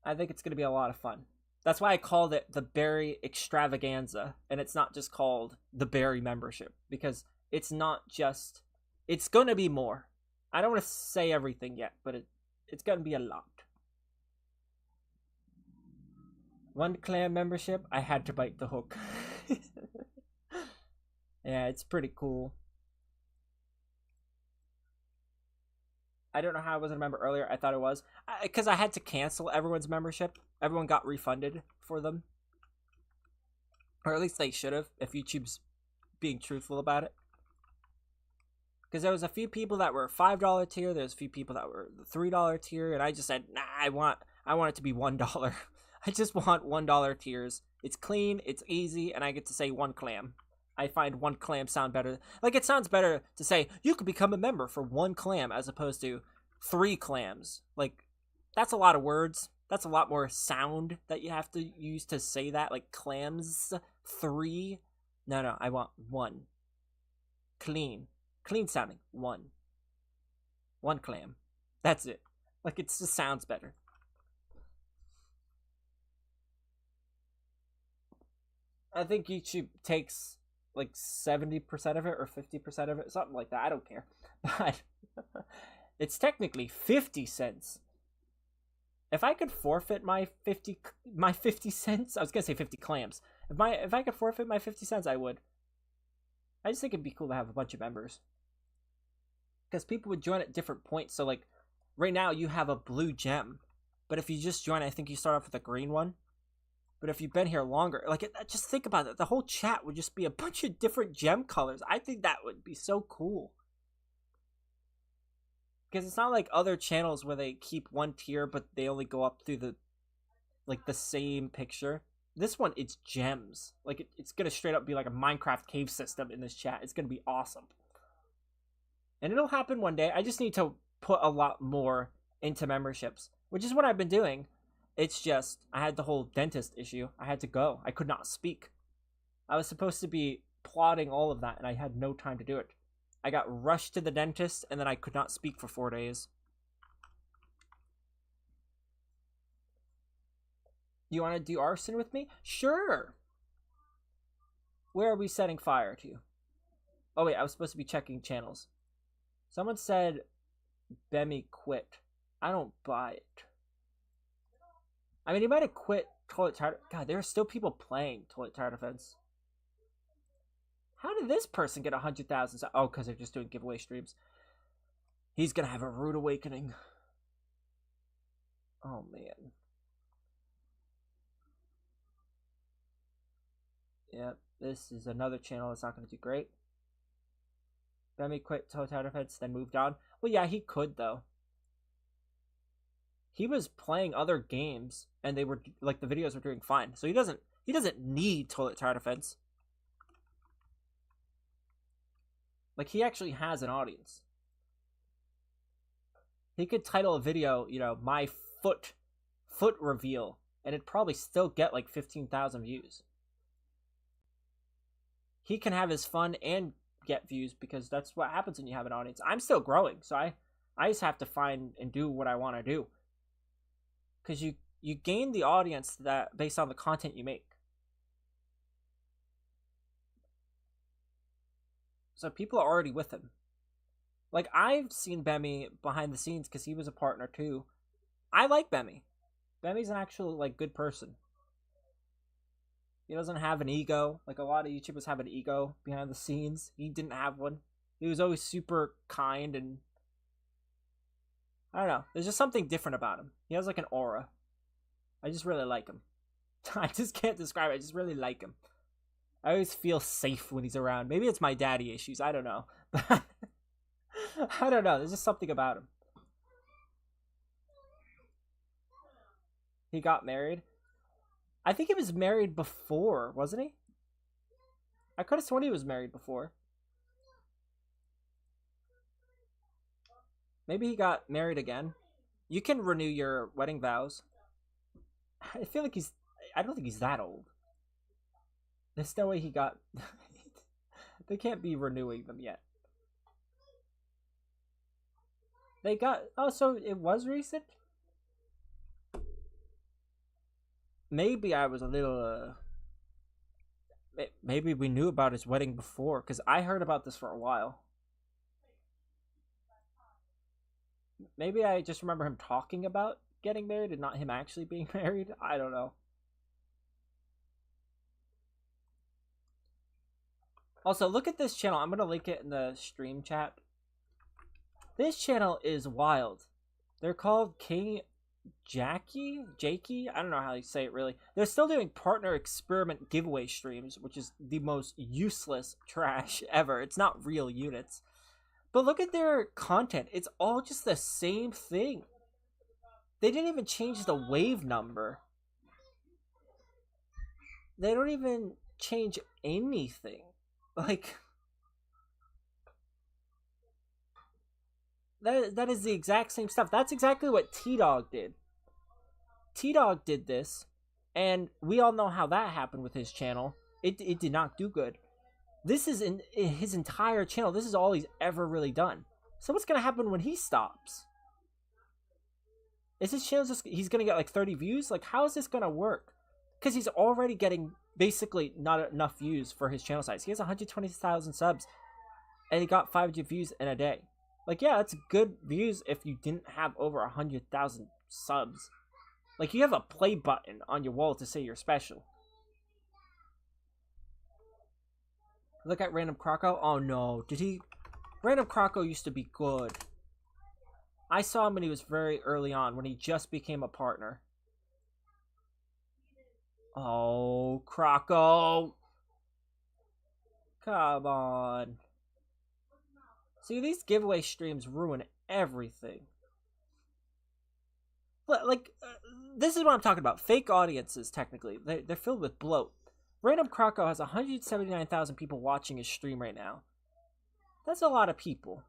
I think it's going to be a lot of fun. That's why I called it the Berry Extravaganza, and it's not just called the Berry Membership, because it's not just... It's going to be more. I don't want to say everything yet, but it's going to be a lot. 1 clan membership, I had to bite the hook. Yeah, it's pretty cool. I don't know how I wasn't a member earlier. I thought it was. Because I had to cancel everyone's membership. Everyone got refunded for them. Or at least they should have, if YouTube's being truthful about it. Because there was a few people that were $5 tier, there's a few people that were the $3 tier, and I just said, nah, I want it to be $1. I just want $1 tiers. It's clean, it's easy, and I get to say 1 clam. I find 1 clam sound better. Like, it sounds better to say, you could become a member for 1 clam, as opposed to 3 clams. Like, that's a lot of words. That's a lot more sound that you have to use to say that. Like, clams, 3. No, I want 1. Clean. Clean sounding. 1 clam. That's it. Like, it just sounds better. I think YouTube takes like 70% of it or 50% of it, something like that. I don't care. But it's technically 50 cents. If I could forfeit my 50 cents, I was gonna say 50 clams. If I could forfeit my 50 cents, I would. I just think it'd be cool to have a bunch of members. Because people would join at different points. So, like, right now you have a blue gem. But if you just join, I think you start off with a green one. But if you've been here longer, like, just think about it. The whole chat would just be a bunch of different gem colors. I think that would be so cool. Because it's not like other channels where they keep 1 tier, but they only go up through the same picture. This one, it's gems. Like, it's going to straight up be like a Minecraft cave system in this chat. It's going to be awesome. And it'll happen one day. I just need to put a lot more into memberships, which is what I've been doing. It's just, I had the whole dentist issue. I had to go. I could not speak. I was supposed to be plotting all of that, and I had no time to do it. I got rushed to the dentist, and then I could not speak for 4 days. You want to do arson with me? Sure. Where are we setting fire to? Oh wait, I was supposed to be checking channels. Someone said Bemmy quit. I don't buy it. I mean, he might have quit Toilet Tower. God, there are still people playing Toilet Tower Defense. How did this person get 100,000? Oh, because they're just doing giveaway streams. He's gonna have a rude awakening. Oh, man. Yep, this is another channel that's not gonna do great. Bemmy quit Toilet Tower Defense, then moved on. Well, yeah, he could, though. He was playing other games, and they were, like, the videos were doing fine. So he doesn't need Toilet Tower Defense. Like, he actually has an audience. He could title a video, you know, my foot reveal, and it'd probably still get like 15,000 views. He can have his fun and get views because that's what happens when you have an audience. I'm still growing, so I just have to find and do what I want to do. Because you gain the audience that based on the content you make. So people are already with him. Like, I've seen Bemmy behind the scenes because he was a partner too. I like Bemmy. Bemmy's an actual, like, good person. He doesn't have an ego. Like, a lot of YouTubers have an ego behind the scenes. He didn't have one. He was always super kind and... I don't know. There's just something different about him. He has, like, an aura. I just really like him. I just can't describe it. I just really like him. I always feel safe when he's around. Maybe it's my daddy issues. I don't know. I don't know. There's just something about him. He got married. I think he was married before, wasn't he? I could have sworn he was married before. Maybe he got married again. You can renew your wedding vows. I feel like I don't think he's that old. There's no way he got... They can't be renewing them yet. They got... Oh, so it was recent? Maybe I was a little... Maybe we knew about his wedding before, because I heard about this for a while. Maybe I just remember him talking about getting married and not him actually being married. I don't know. Also, look at this channel. I'm going to link it in the stream chat. This channel is wild. They're called King Jakey? I don't know how you say it really. They're still doing partner experiment giveaway streams, which is the most useless trash ever. It's not real units. But look at their content. It's all just the same thing. They didn't even change the wave number. They don't even change anything. Like, that is the exact same stuff. That's exactly what T-Dog did. T-Dog did this, and we all know how that happened with his channel. It did not do good. This is in his entire channel. This is all he's ever really done. So what's going to happen when he stops? Is his channel just... He's going to get like 30 views? Like, how is this going to work? Because he's already getting basically not enough views for his channel size. He has 120,000 subs, and he got 500 views in a day. Like, yeah, that's good views if you didn't have over 100,000 subs. Like, you have a play button on your wall to say you're special. Look at Random Croco. Oh, no. Did he... Random Croco used to be good. I saw him when he was very early on, when he just became a partner. Oh, Croco. Come on. See, these giveaway streams ruin everything. Like, this is what I'm talking about. Fake audiences, technically. They're filled with bloat. Random Croco has 179,000 people watching his stream right now. That's a lot of people.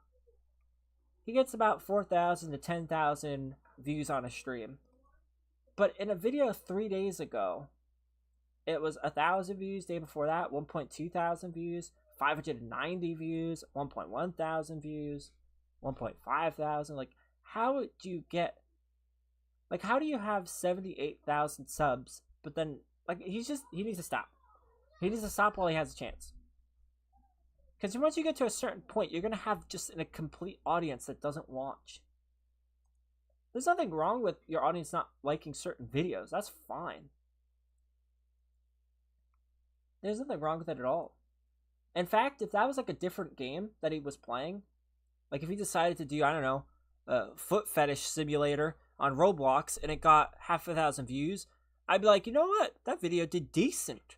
He gets about 4,000 to 10,000 views on a stream. But in a video 3 days ago, it was 1,000 views. Day before that, 1.2 thousand views. 590 views. 1.1 thousand views. 1.5 thousand. Like, how do you get... Like, how do you have 78,000 subs, but then, like, he needs to stop. He needs to stop while he has a chance. Because once you get to a certain point, you're going to have just a complete audience that doesn't watch. There's nothing wrong with your audience not liking certain videos. That's fine. There's nothing wrong with it at all. In fact, if that was like a different game that he was playing, like if he decided to do, I don't know, a foot fetish simulator on Roblox and it got 500,000 views, I'd be like, you know what? That video did decent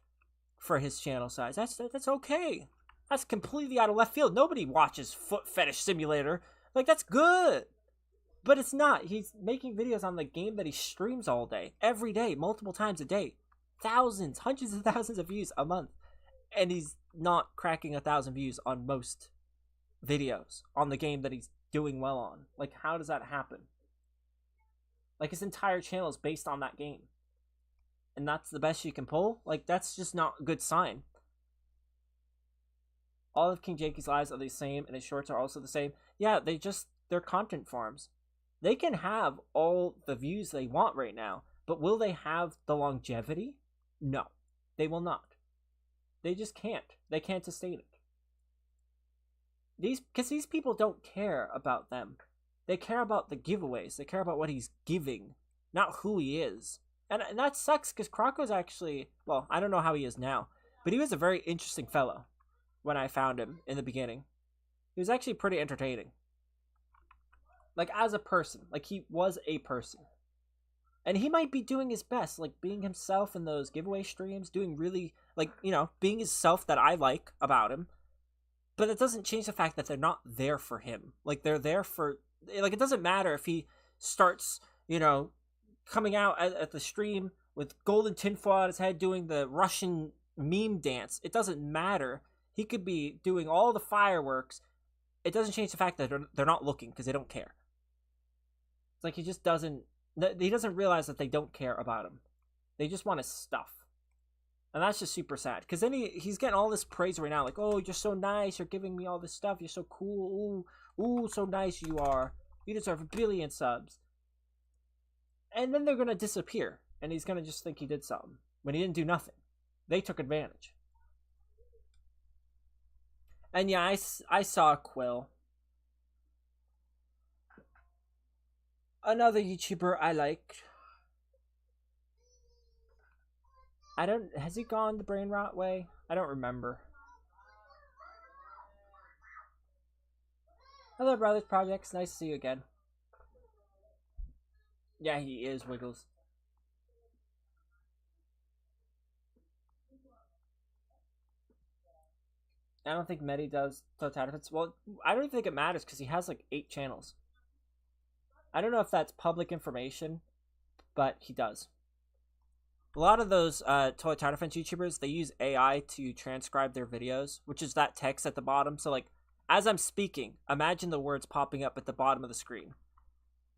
for his channel size. That's okay. That's completely out of left field. Nobody watches foot fetish simulator. Like, that's good. But it's not. He's making videos on the game that he streams all day, every day, multiple times a day. Thousands, hundreds of thousands of views a month. And he's not cracking 1,000 views on most videos on the game that he's doing well on. Like, how does that happen? Like, his entire channel is based on that game. And that's the best you can pull? Like, that's just not a good sign. All of King Jakey's lives are the same, and his shorts are also the same. Yeah, they're content farms. They can have all the views they want right now, but will they have the longevity? No, they will not. They just can't. They can't sustain it. Because these people don't care about them. They care about the giveaways. They care about what he's giving, not who he is. And that sucks, because Croco's actually, well, I don't know how he is now, but he was a very interesting fellow when I found him in the beginning. He was actually pretty entertaining. Like, as a person. Like, he was a person. And he might be doing his best, like, being himself in those giveaway streams, doing really, like, you know, being his self that I like about him. But it doesn't change the fact that they're not there for him. Like, they're there for, like, it doesn't matter if he starts, you know, coming out at the stream with golden tinfoil on his head doing the Russian meme dance. It doesn't matter. He could be doing all the fireworks. It doesn't change the fact that they're not looking because they don't care. It's like he doesn't realize that they don't care about him. They just want his stuff. And that's just super sad. Because then he's getting all this praise right now. Like, oh, you're so nice. You're giving me all this stuff. You're so cool. Ooh, so nice you are. You deserve 1 billion subs. And then they're going to disappear. And he's going to just think he did something. When he didn't do nothing. They took advantage. And yeah, I saw Quill. Another YouTuber I like. Has he gone the brain rot way? I don't remember. Hello, Brothers Projects. Nice to see you again. Yeah, he is, Wiggles. I don't think Medi does Totatafits. Well, I don't even think it matters because he has like 8 channels. I don't know if that's public information, but he does. A lot of those Toy Tower Defense YouTubers, they use AI to transcribe their videos, which is that text at the bottom. So, like, as I'm speaking, imagine the words popping up at the bottom of the screen.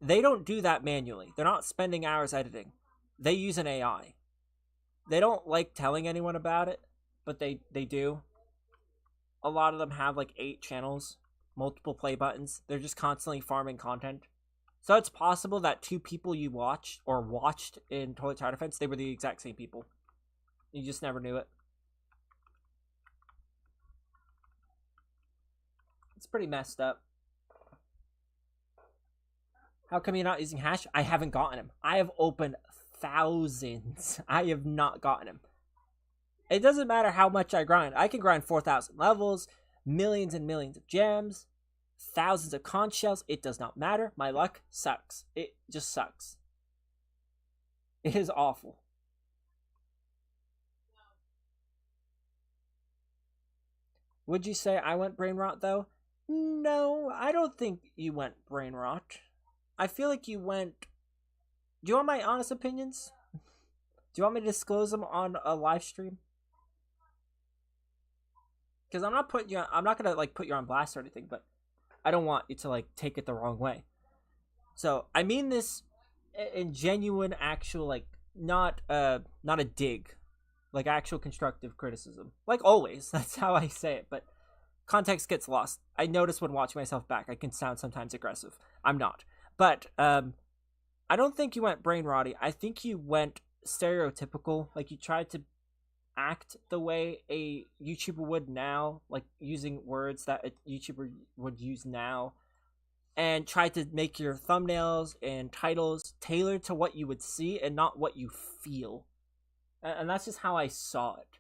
They don't do that manually. They're not spending hours editing. They use an AI. They don't like telling anyone about it, but they do. A lot of them have, like, 8 channels, multiple play buttons. They're just constantly farming content. So it's possible that 2 people you watched in Toilet Tower Defense, they were the exact same people. You just never knew it. It's pretty messed up. How come you're not using Hash? I haven't gotten him. I have opened thousands. I have not gotten him. It doesn't matter how much I grind. I can grind 4,000 levels, millions and millions of gems, thousands of conch shells. It does not matter. My luck sucks. It just sucks. It is awful. Would you say I went brain rot though? No, I don't think you went brain rot. I feel like you went... Do you want my honest opinions? Do you want me to disclose them on a live stream? Because I'm not putting you on, I'm not gonna like put you on blast or anything, but I don't want you to like take it the wrong way. So I mean this in genuine, actual, like not a dig, like actual constructive criticism. Like always, that's how I say it. But context gets lost. I notice when watching myself back, I can sound sometimes aggressive. I'm not, but I don't think you went brain rotty. I think you went stereotypical. Like you tried to, act the way a YouTuber would now, like using words that a YouTuber would use now, and try to make your thumbnails and titles tailored to what you would see and not what you feel. And that's just how I saw it.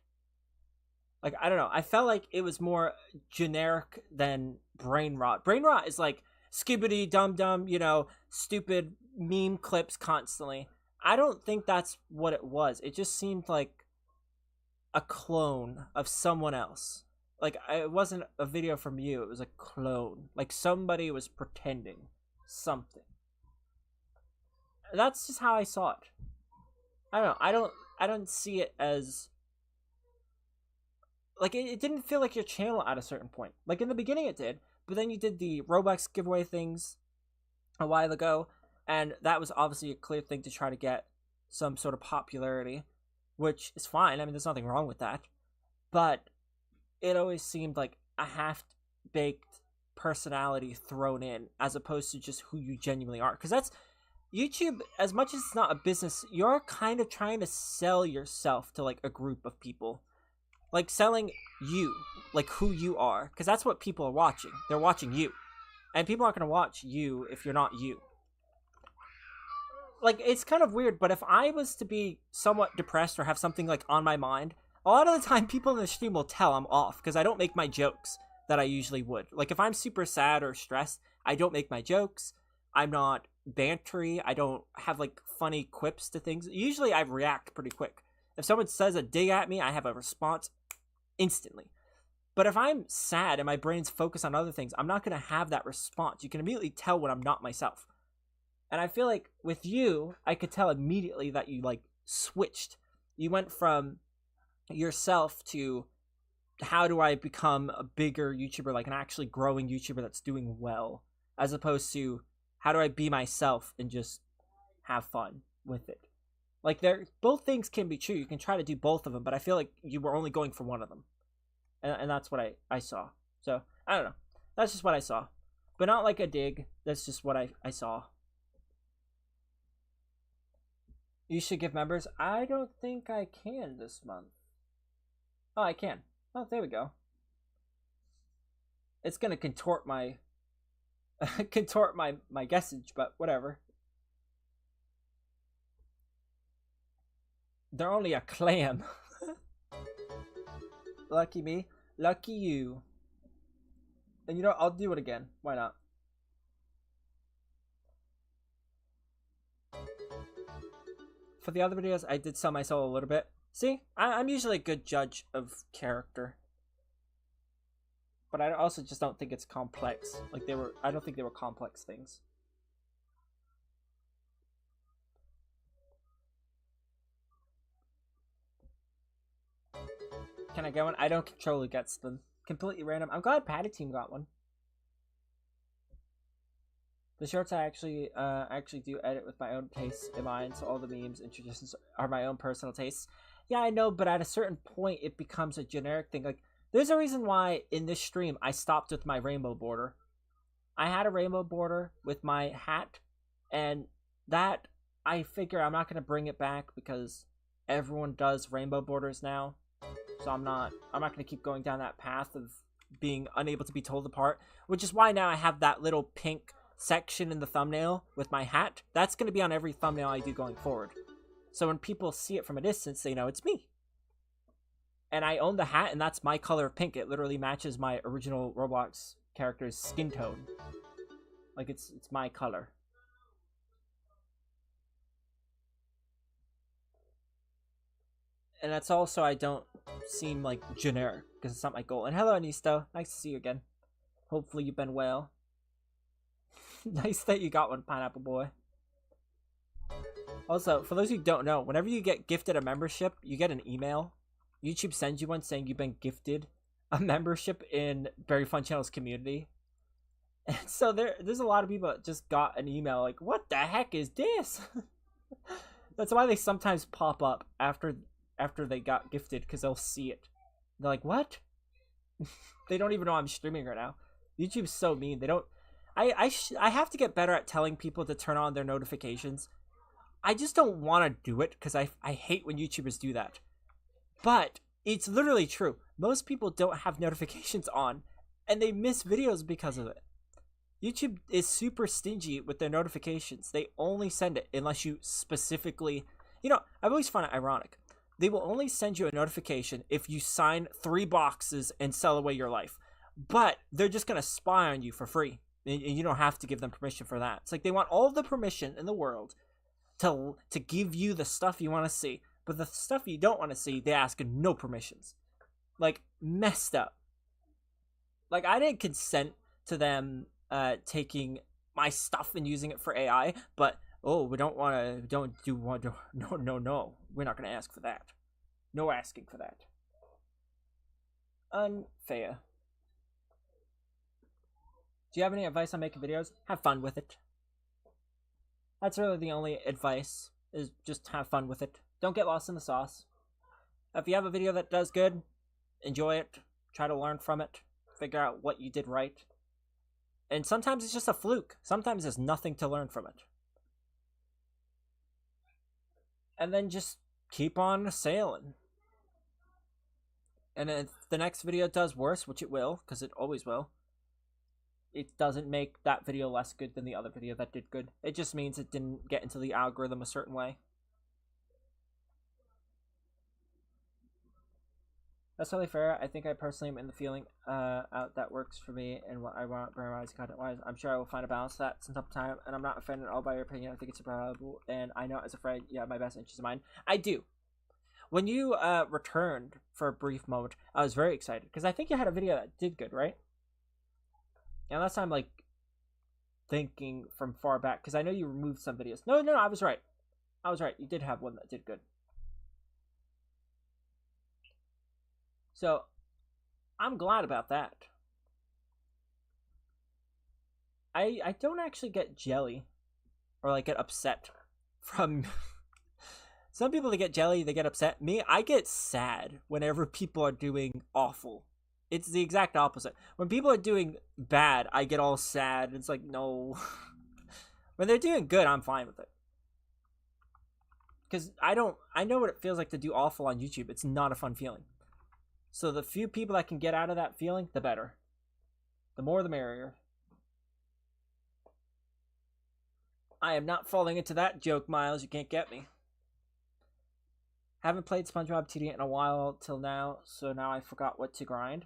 Like, I don't know. I felt like it was more generic than brain rot. Brain rot is like skibbity dum dum, you know, stupid meme clips constantly. I don't think that's what it was. It just seemed like a clone of someone else. Like, it wasn't a video from you. It was a clone. Like, somebody was pretending something. That's just how I saw it. I don't know. I don't see it as... Like, it didn't feel like your channel at a certain point. Like, in the beginning it did. But then you did the Roblox giveaway things a while ago. And that was obviously a clear thing to try to get some sort of popularity. Which is fine. I mean, there's nothing wrong with that. But it always seemed like a half-baked personality thrown in, as opposed to just who you genuinely are. Because that's... YouTube, as much as it's not a business, you're kind of trying to sell yourself to, like, a group of people. Like, selling you. Like, who you are. Because that's what people are watching. They're watching you. And people aren't going to watch you if you're not you. Like, it's kind of weird, but if I was to be somewhat depressed or have something, like, on my mind, a lot of the time people in the stream will tell I'm off, because I don't make my jokes that I usually would. Like, if I'm super sad or stressed, I don't make my jokes. I'm not bantery. I don't have, like, funny quips to things. Usually I react pretty quick. If someone says a dig at me, I have a response instantly. But if I'm sad and my brain's focused on other things, I'm not going to have that response. You can immediately tell when I'm not myself. And I feel like with you, I could tell immediately that you, like, switched. You went from yourself to how do I become a bigger YouTuber, like an actually growing YouTuber that's doing well, as opposed to how do I be myself and just have fun with it. Like, both things can be true. You can try to do both of them, but I feel like you were only going for one of them. And that's what I saw. So, I don't know. That's just what I saw. But not like a dig. That's just what I saw. You should give members. I don't think I can this month. Oh, I can. Oh, there we go. It's gonna contort my my guessage, but whatever. They're only a clam. Lucky me. Lucky you. And you know what? I'll do it again. Why not? For the other videos, I did sell my soul a little bit. See? I'm usually a good judge of character. But I also just don't think it's complex. Like, I don't think they were complex things. Can I get one? I don't control who gets them. Completely random. I'm glad Patty Team got one. The shorts I actually do edit with my own tastes in mind, so all the memes and traditions are my own personal tastes. Yeah, I know, but at a certain point, it becomes a generic thing. Like, there's a reason why in this stream I stopped with my rainbow border. I had a rainbow border with my hat, and that I figure I'm not gonna bring it back because everyone does rainbow borders now. So I'm not gonna keep going down that path of being unable to be told apart, which is why now I have that little pink section in the thumbnail with my hat. That's going to be on every thumbnail I do going forward. So when people see it from a distance, they know it's me. And I own the hat, and that's my color of pink. It literally matches my original Roblox character's skin tone. Like, it's my color. And that's also, I don't seem like generic, because it's not my goal. And hello, Anisto. Nice to see you again. Hopefully you've been well. Nice that you got one, Pineapple Boy. Also, for those who don't know, whenever you get gifted a membership, you get an email. YouTube sends you one saying you've been gifted a membership in BerryFunChannel's community. And so there's a lot of people that just got an email like, what the heck is this? That's why they sometimes pop up after they got gifted, because they'll see it. They're like, what? They don't even know I'm streaming right now. YouTube's so mean. They don't... I have to get better at telling people to turn on their notifications. I just don't want to do it because I hate when YouTubers do that. But It's literally true. Most people don't have notifications on, and they miss videos because of it. YouTube is super stingy with their notifications. They only send it unless you specifically... You know, I've always found it ironic. They will only send you a notification if you sign 3 boxes and sell away your life. But they're just going to spy on you for free. And you don't have to give them permission for that. It's like they want all the permission in the world to give you the stuff you want to see. But the stuff you don't want to see, they ask no permissions. Like, messed up. Like, I didn't consent to them taking my stuff and using it for AI, but, oh, we don't want to, no. We're not going to ask for that. No asking for that. Unfair. Do you have any advice on making videos? Have fun with it. That's really the only advice, is just have fun with it. Don't get lost in the sauce. If you have a video that does good, enjoy it. Try to learn from it. Figure out what you did right. And sometimes it's just a fluke. Sometimes there's nothing to learn from it. And then just keep on sailing. And if the next video does worse, which it will, because it always will, it doesn't make that video less good than the other video that did good. It just means it didn't get into the algorithm a certain way. That's totally fair. I think I personally am in the feeling out that works for me and what I want BerryFunLizzy content-wise. I'm sure I will find a balance to that sometime, and I'm not offended at all by your opinion. I think it's super valuable, and I know as a friend, you have my best interest in mind. I do. When you returned for a brief moment, I was very excited, because I think you had a video that did good, right? Unless I'm, like, thinking from far back, because I know you removed some videos. No, I was right. I was right. You did have one that did good. So, I'm glad about that. I don't actually get jelly or like get upset from some people. They get jelly, they get upset. Me, I get sad whenever people are doing awful. It's the exact opposite. When people are doing bad, I get all sad. It's like, no. When they're doing good, I'm fine with it. Because I know what it feels like to do awful on YouTube. It's not a fun feeling. So the few people that can get out of that feeling, the better. The more the merrier. I am not falling into that joke, Miles. You can't get me. Haven't played SpongeBob TD in a while till now, so now I forgot what to grind.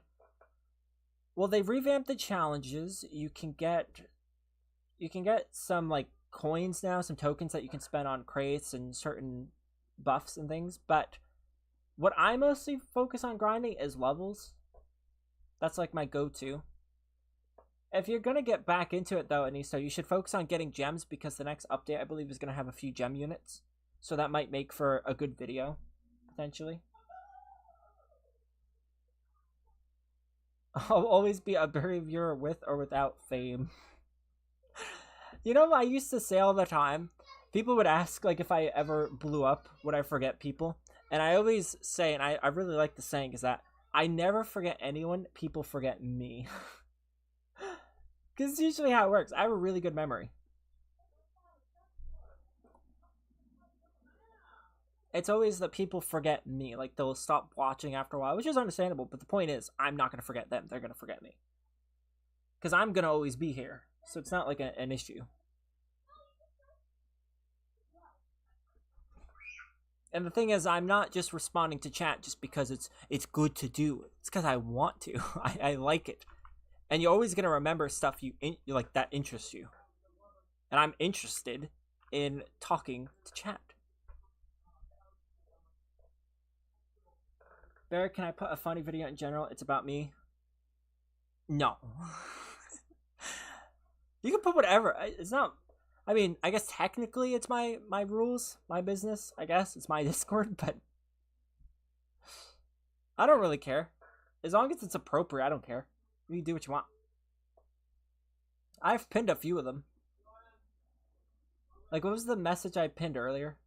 Well, they revamped the challenges. You can get some like coins now, some tokens that you can spend on crates and certain buffs and things, but what I mostly focus on grinding is levels. That's like my go-to. If you're going to get back into it though, Anissa, you should focus on getting gems, because the next update I believe is going to have a few gem units. So that might make for a good video, potentially. I'll always be a Berry viewer with or without fame. You know, I used to say all the time, people would ask like if I ever blew up, would I forget people? And I always say, and I really like the saying, is that I never forget anyone, people forget me. Because it's usually how it works. I have a really good memory. It's always that people forget me. Like, they'll stop watching after a while, which is understandable. But the point is, I'm not going to forget them. They're going to forget me. Because I'm going to always be here. So it's not like an issue. And the thing is, I'm not just responding to chat just because it's good to do. It's because I want to. I like it. And you're always going to remember stuff like that interests you. And I'm interested in talking to chat. Barry, can I put a funny video in general? It's about me. No. You can put whatever. It's not... I mean, I guess technically it's my rules, my business, I guess. It's my Discord, but I don't really care. As long as it's appropriate, I don't care. You can do what you want. I've pinned a few of them. Like, what was the message I pinned earlier?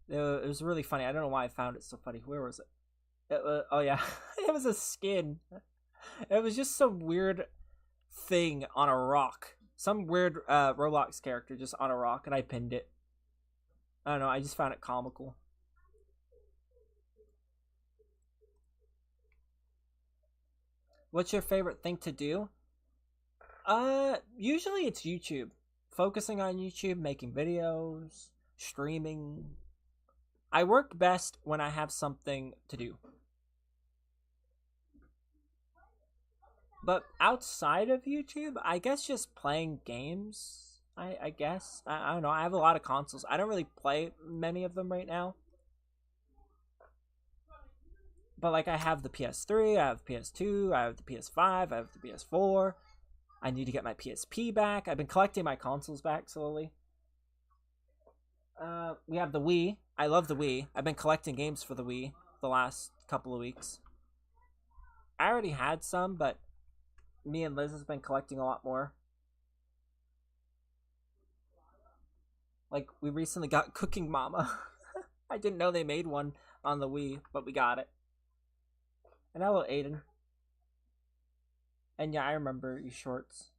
It was really funny. I don't know why I found it so funny. Where was it? Oh, yeah. It was a skin. It was just some weird thing on a rock. Some weird Roblox character just on a rock, and I pinned it. I don't know, I just found it comical. What's your favorite thing to do? Usually it's YouTube. Focusing on YouTube, making videos, streaming. I work best when I have something to do. But outside of YouTube, I guess just playing games. I guess. I don't know. I have a lot of consoles. I don't really play many of them right now. But like I have the PS3, I have PS2, I have the PS5, I have the PS4. I need to get my PSP back. I've been collecting my consoles back slowly. We have the Wii. I love the Wii. I've been collecting games for the Wii the last couple of weeks. I already had some, but me and Liz has been collecting a lot more. Like, we recently got Cooking Mama. I didn't know they made one on the Wii, but we got it. And hello, Aiden. And yeah, I remember your shorts.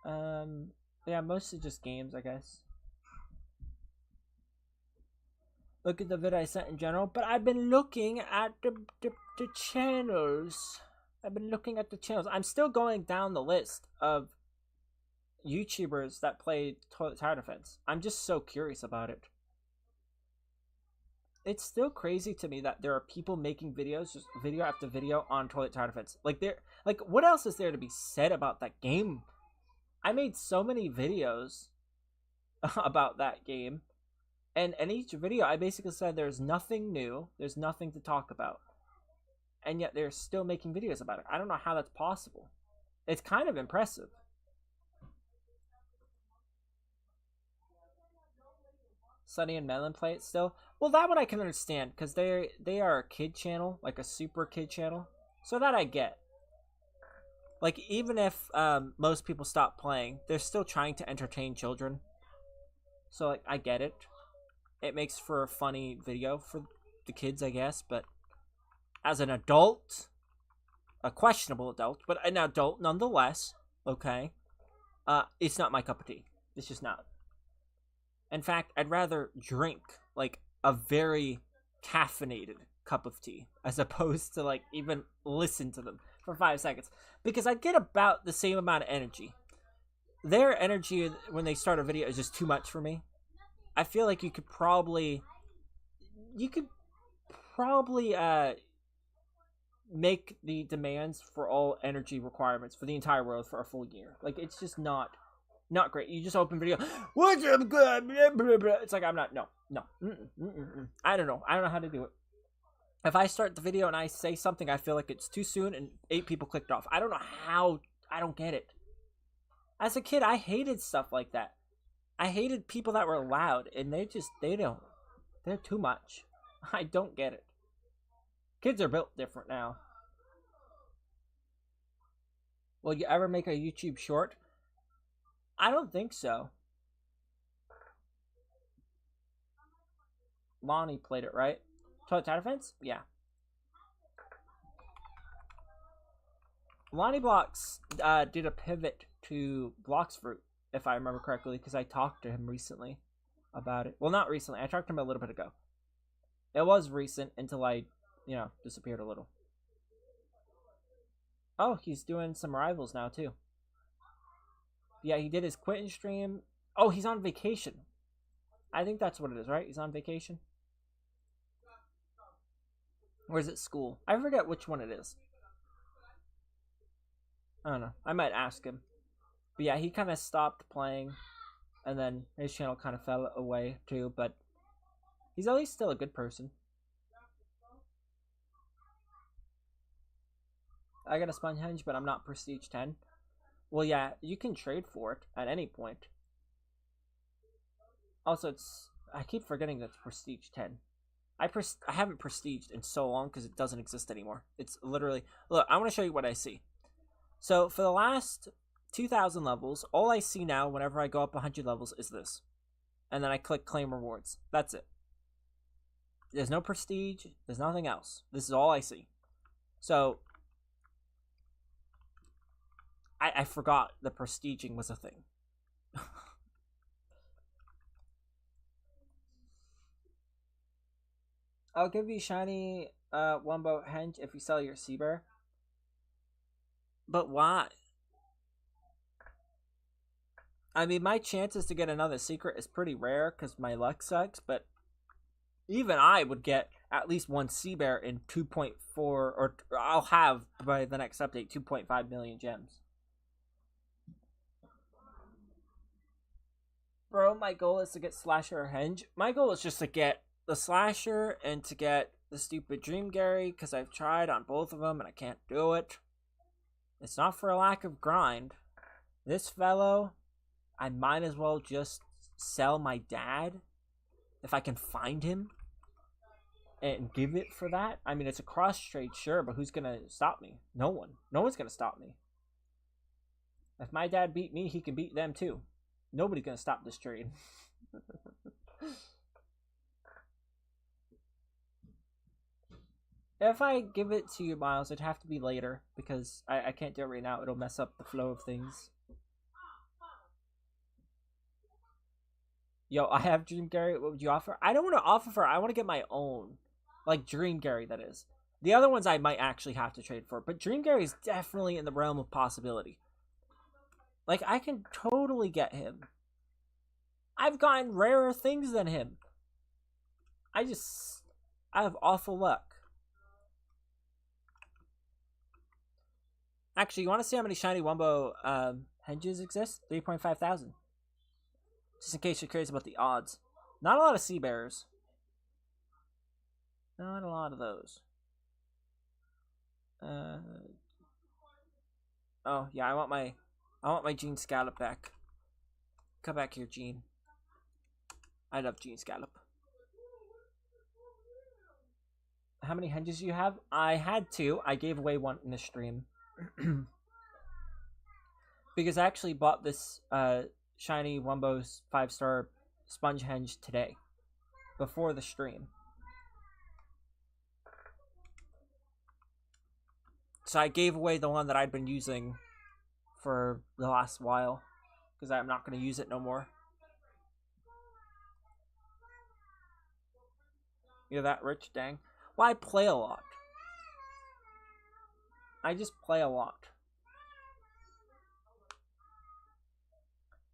Yeah, mostly just games, I guess. Look at the vid I sent in general, but I've been looking at the channels. I've been looking at the channels. I'm still going down the list of YouTubers that play Toilet Tower Defense. I'm just so curious about it. It's still crazy to me that there are people making videos, just video after video on Toilet Tower Defense. Like, what else is there to be said about that game? I made so many videos about that game, and in each video, I basically said there's nothing new, there's nothing to talk about, and yet they're still making videos about it. I don't know how that's possible. It's kind of impressive. Sunny and Melon play it still. Well, that one I can understand, because they are a kid channel, like a super kid channel. So that I get. Like, even if most people stop playing, they're still trying to entertain children. So, like, I get it. It makes for a funny video for the kids, I guess. But as an adult, a questionable adult, but an adult nonetheless, okay, it's not my cup of tea. It's just not. In fact, I'd rather drink, like, a very caffeinated cup of tea as opposed to, like, even listen to them for 5 seconds. Because I get about the same amount of energy. Their energy when they start a video is just too much for me. I feel like you could probably make the demands for all energy requirements for the entire world for a full year. Like, it's just not great. You just open video. What's up, good? It's like, I'm not. No. I don't know. I don't know how to do it. If I start the video and I say something, I feel like it's too soon and 8 people clicked off. I don't know how. I don't get it. As a kid, I hated stuff like that. I hated people that were loud, and they're too much. I don't get it. Kids are built different now. Will you ever make a YouTube short? I don't think so. Lonnie played it, right? Toilet Tower Defense? Yeah. Lonnie Blocks did a pivot to Bloxfruit, if I remember correctly, because I talked to him recently about it. Well, not recently. I talked to him a little bit ago. It was recent until I, disappeared a little. Oh, he's doing some rivals now, too. Yeah, he did his quitting stream. Oh, he's on vacation. I think that's what it is, right? He's on vacation? Or is it school? I forget which one it is. I don't know. I might ask him. But yeah, he kind of stopped playing. And then his channel kind of fell away too. But he's at least still a good person. I got a Sponge but I'm not Prestige 10. Well, yeah, you can trade for it at any point. Also, I keep forgetting that it's Prestige 10. I haven't prestiged in so long because it doesn't exist anymore. It's literally... Look, I want to show you what I see. So, for the last 2,000 levels, all I see now whenever I go up 100 levels is this. And then I click Claim Rewards. That's it. There's no prestige. There's nothing else. This is all I see. So, I forgot the prestiging was a thing. I'll give you shiny Wumbo Henge if you sell your Sea Bear. But why? I mean, my chances to get another secret is pretty rare because my luck sucks, but even I would get at least one Sea Bear in 2.4, or I'll have by the next update 2.5 million gems. Bro, my goal is to get Slasher or Henge. My goal is just to get the Slasher and to get the stupid Dream Gary because I've tried on both of them and I can't do it. It's not for a lack of grind. This fellow, I might as well just sell my dad if I can find him and give it for that. I mean, it's a cross trade, sure, but who's gonna stop me? No one. No one's gonna stop me. If my dad beat me, he can beat them too. Nobody's gonna stop this trade. If I give it to you, Miles, it'd have to be later because I can't do it right now. It'll mess up the flow of things. Yo, I have Dream Gary. What would you offer? I don't want to offer for. I want to get my own. Like Dream Gary, that is. The other ones I might actually have to trade for. But Dream Gary is definitely in the realm of possibility. Like, I can totally get him. I've gotten rarer things than him. I have awful luck. Actually, you want to see how many shiny Wumbo Henges exist? 3.5 thousand. Just in case you're curious about the odds. Not a lot of Sea Bears. Not a lot of those. Oh, yeah, I want my Gene Scallop back. Come back here, Gene. I love Gene Scallop. How many Henges do you have? I had 2. I gave away 1 in the stream. Because I actually bought this shiny Wumbo's 5-star Sponge Henge today. Before the stream. So I gave away the one that I'd been using for the last while. Because I'm not going to use it no more. You're that rich? Dang. Well, I play a lot. I just play a lot.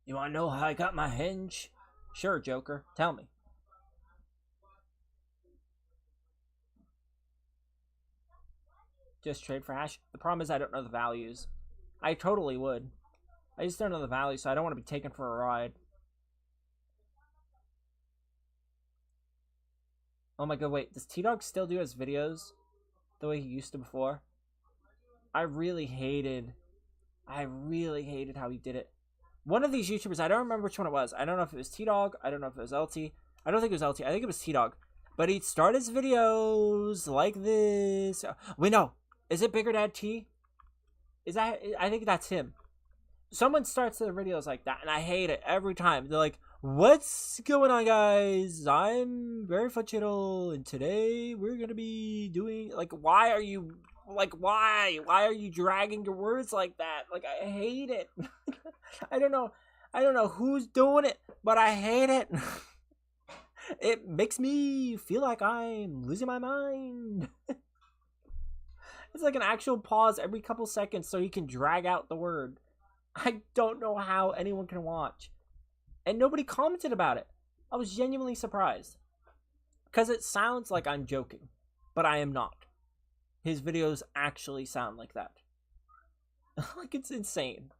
You want to know how I got my Henge? Sure, Joker. Tell me. Just trade for hash? The problem is I don't know the values. I totally would. I just don't know the value, so I don't want to be taken for a ride. Oh my god, wait. Does T-Dog still do his videos the way he used to before? I really hated how he did it. One of these YouTubers, I don't remember which one it was. I don't know if it was T-Dog. I don't know if it was LT. I don't think it was LT. I think it was T-Dog. But he'd start his videos like this. Wait, no. Is it Bigger Dad T? Is that... I think that's him. Someone starts their videos like that, and I hate it every time. They're like, what's going on, guys? I'm BerryFunChannel, and today we're going to be doing... Like, why are you... Like, why? Why are you dragging your words like that? Like, I hate it. I don't know who's doing it, but I hate it. It makes me feel like I'm losing my mind. It's like an actual pause every couple seconds so you can drag out the word. I don't know how anyone can watch. And nobody commented about it. I was genuinely surprised. Because it sounds like I'm joking, but I am not. His videos actually sound like that. Like, it's insane.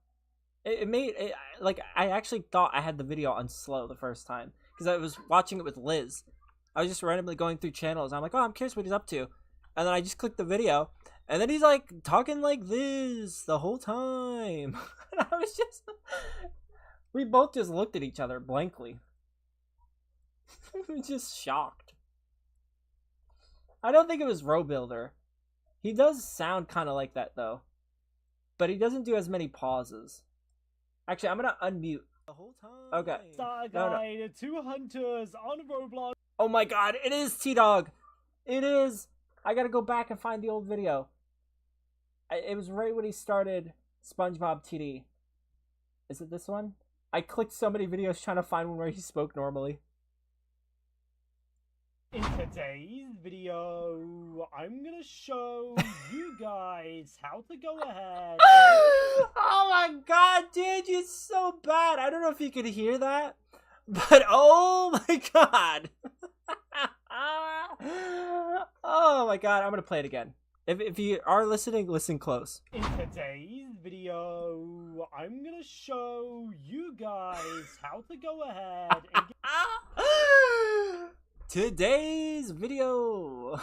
It made it, like, I actually thought I had the video on slow the first time because I was watching it with Liz. I was just randomly going through channels. I'm like, oh, I'm curious what he's up to, and then I just clicked the video, and then he's like talking like this the whole time. And I was just, we both just looked at each other blankly. We were just shocked. I don't think it was RoBuilder. He does sound kind of like that, though. But he doesn't do as many pauses. Actually, I'm going to unmute. The whole time. Okay. Starter Guide, 2 hunters on Roblox. Oh my god, it is T-Dog. It is. I got to go back and find the old video. It was right when he started SpongeBob TD. Is it this one? I clicked so many videos trying to find one where he spoke normally. In today's video, I'm gonna show you guys how to go ahead. Oh my god, dude, you're so bad. I don't know if you could hear that, but oh my god. Oh my god, I'm gonna play it again. If you are listening, listen close. In today's video, I'm gonna show you guys how to go ahead and Today's video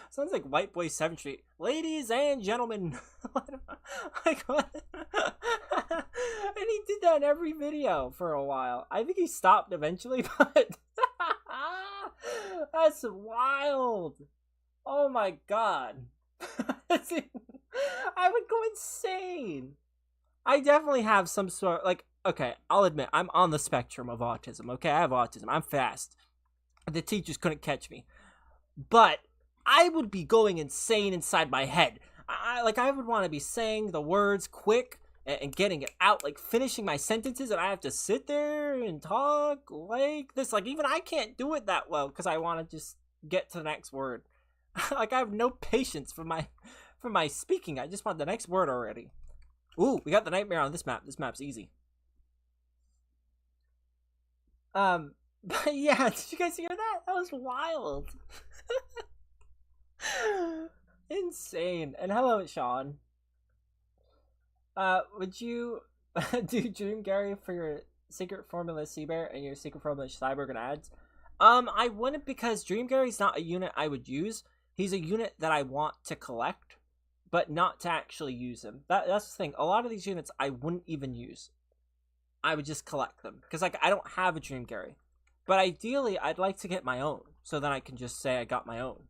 sounds like White Boy 7th Street. Ladies and gentlemen. Like what? And he did that in every video for a while. I think he stopped eventually, but that's wild. Oh my god. I would go insane. I definitely have some sort, like, okay, I'll admit, I'm on the spectrum of autism, okay? I have autism. I'm fast. The teachers couldn't catch me. But I would be going insane inside my head. I would want to be saying the words quick and getting it out, like finishing my sentences, and I have to sit there and talk like this. Like, even I can't do it that well because I want to just get to the next word. Like, I have no patience for my speaking. I just want the next word already. Ooh, we got the nightmare on this map. This map's easy. But yeah, did you guys hear that? That was wild. Insane. And hello, Sean. Would you do Dream Gary for your secret formula Seabear and your secret formula Cyborg and ads? I wouldn't, because Dream Gary's not a unit I would use. He's a unit that I want to collect, but not to actually use him. That's the thing. A lot of these units I wouldn't even use. I would just collect them, because like I don't have a Dream Gary. But ideally, I'd like to get my own, so then I can just say I got my own.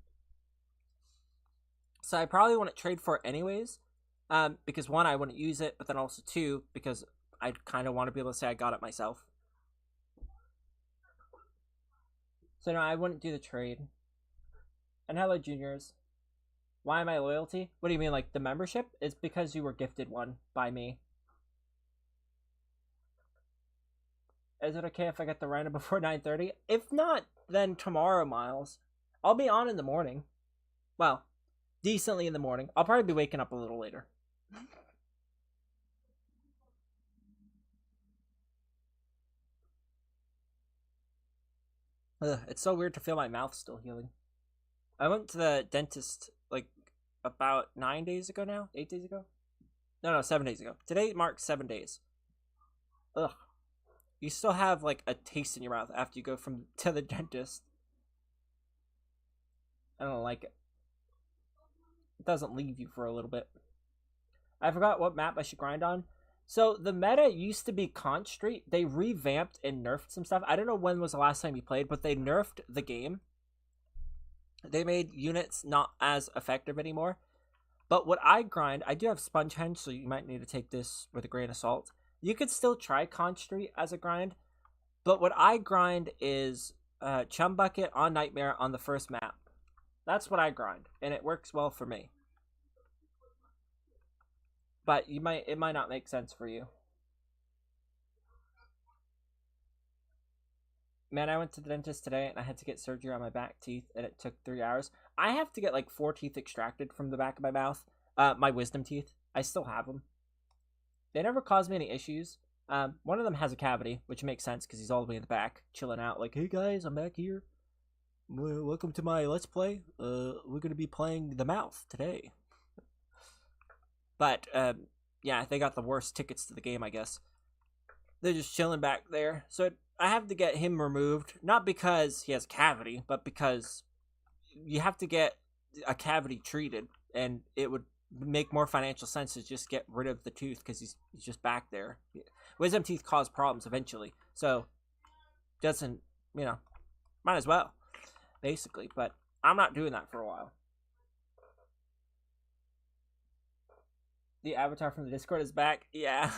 So I probably wouldn't trade for it anyways, because one, I wouldn't use it, but then also two, because I kind of want to be able to say I got it myself. So no, I wouldn't do the trade. And hello, juniors. Why am I loyalty? What do you mean, like the membership? It's because you were gifted one by me. Is it okay if I get the rhino before 9:30? If not, then tomorrow, Miles. I'll be on in the morning. Well, decently in the morning. I'll probably be waking up a little later. Ugh, it's so weird to feel my mouth still healing. I went to the dentist, like, about 9 days ago now? 8 days ago? No, 7 days ago. Today marks 7 days. Ugh. You still have, like, a taste in your mouth after you go to the dentist. I don't like it. It doesn't leave you for a little bit. I forgot what map I should grind on. So, the meta used to be Conch Street. They revamped and nerfed some stuff. I don't know when was the last time you played, but they nerfed the game. They made units not as effective anymore. But what I grind, I do have Spongehenge, so you might need to take this with a grain of salt. You could still try Conch Street as a grind, but what I grind is Chum Bucket on Nightmare on the first map. That's what I grind, and it works well for me. But it might not make sense for you. Man, I went to the dentist today, and I had to get surgery on my back teeth, and it took 3 hours. I have to get like 4 teeth extracted from the back of my mouth. My wisdom teeth. I still have them. They never caused me any issues. One of them has a cavity, which makes sense because he's all the way in the back, chilling out like, hey guys, I'm back here. Welcome to my Let's Play. We're going to be playing the mouth today. But, yeah, they got the worst tickets to the game, I guess. They're just chilling back there. So I have to get him removed, not because he has a cavity, but because you have to get a cavity treated, and it would make more financial sense to just get rid of the tooth because he's just back there. Wisdom teeth cause problems eventually, so doesn't, might as well, basically. But I'm not doing that for a while. The avatar from the Discord is back. Yeah.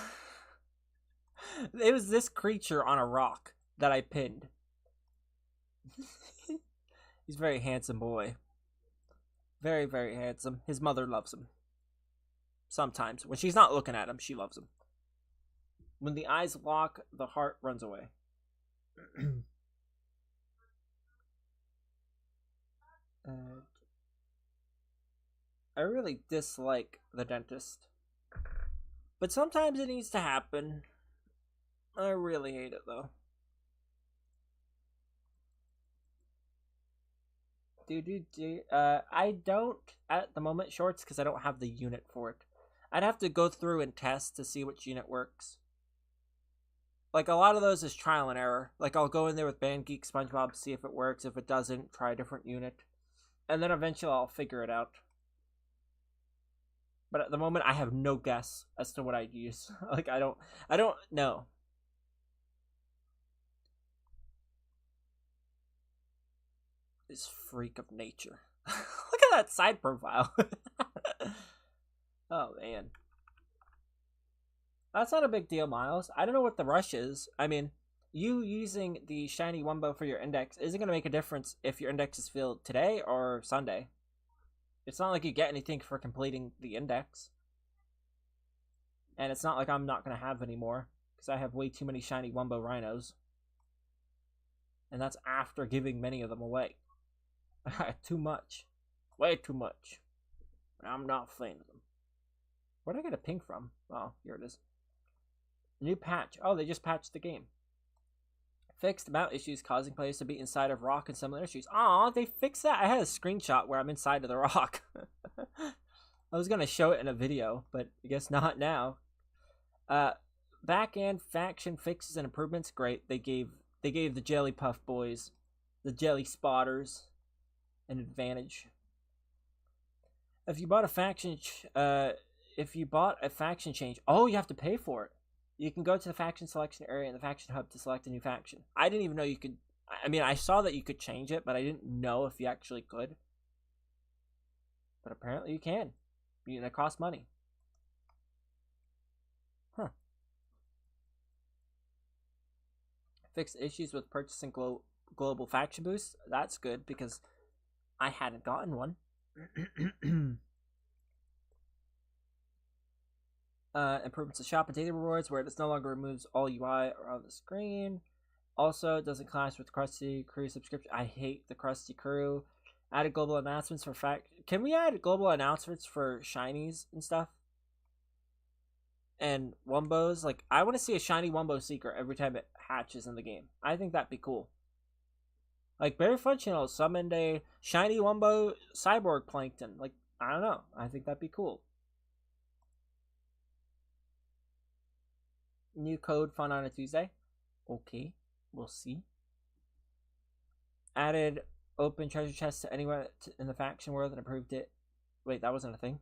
It was this creature on a rock that I pinned. He's a very handsome boy. Very, very handsome. His mother loves him. Sometimes. When she's not looking at him, she loves him. When the eyes lock, the heart runs away. I really dislike the dentist. But sometimes it needs to happen. I really hate it though. I don't at the moment shorts because I don't have the unit for it. I'd have to go through and test to see which unit works. Like a lot of those is trial and error. Like I'll go in there with Band Geek SpongeBob, see if it works. If it doesn't, try a different unit. And then eventually I'll figure it out. But at the moment I have no guess as to what I'd use. Like I don't know. This freak of nature. Look at that side profile. Oh man. That's not a big deal, Miles. I don't know what the rush is. I mean, you using the shiny Wumbo for your index isn't going to make a difference if your index is filled today or Sunday. It's not like you get anything for completing the index. And it's not like I'm not going to have any more, because I have way too many shiny Wumbo rhinos. And that's after giving many of them away. Too much. Way too much. I'm not a fan of them. Where did I get a ping from? Oh, here it is. New patch. Oh, they just patched the game. Fixed mount issues causing players to be inside of rock and similar issues. Aw, they fixed that. I had a screenshot where I'm inside of the rock. I was going to show it in a video, but I guess not now. Back-end faction fixes and improvements. Great. They gave the Jelly Puff boys, the Jelly Spotters, an advantage. If you bought a faction change, oh, you have to pay for it. You can go to the faction selection area in the faction hub to select a new faction. I didn't even know you could. I mean, I saw that you could change it, but I didn't know if you actually could. But apparently you can. And it costs money. Huh. Fixed issues with purchasing global faction boosts. That's good because I hadn't gotten one. Improvements to shop and daily rewards where it no longer removes all UI or on the screen. Also, it doesn't clash with Krusty Crew subscription. I hate the Krusty Crew. Added global announcements for Can we add global announcements for shinies and stuff? And Wumbos? Like, I want to see a shiny Wumbo secret every time it hatches in the game. I think that'd be cool. Like, BerryFunChannel summoned a shiny Wumbo cyborg plankton. Like, I don't know. I think that'd be cool. New code fun on a Tuesday. Okay, we'll see. Added open treasure chests to anywhere in the faction world and improved it. Wait, that wasn't a thing.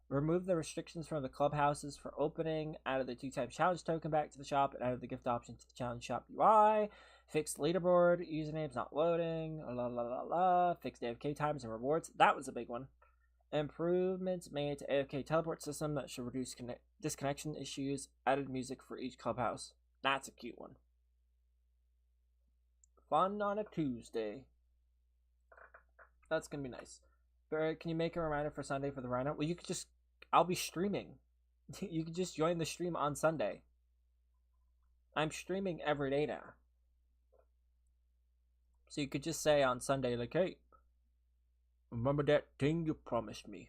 Removed the restrictions from the clubhouses for opening. Added the 2-time challenge token back to the shop and added the gift option to the challenge shop UI. Fixed leaderboard usernames not loading. La la la la. Fixed AFK times and rewards. That was a big one. Improvements made to AFK teleport system that should reduce disconnection issues. Added music for each clubhouse. That's a cute one. Fun on a Tuesday. That's gonna be nice. Barry, can you make a reminder for Sunday for the rhino? Well, you could just... I'll be streaming. You could just join the stream on Sunday. I'm streaming every day now. So you could just say on Sunday, like, hey, remember that thing you promised me?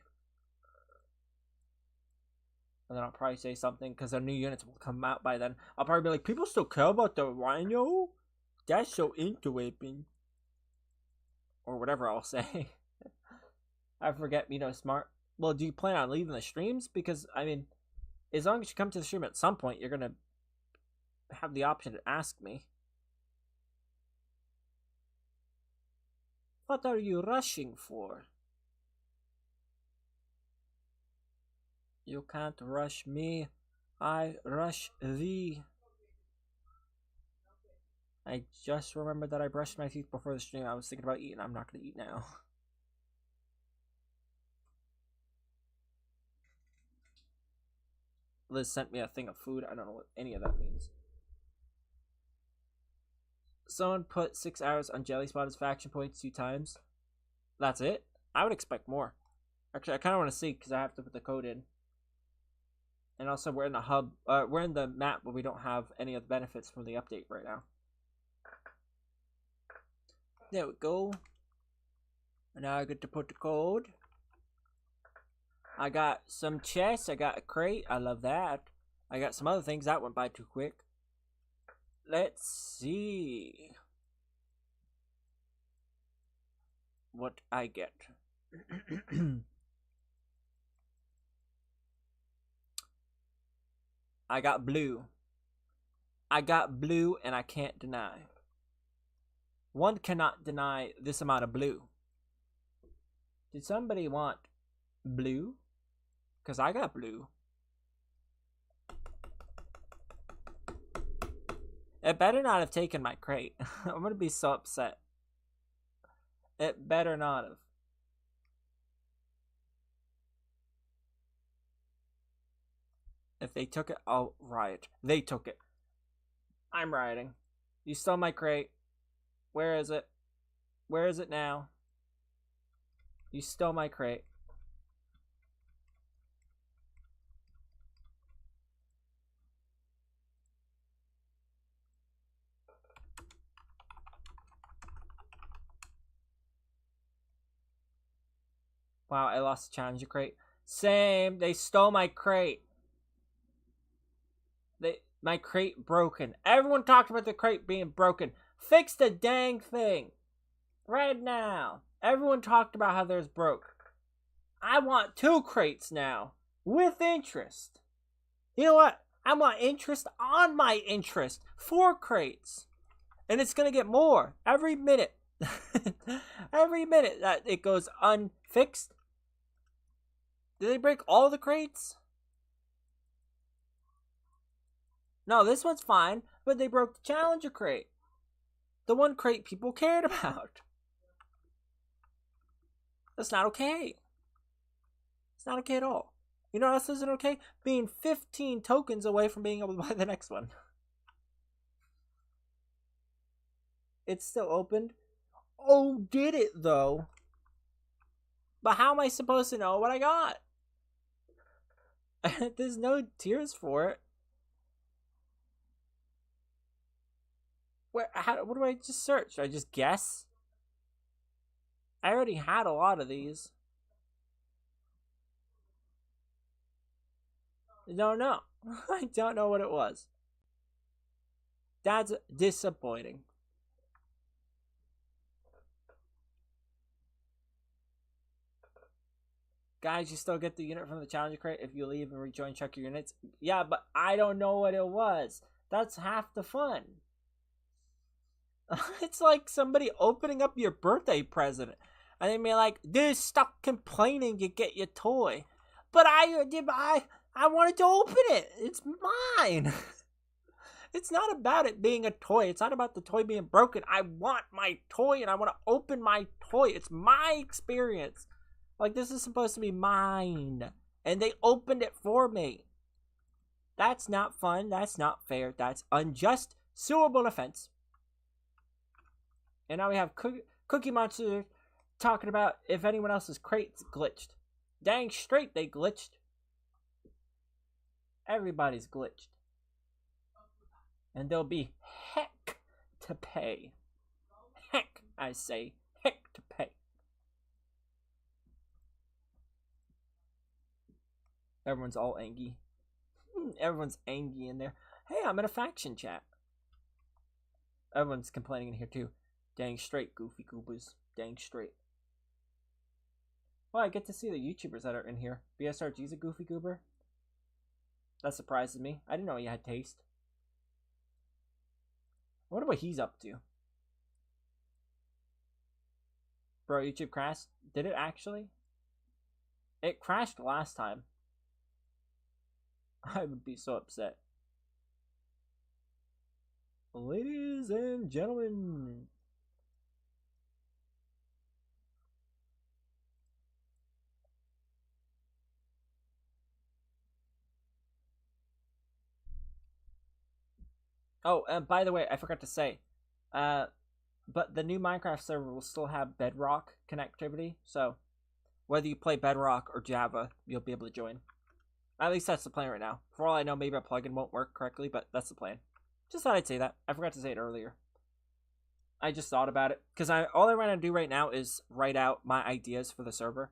And then I'll probably say something because our new units will come out by then. I'll probably be like, people still care about the rhino? That's so interesting. Or whatever I'll say. I forget, smart. Well, do you plan on leaving the streams? Because, I mean, as long as you come to the stream at some point, you're going to have the option to ask me. What are you rushing for? You can't rush me. I rush thee. I just remembered that I brushed my teeth before the stream. I was thinking about eating. I'm not going to eat now. Liz sent me a thing of food. I don't know what any of that means. Someone put 6 hours on Jelly Spotter's faction points 2 times. That's it? I would expect more. Actually, I kind of want to see because I have to put the code in. And also, we're in the hub. We're in the map, but we don't have any of the benefits from the update right now. There we go. Now I get to put the code. I got some chests. I got a crate. I love that. I got some other things. That went by too quick. Let's see what I get. I got blue. I got blue, and I can't deny. One cannot deny this amount of blue. Did somebody want blue? Because I got blue. It better not have taken my crate. I'm going to be so upset. It better not have. If they took it, I'll riot. They took it. I'm rioting. You stole my crate. Where is it? Where is it now? You stole my crate. Wow, I lost the challenger crate. Same. They stole my crate. My crate broken. Everyone talked about the crate being broken. Fix the dang thing. Right now. Everyone talked about how theirs broke. I want 2 crates now. With interest. You know what? I want interest on my interest. 4 crates. And it's going to get more. Every minute. Every minute that it goes unfixed. Did they break all the crates? No, this one's fine, but they broke the challenger crate. The one crate people cared about. That's not okay. It's not okay at all. You know what else isn't okay? Being 15 tokens away from being able to buy the next one. It's still opened. Oh, did it though? But how am I supposed to know what I got? There's no tiers for it. What do I just search? Do I just guess? I already had a lot of these. I don't know. I don't know what it was. That's disappointing. Guys, you still get the unit from the challenger crate if you leave and rejoin, check your units. Yeah, but I don't know what it was. That's half the fun. It's like somebody opening up your birthday present. And they be like, dude, stop complaining, you get your toy. But I wanted to open it. It's mine. It's not about it being a toy. It's not about the toy being broken. I want my toy and I want to open my toy. It's my experience. Like, this is supposed to be mine. And they opened it for me. That's not fun. That's not fair. That's unjust, suable offense. And now we have Cookie Monster talking about if anyone else's crate's glitched. Dang straight they glitched. Everybody's glitched. And there'll be heck to pay. Heck, I say. Heck to pay. Everyone's all angry. Everyone's angry in there. Hey, I'm in a faction chat. Everyone's complaining in here too. Dang straight, goofy goobers. Dang straight. Well, I get to see the YouTubers that are in here. BSRG's a goofy goober. That surprises me. I didn't know he had taste. I wonder what he's up to. Bro, YouTube crashed? Did it actually? It crashed last time. I would be so upset. Ladies and gentlemen. Oh, and by the way, I forgot to say, but the new Minecraft server will still have Bedrock connectivity, so whether you play Bedrock or Java, you'll be able to join. At least that's the plan right now. For all I know, maybe a plugin won't work correctly, but that's the plan. Just thought I'd say that. I forgot to say it earlier. I just thought about it because all I want to do right now is write out my ideas for the server.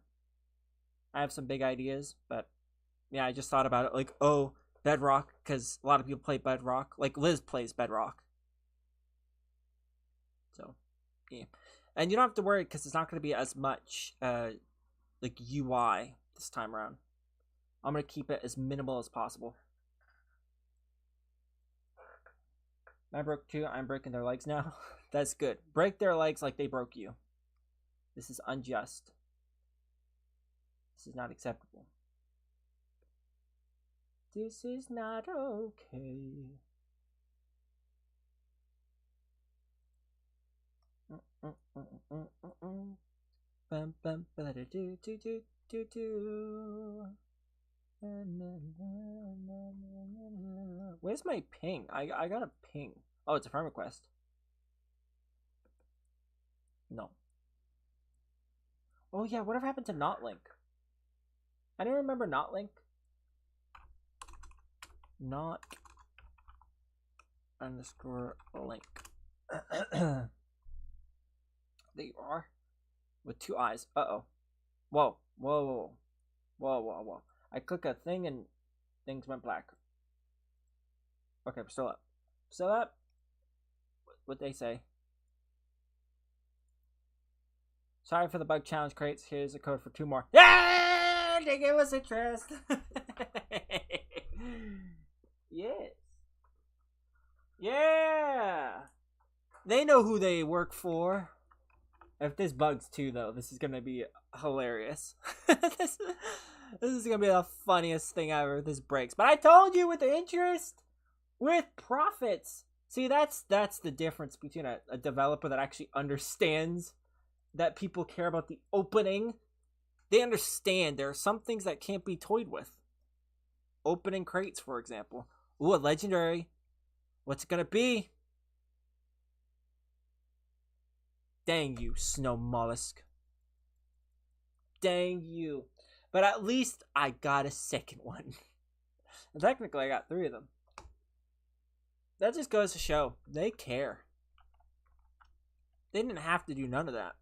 I have some big ideas, but yeah, I just thought about it. Like, oh, Bedrock, because a lot of people play Bedrock. Like Liz plays Bedrock. So, yeah, and you don't have to worry because it's not going to be as much like UI this time around. I'm going to keep it as minimal as possible. I broke 2. I'm breaking their legs now. That's good. Break their legs like they broke you. This is unjust. This is not acceptable. This is not okay. Bum bum ba do do do do do. Where's my ping? I got a ping. Oh, it's a friend request. No. Oh yeah, whatever happened to NotLink? I don't remember NotLink. Not underscore link. There you are. With 2 eyes. Uh-oh. Whoa. Whoa, whoa. Whoa, whoa, whoa. I click a thing and things went black. Okay, we're still up. Still up? What'd they say? Sorry for the bug challenge crates. Here's a code for 2 more. Yeah! They gave us interest. Yes. Yeah. They know who they work for. If this bugs too, though, this is gonna be hilarious. this is gonna be the funniest thing ever. This breaks, but I told you, with the interest, with profits. See, that's the difference between a developer that actually understands that people care about the opening. They understand there are some things that can't be toyed with. Opening crates, for example. Ooh, a legendary. What's it gonna be? Dang you, snow mollusk. Dang you. But at least I got a second one. And technically, I got 3 of them. That just goes to show they care. They didn't have to do none of that.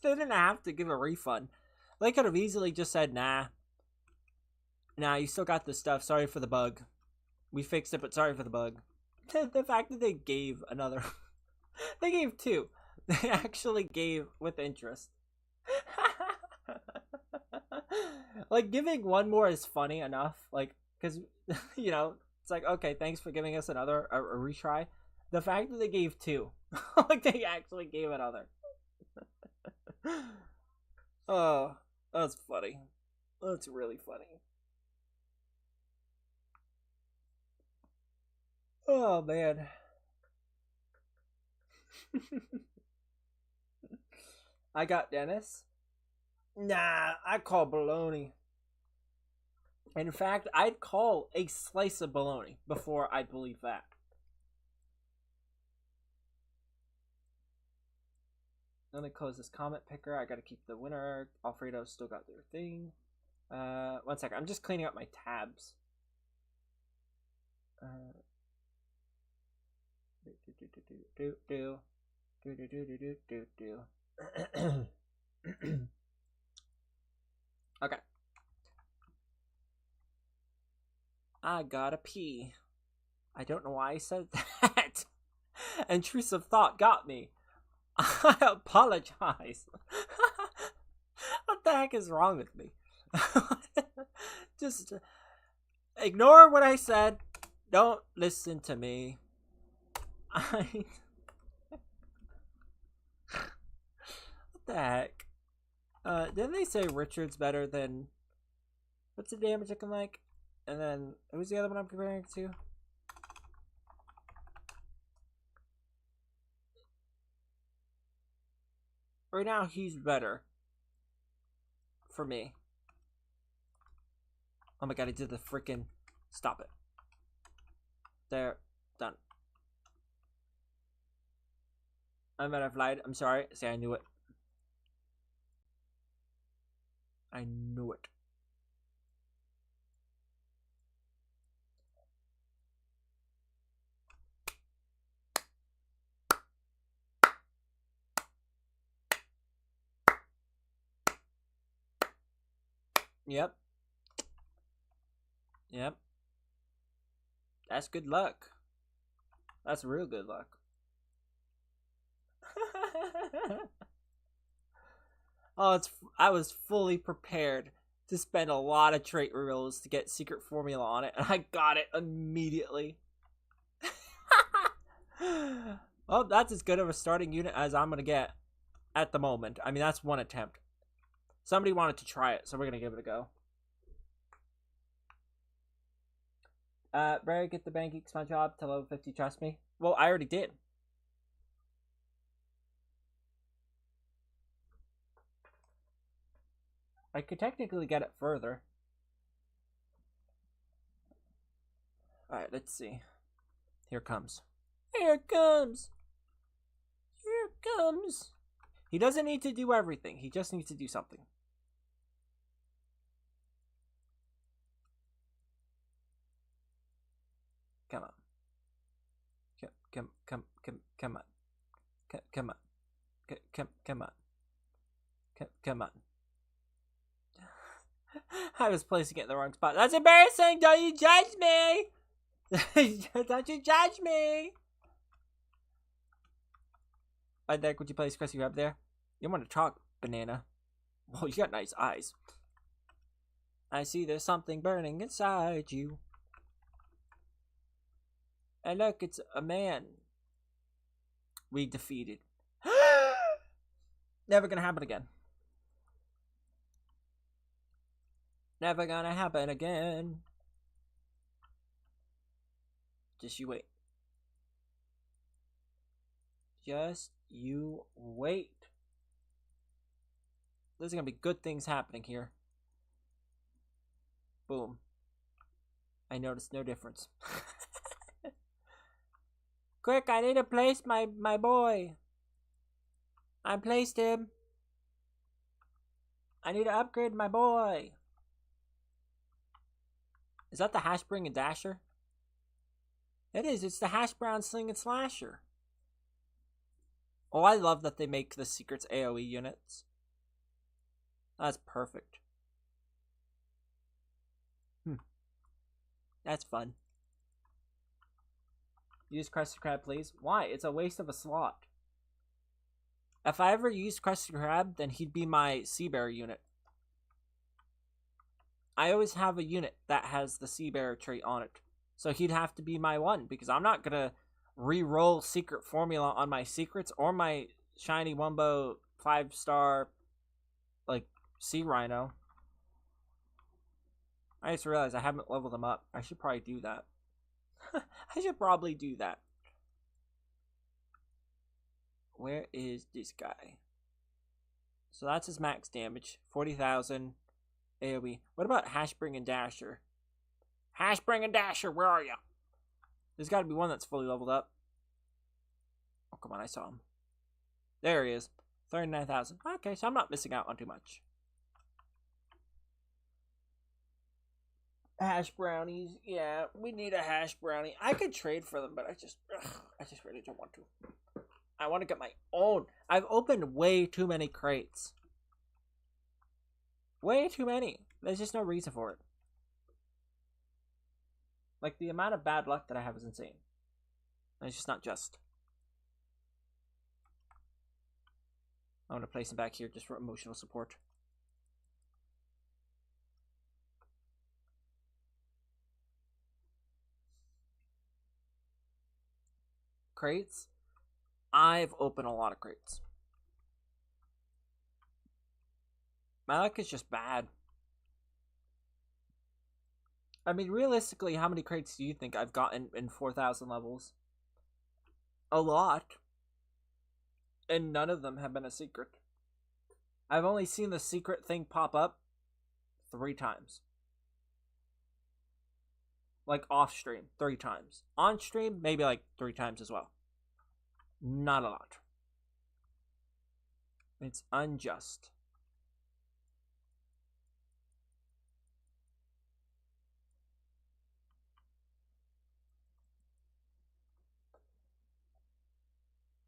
They didn't have to give a refund. They could have easily just said, nah. Nah, you still got this stuff. Sorry for the bug. We fixed it, but sorry for the bug. The fact that they gave another... They gave 2. They actually gave with interest. Like, giving 1 more is funny enough. Like, because, you know, it's like, okay, thanks for giving us another a retry. The fact that they gave 2. Like, they actually gave another. Oh, that's funny. That's really funny. Oh, man. I got Dennis. Nah, I call bologna. In fact, I'd call a slice of bologna before I'd believe that. Let me close this comment picker. I gotta keep the winner. Alfredo still got their thing. 1 second. I'm just cleaning up my tabs. Okay. I gotta pee. I don't know why I said that. Intrusive thought got me. I apologize. What the heck is wrong with me? Just ignore what I said. Don't listen to me. What the heck? Didn't they say Richard's better than... What's the damage looking like? And then, who's the other one I'm comparing it to? Right now, he's better. For me. Oh my god, I did the freaking... Stop it. There. Done. I might have lied. I'm sorry. See, I knew it. I knew it. Yep. Yep. That's good luck. That's real good luck. Oh, I was fully prepared to spend a lot of trait rerolls to get secret formula on it, and I got it immediately. Well, that's as good of a starting unit as I'm gonna get at the moment. I mean, that's one attempt. Somebody wanted to try it, so we're gonna give it a go. Barry, get the banking SpongeBob to level 50, trust me. Well, I already did. I could technically get it further. Alright, let's see. Here comes. Here comes! Here comes! He doesn't need to do everything. He just needs to do something. Come on. Come on. Come on. Come on. I was placing it in the wrong spot. That's embarrassing! Don't you judge me! Don't you judge me! Right there, would you place Krusty Krab there? You want to talk, banana? Well, you got nice eyes. I see there's something burning inside you. And look, it's a man. We defeated. Never gonna happen again. Never gonna happen again. Just you wait. Just you wait. There's gonna be good things happening here. Boom. I noticed no difference. Quick, I need to place my boy. I placed him. I need to upgrade my boy. Is that the Hash Bring and Dasher? It is. It's the Hash Brown Sling and Slasher. Oh, I love that they make the secrets AoE units. That's perfect. That's fun. Use Krusty Krab, please. Why? It's a waste of a slot. If I ever used Krusty Krab, then he'd be my Sea Bear unit. I always have a unit that has the Sea Bear trait on it. So he'd have to be my one, because I'm not going to re-roll secret formula on my secrets or my shiny Wumbo 5-star, like, Sea Rhino. I just realized I haven't leveled them up. I should probably do that. I should probably do that. Where is this guy? So that's his max damage. 40,000 AoE. What about Hash Bring and Dasher? Hash Bring and Dasher, where are you? There's got to be one that's fully leveled up. Oh, come on, I saw him. There he is. 39,000. Okay, so I'm not missing out on too much. Hash brownies, yeah, we need a hash brownie. I could trade for them, but I just really don't want to. I want to get my own. I've opened way too many crates. Way too many. There's just no reason for it. Like, the amount of bad luck that I have is insane. It's just not just. I'm going to place him back here just for emotional support. Crates? I've opened a lot of crates. My luck is just bad. I mean, realistically, how many crates do you think I've gotten in 4,000 levels? A lot. And none of them have been a secret. I've only seen the secret thing pop up 3 times. Like, off stream, 3 times. On stream, maybe like 3 times as well. Not a lot. It's unjust.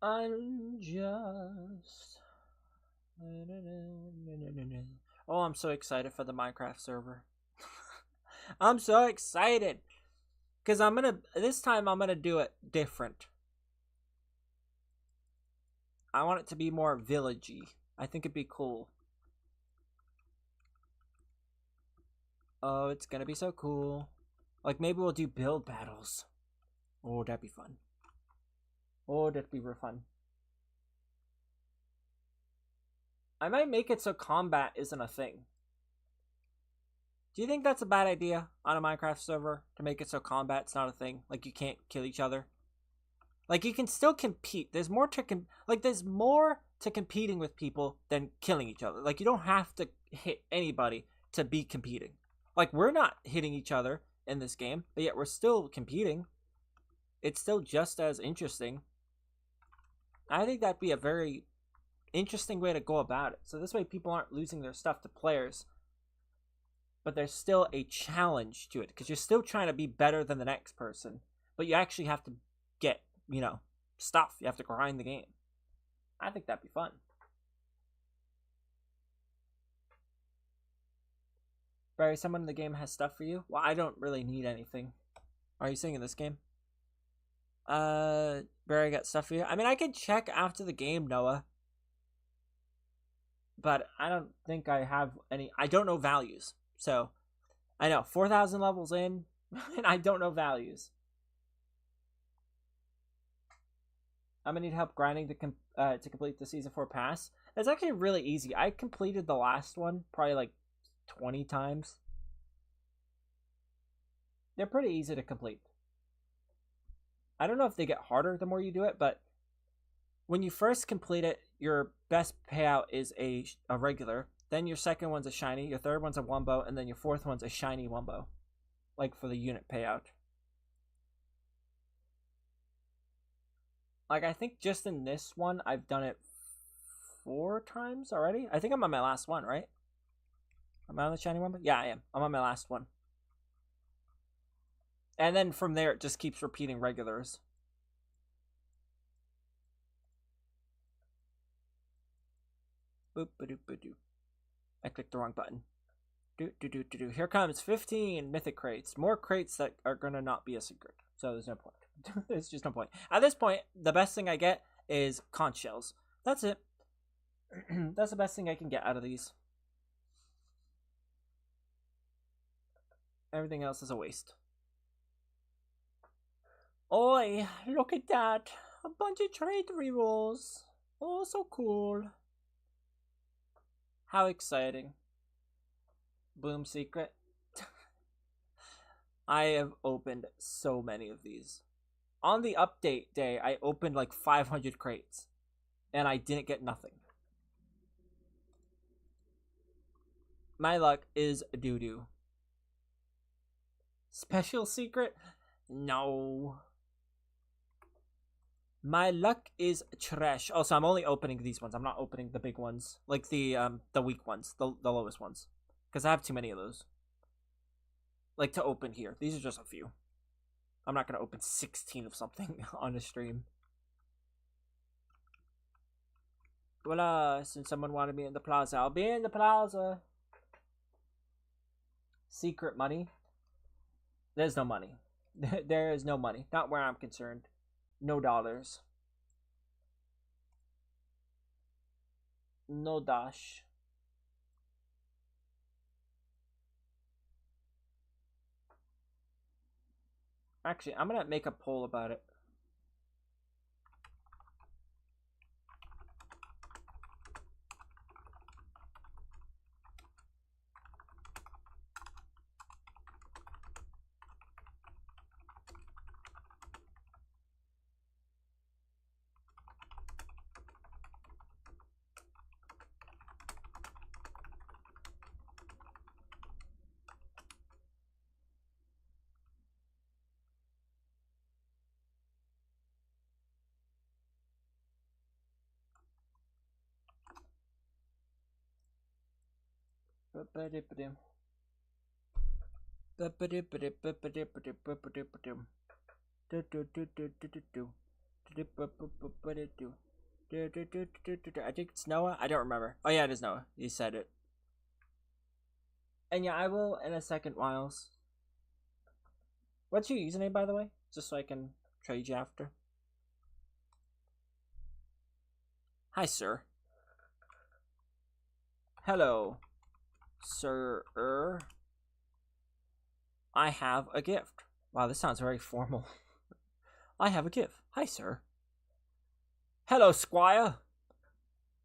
Unjust. Oh, I'm so excited for the Minecraft server. I'm so excited. Because this time I'm going to do it different. I want it to be more villagey. I think it'd be cool. Oh, it's going to be so cool. Like, maybe we'll do build battles. Oh, that'd be fun. Oh, that'd be real fun. I might make it so combat isn't a thing. Do you think that's a bad idea on a Minecraft server? To make it so combat's not a thing? Like, you can't kill each other? Like, you can still compete. There's more to competing with people than killing each other. Like, you don't have to hit anybody to be competing. Like, we're not hitting each other in this game, but yet we're still competing. It's still just as interesting. I think that'd be a very interesting way to go about it. So this way people aren't losing their stuff to players, but there's still a challenge to it, because you're still trying to be better than the next person, but you actually have to get, you know, stuff. You have to grind the game. I think that'd be fun. Barry, someone in the game has stuff for you? Well, I don't really need anything. Are you saying in this game? Barry got stuff for you? I mean, I can check after the game, Noah. But I don't think I have any. I don't know values. So, I know, 4,000 levels in, and I don't know values. I'm gonna need help grinding to complete the Season 4 pass. It's actually really easy. I completed the last one probably like 20 times. They're pretty easy to complete. I don't know if they get harder the more you do it, but when you first complete it, your best payout is a regular. Then your second one's a shiny, your third one's a wumbo, and then your fourth one's a shiny wumbo. Like for the unit payout. Like, I think just in this one, I've done it 4 times already. I think I'm on my last one, right? Am I on the shiny wumbo? Yeah, I am. I'm on my last one. And then from there, it just keeps repeating regulars. Boop, ba-doop, ba-doop. I clicked the wrong button. Do. Here comes 15 mythic crates. More crates that are gonna not be a secret. So there's no point. There's just no point. At this point, the best thing I get is conch shells. That's it. That's the best thing I can get out of these. Everything else is a waste. Oi, look at that. A bunch of trade rerolls. Oh, so cool. How exciting. Boom secret. I have opened so many of these. On the update day, I opened like 500 crates. And I didn't get nothing. My luck is doo-doo. Special secret? No. My luck is trash. Also, I'm only opening these ones. I'm not opening the big ones. Like the weak ones. The lowest ones. Because I have too many of those. Like to open here. These are just a few. I'm not going to open 16 of something on a stream. Voila. Since someone wanted me in the plaza, I'll be in the plaza. Secret money. There's no money. There is no money. Not where I'm concerned. No dollars. No dash. Actually, I'm gonna make a poll about it. I think it's Noah. I don't remember. Oh yeah, it is Noah. You said it. And yeah, I will in a second, Miles. What's your username, by the way? Just so I can trade you after. Hi, sir. Hello, sir. I have a gift. Wow, this sounds very formal. I have a gift. Hi, sir. Hello, squire.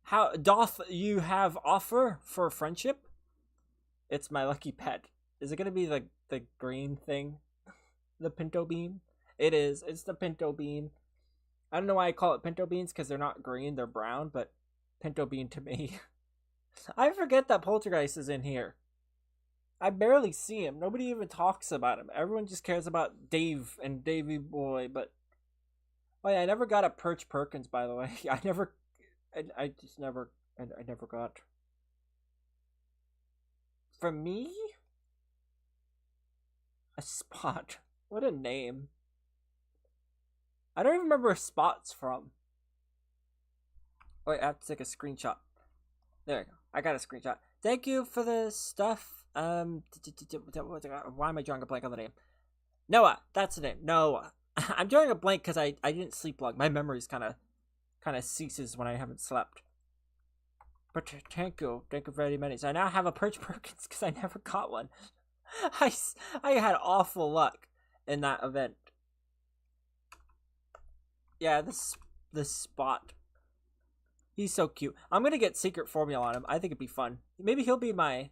How doth you have offer for friendship? It's my lucky pet. Is it gonna be the green thing? The pinto bean? It is. It's the pinto bean. I don't know why I call it pinto beans, because they're not green, they're brown, but pinto bean to me. I forget that Poltergeist is in here. I barely see him. Nobody even talks about him. Everyone just cares about Dave and Davy Boy, but... Oh yeah, I never got a Perch Perkins, by the way. I never got... For me? A Spot. What a name. I don't even remember where Spot's from. Wait, I have to take a screenshot. There you go. I got a screenshot. Thank you for the stuff. Why am I drawing a blank on the name? Noah. That's the name. Noah. I'm drawing a blank because I didn't sleep long. My memory's kind of ceases when I haven't slept. But thank you very much. So I now have a Perch Perkins because I never got one. I had awful luck in that event. Yeah, this Spot. He's so cute. I'm gonna get secret formula on him. I think it'd be fun. Maybe he'll be my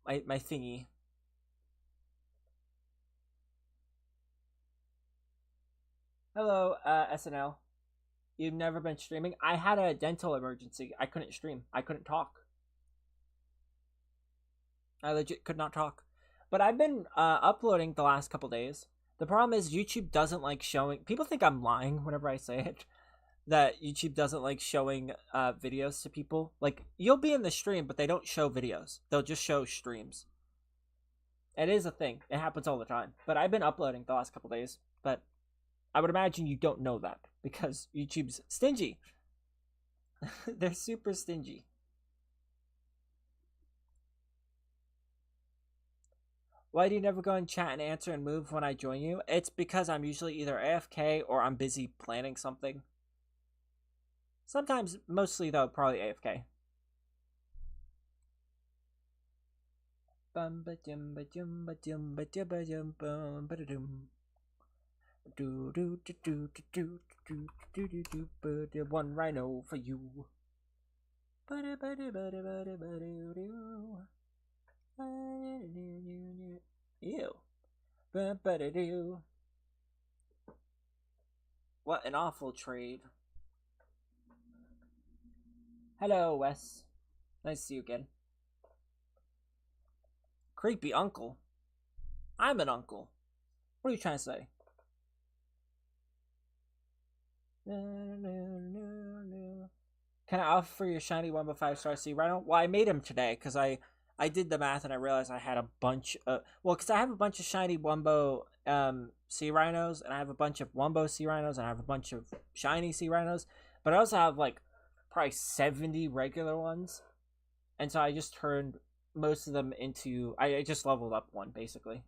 thingy. Hello, SNL. You've never been streaming? I had a dental emergency. I couldn't stream. I couldn't talk. I legit could not talk. But I've been uploading the last couple days. The problem is YouTube doesn't like showing... People think I'm lying whenever I say it. That YouTube doesn't like showing videos to people. Like, you'll be in the stream, but they don't show videos. They'll just show streams. It is a thing. It happens all the time. But I've been uploading the last couple days. But I would imagine you don't know that. Because YouTube's stingy. They're super stingy. Why do you never go in chat and answer and move when I join you? It's because I'm usually either AFK or I'm busy planning something. Sometimes, mostly though, probably AFK. One rhino for you. Ew. What an awful trade. Hello, Wes. Nice to see you again. Creepy uncle. I'm an uncle. What are you trying to say? Can I offer your shiny 1x5-star sea rhino? Well, I made him today because I did the math and I realized I had a bunch of... Well, because I have a bunch of shiny Wumbo sea rhinos, and I have a bunch of Wumbo sea rhinos, and I have a bunch of shiny sea rhinos, but I also have, like, probably 70 regular ones, and so I just turned most of them into... I just leveled up one, basically.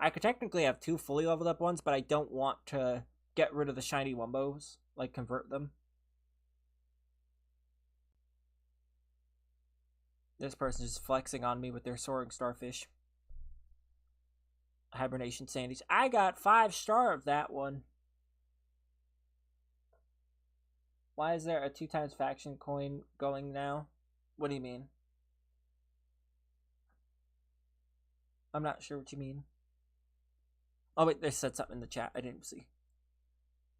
I could technically have 2 fully leveled up ones, but I don't want to get rid of the shiny Wumbos, like, convert them. This person's just flexing on me with their soaring starfish. Hibernation sandies. I got 5-star of that one. Why is there a 2x faction coin going now? What do you mean? I'm not sure what you mean. Oh wait, they said something in the chat I didn't see.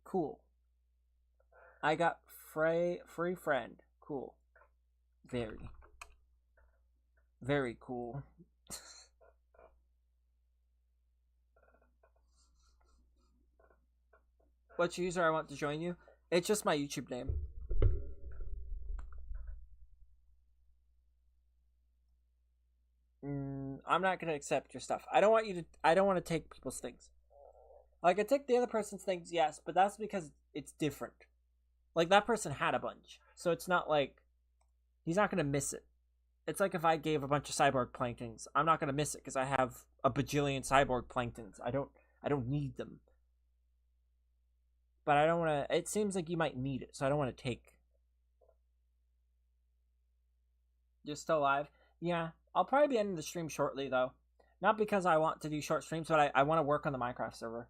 Cool. I got free friend. Cool. Very cool. What user I want to join you? It's just my YouTube name. I'm not gonna accept your stuff. I don't want to take people's things. Like, I take the other person's things, yes, but that's because it's different. Like, that person had a bunch, so it's not like he's not gonna miss it. It's like if I gave a bunch of cyborg planktons. I'm not gonna miss it because I have a bajillion cyborg planktons. I don't need them. But I don't want to. It seems like you might need it, so I don't want to take. You're still alive? Yeah, I'll probably be ending the stream shortly though. Not because I want to do short streams, but I want to work on the Minecraft server.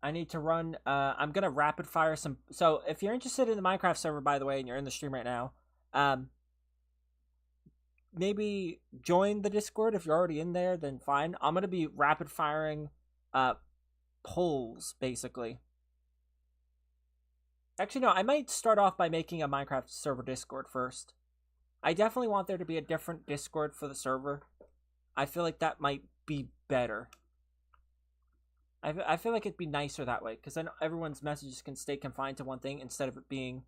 I need to run. I'm gonna rapid fire some. So if you're interested in the Minecraft server, by the way, and you're in the stream right now, maybe join the Discord. If you're already in there, then fine. I'm gonna be rapid firing polls basically. Actually, no. I might start off by making a Minecraft server Discord first. I definitely want there to be a different Discord for the server. I feel like that might be better. I feel like it'd be nicer that way, because then everyone's messages can stay confined to one thing instead of it being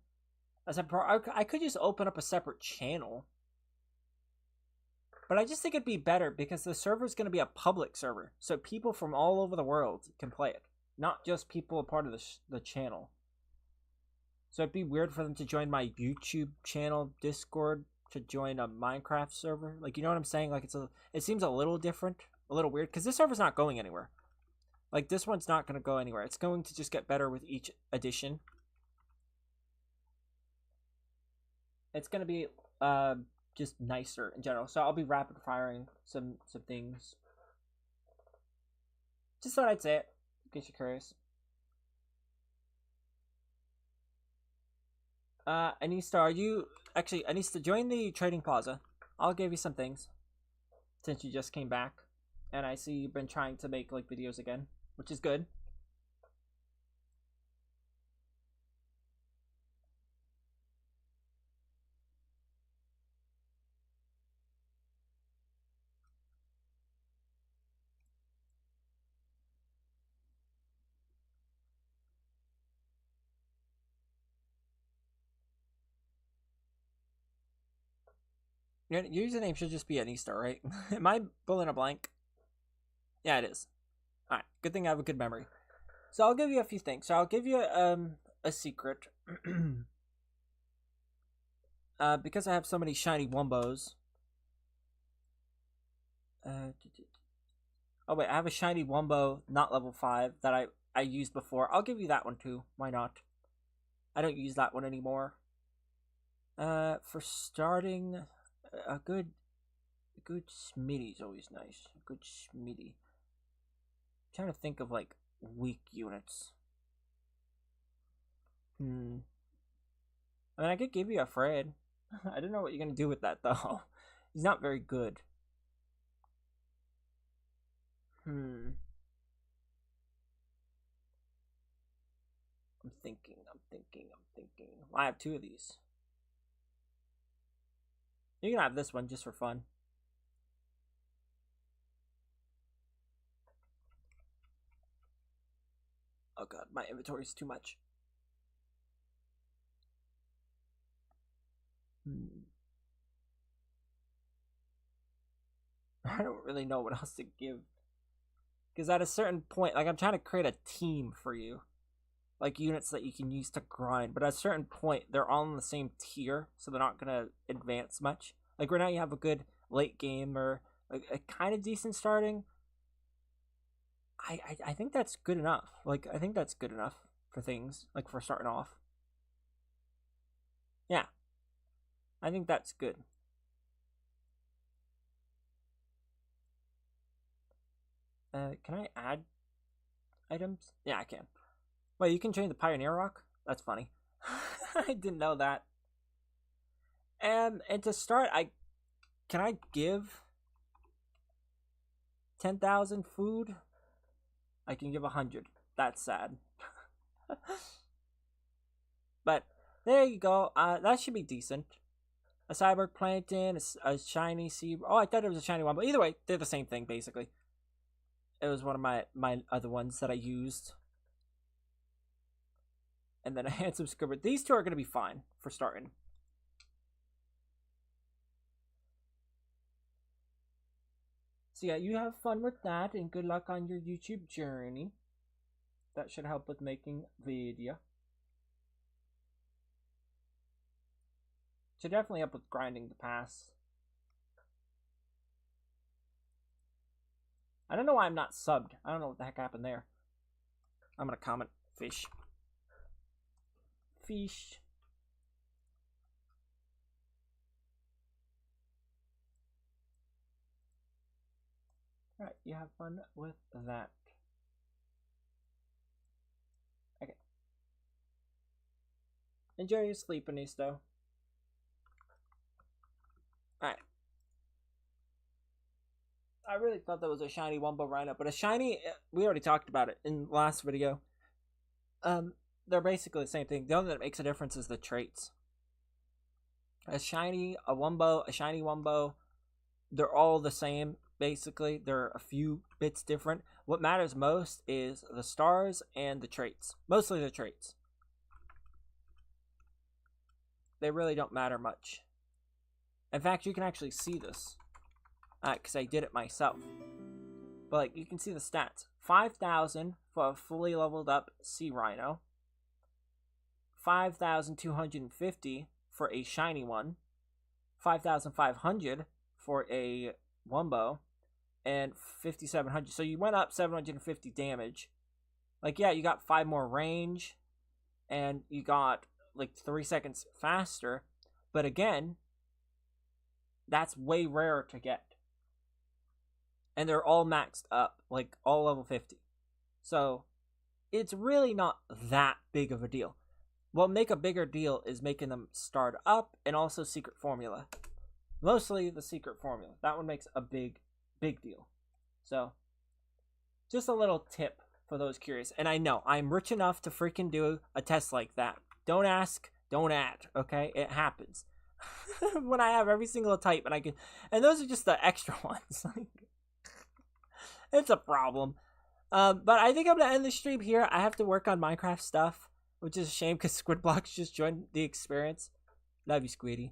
a separate. I could just open up a separate channel, but I just think it'd be better because the server is going to be a public server, so people from all over the world can play it, not just people a part of the channel. So it'd be weird for them to join my YouTube channel Discord to join a Minecraft server. Like, you know what I'm saying? Like, it seems a little different, a little weird, because this server's not going anywhere. Like, this one's not going to go anywhere. It's going to just get better with each edition. It's going to be just nicer in general. So I'll be rapid firing some things. Just thought I'd say it, in case you're curious. Anista, are you... Actually, Anista, join the trading plaza. I'll give you some things. Since you just came back. And I see you've been trying to make, like, videos again. Which is good. Your username should just be Anista, right? Am I pulling a blank? Yeah, it is. Alright, good thing I have a good memory. So I'll give you a few things. So I'll give you a secret. Because I have so many shiny wombos. Oh wait, I have a shiny wombo, not level 5, that I used before. I'll give you that one too. Why not? I don't use that one anymore. For starting, a good Smitty is always nice. A good Smitty. I'm trying to think of like weak units. I mean, I could give you a Fred. I don't know what you're gonna do with that though. He's not very good. I'm thinking. I have 2 of these. You can have this one just for fun. Oh god, my inventory is too much. I don't really know what else to give. Because at a certain point, like, I'm trying to create a team for you. Like, units that you can use to grind. But at a certain point, they're all in the same tier, so they're not going to advance much. Like, right now you have a good late game or a kind of decent starting. I think that's good enough. Like, I think that's good enough for things. Like, for starting off. Yeah. I think that's good. Can I add items? Yeah, I can. Wait, you can change the Pioneer Rock? That's funny. I didn't know that. And to start, can I give 10,000 food? I can give 100. That's sad. But there you go. That should be decent. A cyborg plankton, a shiny sea. Oh, I thought it was a shiny one, but either way, they're the same thing basically. It was one of my other ones that I used. And then a handsome squidward. These 2 are going to be fine for starting. So yeah, you have fun with that, and good luck on your YouTube journey. That should help with making video. So definitely up with grinding to pass. I don't know why I'm not subbed. I don't know what the heck happened there. I'm gonna comment fish. Fish. Alright, you have fun with that. Okay. Enjoy your sleep, Anisto. Alright. I really thought that was a shiny Wumbo Rhino, but a shiny, we already talked about it in the last video. They're basically the same thing. The only thing that makes a difference is the traits. A shiny, a Wumbo, a shiny Wumbo, they're all the same, basically. They're a few bits different. What matters most is the stars and the traits. Mostly the traits. They really don't matter much. In fact, you can actually see this. Because I did it myself. But like, you can see the stats. 5,000 for a fully leveled up sea rhino. 5,250 for a shiny one. 5,500 for a Wumbo. And 5,700. So you went up 750 damage. Like, yeah, you got 5 more range. And you got like 3 seconds faster. But again, that's way rarer to get. And they're all maxed up, like all level 50. So it's really not that big of a deal. What make a bigger deal is making them start up and also secret formula. Mostly the secret formula. That one makes a big deal. So just a little tip for those curious. And I know I'm rich enough to freaking do a test like that. Don't ask, don't add, okay? It happens. When I have every single type and I can, and those are just the extra ones. It's a problem. But I think I'm going to end the stream here. I have to work on Minecraft stuff, which is a shame because Squidblocks just joined the experience. Love you, Squiddy.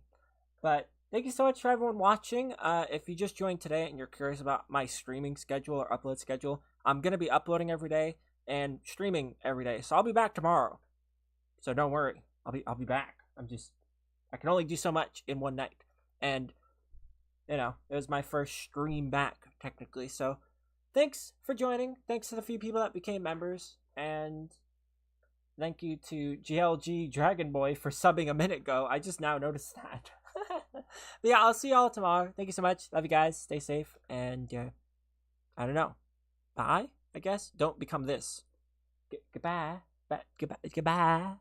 But thank you so much for everyone watching. If you just joined today and you're curious about my streaming schedule or upload schedule, I'm going to be uploading every day and streaming every day. So I'll be back tomorrow. So don't worry. I'll be back. I can only do so much in one night. And, you know, it was my first stream back, technically. So thanks for joining. Thanks to the few people that became members. And thank you to GLG Dragon Boy for subbing a minute ago. I just now noticed that. But yeah, I'll see y'all tomorrow. Thank you so much. Love you guys. Stay safe. And I don't know. Bye, I guess. Don't become this. Goodbye. Goodbye.